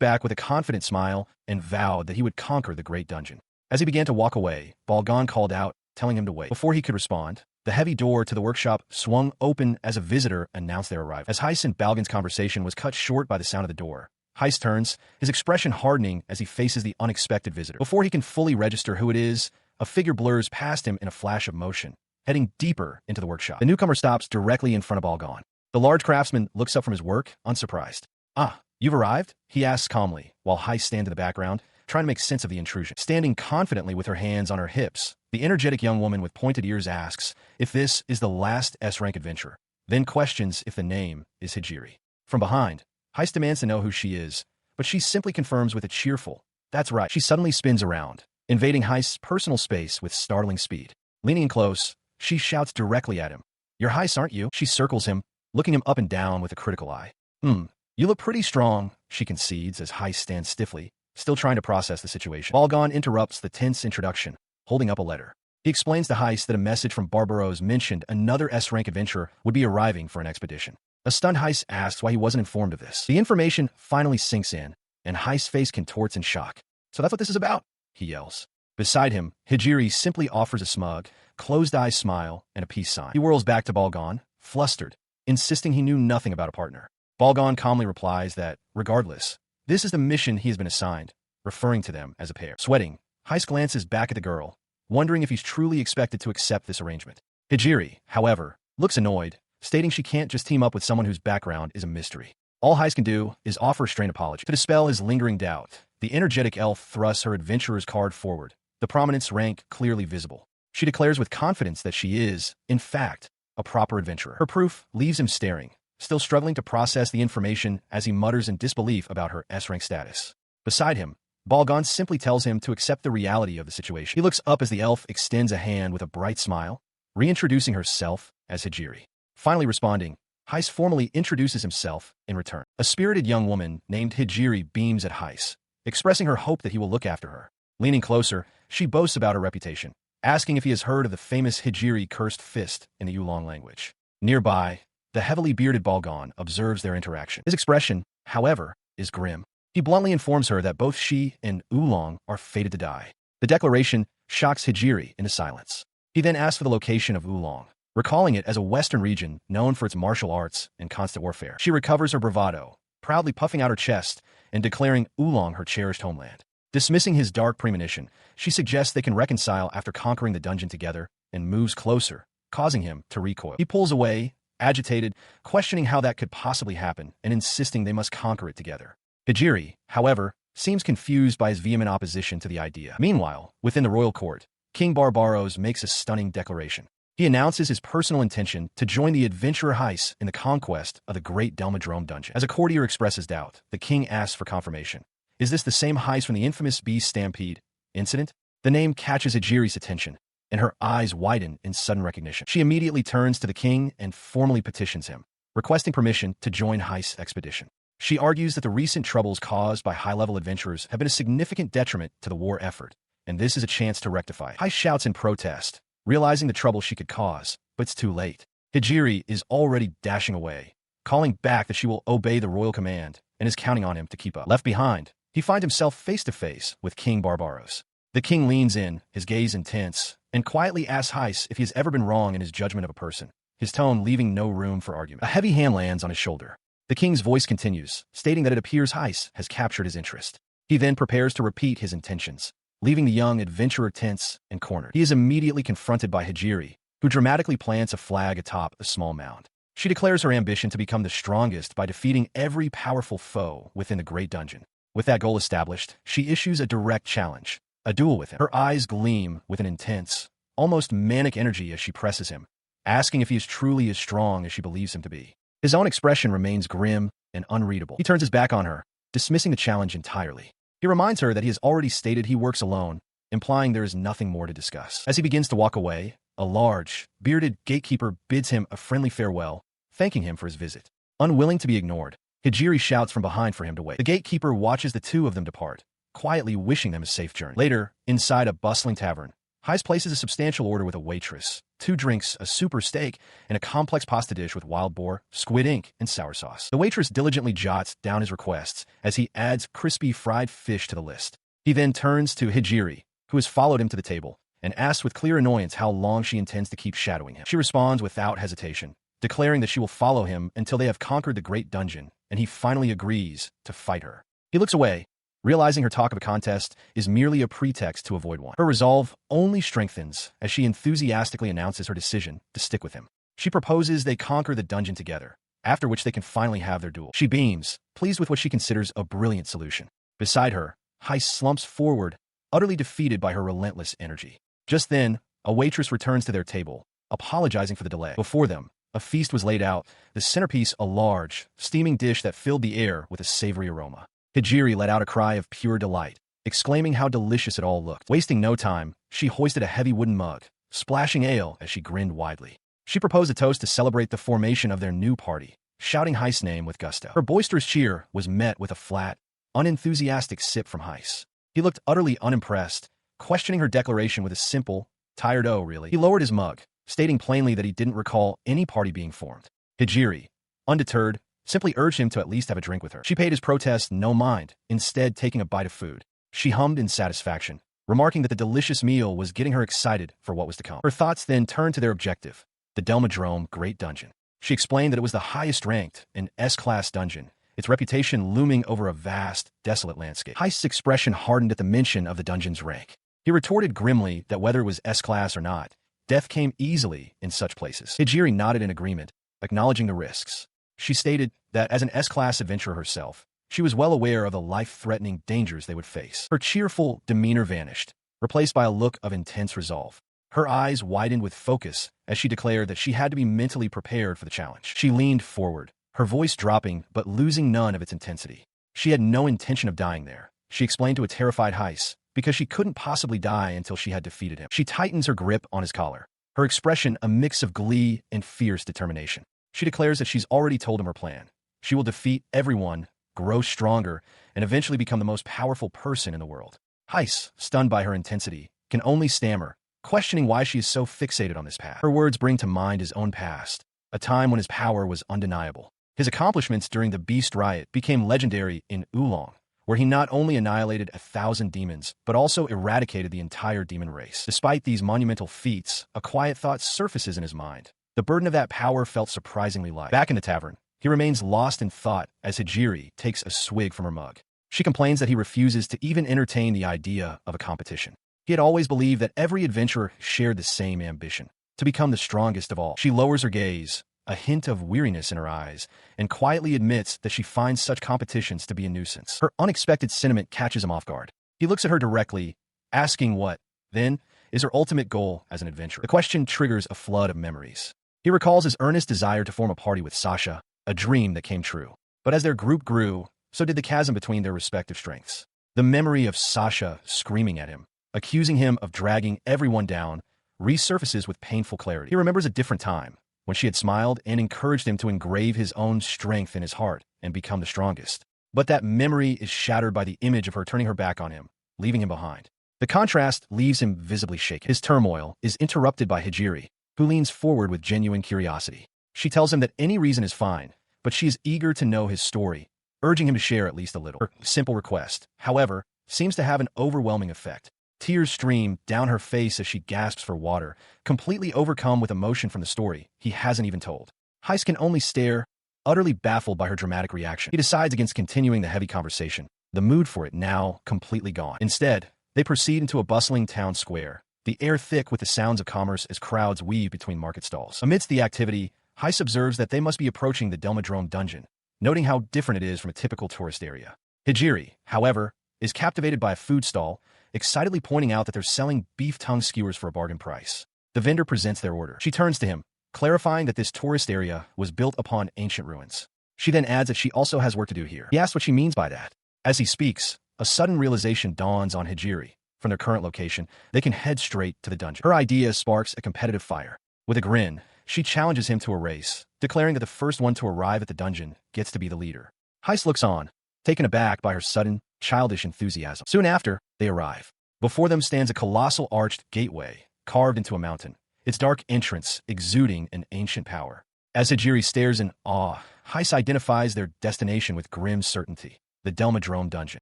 back with a confident smile and vowed that he would conquer the great dungeon. As he began to walk away, Balgan called out, telling him to wait. Before he could respond, the heavy door to the workshop swung open as a visitor announced their arrival. As Heis and Balgan's conversation was cut short by the sound of the door, Heis turns, his expression hardening as he faces the unexpected visitor. Before he can fully register who it is, a figure blurs past him in a flash of motion, heading deeper into the workshop. The newcomer stops directly in front of Balgan. The large craftsman looks up from his work, unsurprised. "Ah, you've arrived?" he asks calmly, while Heis stands in the background, trying to make sense of the intrusion. Standing confidently with her hands on her hips, the energetic young woman with pointed ears asks if this is the last S-rank adventurer, then questions if the name is Hijiri. From behind, Heis demands to know who she is, but she simply confirms with a cheerful, "That's right." She suddenly spins around, invading Heis' personal space with startling speed. Leaning in close, she shouts directly at him, "You're Heis, aren't you?" She circles him, looking him up and down with a critical eye. You look pretty strong," she concedes as Heis stands stiffly, still trying to process the situation. Balgan interrupts the tense introduction, holding up a letter. He explains to Heis that a message from Barbaros mentioned another S-rank adventurer would be arriving for an expedition. A stunned Heis asks why he wasn't informed of this. The information finally sinks in, and Heis' face contorts in shock. "So that's what this is about?" he yells. Beside him, Hijiri simply offers a smug, closed-eye smile and a peace sign. He whirls back to Balgan, flustered, insisting he knew nothing about a partner. Balgan calmly replies that, regardless, this is the mission he has been assigned, referring to them as a pair. Sweating, Heis glances back at the girl, wondering if he's truly expected to accept this arrangement. Hijiri, however, looks annoyed, stating she can't just team up with someone whose background is a mystery. All Heis can do is offer a strained apology. To dispel his lingering doubt, the energetic elf thrusts her adventurer's card forward, the prominence rank clearly visible. She declares with confidence that she is, in fact, a proper adventurer. Her proof leaves him staring, still struggling to process the information as he mutters in disbelief about her S-rank status. Beside him, Balgan simply tells him to accept the reality of the situation. He looks up as the elf extends a hand with a bright smile, reintroducing herself as Hijiri. Finally responding, Heis formally introduces himself in return. A spirited young woman named Hijiri beams at Heis, expressing her hope that he will look after her. Leaning closer, she boasts about her reputation, asking if he has heard of the famous Hijiri cursed fist in the Oolong language. Nearby, the heavily bearded Balgan observes their interaction. His expression, however, is grim. He bluntly informs her that both she and Oolong are fated to die. The declaration shocks Hijiri into silence. He then asks for the location of Oolong, recalling it as a western region known for its martial arts and constant warfare. She recovers her bravado, proudly puffing out her chest and declaring Oolong her cherished homeland. Dismissing his dark premonition, she suggests they can reconcile after conquering the dungeon together and moves closer, causing him to recoil. He pulls away, agitated, questioning how that could possibly happen and insisting they must conquer it together. Hijiri, however, seems confused by his vehement opposition to the idea. Meanwhile, within the royal court, King Barbaros makes a stunning declaration. He announces his personal intention to join the adventurer Heis in the conquest of the great Delmadrome dungeon. As a courtier expresses doubt, the king asks for confirmation. Is this the same Heis from the infamous beast stampede incident? The name catches Hijiri's attention, and her eyes widen in sudden recognition. She immediately turns to the king and formally petitions him, requesting permission to join Heis' expedition. She argues that the recent troubles caused by high-level adventurers have been a significant detriment to the war effort, and this is a chance to rectify it. Heis shouts in protest, realizing the trouble she could cause, but it's too late. Hijiri is already dashing away, calling back that she will obey the royal command and is counting on him to keep up. Left behind, he finds himself face-to-face with King Barbaros. The king leans in, his gaze intense, and quietly asks Heis if he has ever been wrong in his judgment of a person, his tone leaving no room for argument. A heavy hand lands on his shoulder. The king's voice continues, stating that it appears Heis has captured his interest. He then prepares to repeat his intentions, leaving the young adventurer tense and cornered. He is immediately confronted by Hijiri, who dramatically plants a flag atop a small mound. She declares her ambition to become the strongest by defeating every powerful foe within the Great Dungeon. With that goal established, she issues a direct challenge, a duel with him. Her eyes gleam with an intense, almost manic energy as she presses him, asking if he is truly as strong as she believes him to be. His own expression remains grim and unreadable. He turns his back on her, dismissing the challenge entirely. He reminds her that he has already stated he works alone, implying there is nothing more to discuss. As he begins to walk away, a large, bearded gatekeeper bids him a friendly farewell, thanking him for his visit. Unwilling to be ignored, Hijiri shouts from behind for him to wait. The gatekeeper watches the two of them depart, quietly wishing them a safe journey. Later, inside a bustling tavern, Heis places a substantial order with a waitress, 2 drinks, a super steak, and a complex pasta dish with wild boar, squid ink, and sour sauce. The waitress diligently jots down his requests as he adds crispy fried fish to the list. He then turns to Hijiri, who has followed him to the table, and asks with clear annoyance how long she intends to keep shadowing him. She responds without hesitation, declaring that she will follow him until they have conquered the Great Dungeon, and he finally agrees to fight her. He looks away, realizing her talk of a contest is merely a pretext to avoid one. Her resolve only strengthens as she enthusiastically announces her decision to stick with him. She proposes they conquer the dungeon together, after which they can finally have their duel. She beams, pleased with what she considers a brilliant solution. Beside her, Heis slumps forward, utterly defeated by her relentless energy. Just then, a waitress returns to their table, apologizing for the delay. Before them, a feast was laid out, the centerpiece a large, steaming dish that filled the air with a savory aroma. Hijiri let out a cry of pure delight, exclaiming how delicious it all looked. Wasting no time, she hoisted a heavy wooden mug, splashing ale as she grinned widely. She proposed a toast to celebrate the formation of their new party, shouting Heis' name with gusto. Her boisterous cheer was met with a flat, unenthusiastic sip from Heis. He looked utterly unimpressed, questioning her declaration with a simple, tired "oh, really?" He lowered his mug, stating plainly that he didn't recall any party being formed. Hijiri, undeterred, simply urged him to at least have a drink with her. She paid his protest no mind, instead taking a bite of food. She hummed in satisfaction, remarking that the delicious meal was getting her excited for what was to come. Her thoughts then turned to their objective, the Delmadrome Great Dungeon. She explained that it was the highest-ranked and S-class dungeon, its reputation looming over a vast, desolate landscape. Heist's expression hardened at the mention of the dungeon's rank. He retorted grimly that whether it was S-class or not, death came easily in such places. Hijiri nodded in agreement, acknowledging the risks. She stated that as an S-class adventurer herself, she was well aware of the life-threatening dangers they would face. Her cheerful demeanor vanished, replaced by a look of intense resolve. Her eyes widened with focus as she declared that she had to be mentally prepared for the challenge. She leaned forward, her voice dropping but losing none of its intensity. She had no intention of dying there, she explained to a terrified Heis, because she couldn't possibly die until she had defeated him. She tightens her grip on his collar, her expression a mix of glee and fierce determination. She declares that she's already told him her plan. She will defeat everyone, grow stronger, and eventually become the most powerful person in the world. Heis, stunned by her intensity, can only stammer, questioning why she is so fixated on this path. Her words bring to mind his own past, a time when his power was undeniable. His accomplishments during the Beast Riot became legendary in Oolong, where he not only annihilated 1,000 demons, but also eradicated the entire demon race. Despite these monumental feats, a quiet thought surfaces in his mind. The burden of that power felt surprisingly light. Back in the tavern, he remains lost in thought as Hijiri takes a swig from her mug. She complains that he refuses to even entertain the idea of a competition. He had always believed that every adventurer shared the same ambition, to become the strongest of all. She lowers her gaze, a hint of weariness in her eyes, and quietly admits that she finds such competitions to be a nuisance. Her unexpected sentiment catches him off guard. He looks at her directly, asking what, then, is her ultimate goal as an adventurer. The question triggers a flood of memories. He recalls his earnest desire to form a party with Sasha, a dream that came true. But as their group grew, so did the chasm between their respective strengths. The memory of Sasha screaming at him, accusing him of dragging everyone down, resurfaces with painful clarity. He remembers a different time, when she had smiled and encouraged him to engrave his own strength in his heart and become the strongest. But that memory is shattered by the image of her turning her back on him, leaving him behind. The contrast leaves him visibly shaken. His turmoil is interrupted by Hijiri, who leans forward with genuine curiosity. She tells him that any reason is fine, but she is eager to know his story, urging him to share at least a little. Her simple request, however, seems to have an overwhelming effect. Tears stream down her face as she gasps for water, completely overcome with emotion from the story he hasn't even told. Heis can only stare, utterly baffled by her dramatic reaction. He decides against continuing the heavy conversation, the mood for it now completely gone. Instead, they proceed into a bustling town square, the air thick with the sounds of commerce as crowds weave between market stalls. Amidst the activity, Heis observes that they must be approaching the Delmadrome dungeon, noting how different it is from a typical tourist area. Hijiri, however, is captivated by a food stall, excitedly pointing out that they're selling beef tongue skewers for a bargain price. The vendor presents their order. She turns to him, clarifying that this tourist area was built upon ancient ruins. She then adds that she also has work to do here. He asks what she means by that. As he speaks, a sudden realization dawns on Hijiri. From their current location, they can head straight to the dungeon. Her idea sparks a competitive fire. With a grin, she challenges him to a race, declaring that the first one to arrive at the dungeon gets to be the leader. Heis looks on, taken aback by her sudden, childish enthusiasm. Soon after, they arrive. Before them stands a colossal arched gateway, carved into a mountain, its dark entrance exuding an ancient power. As Hijiri stares in awe, Heis identifies their destination with grim certainty, the Delmadrome dungeon.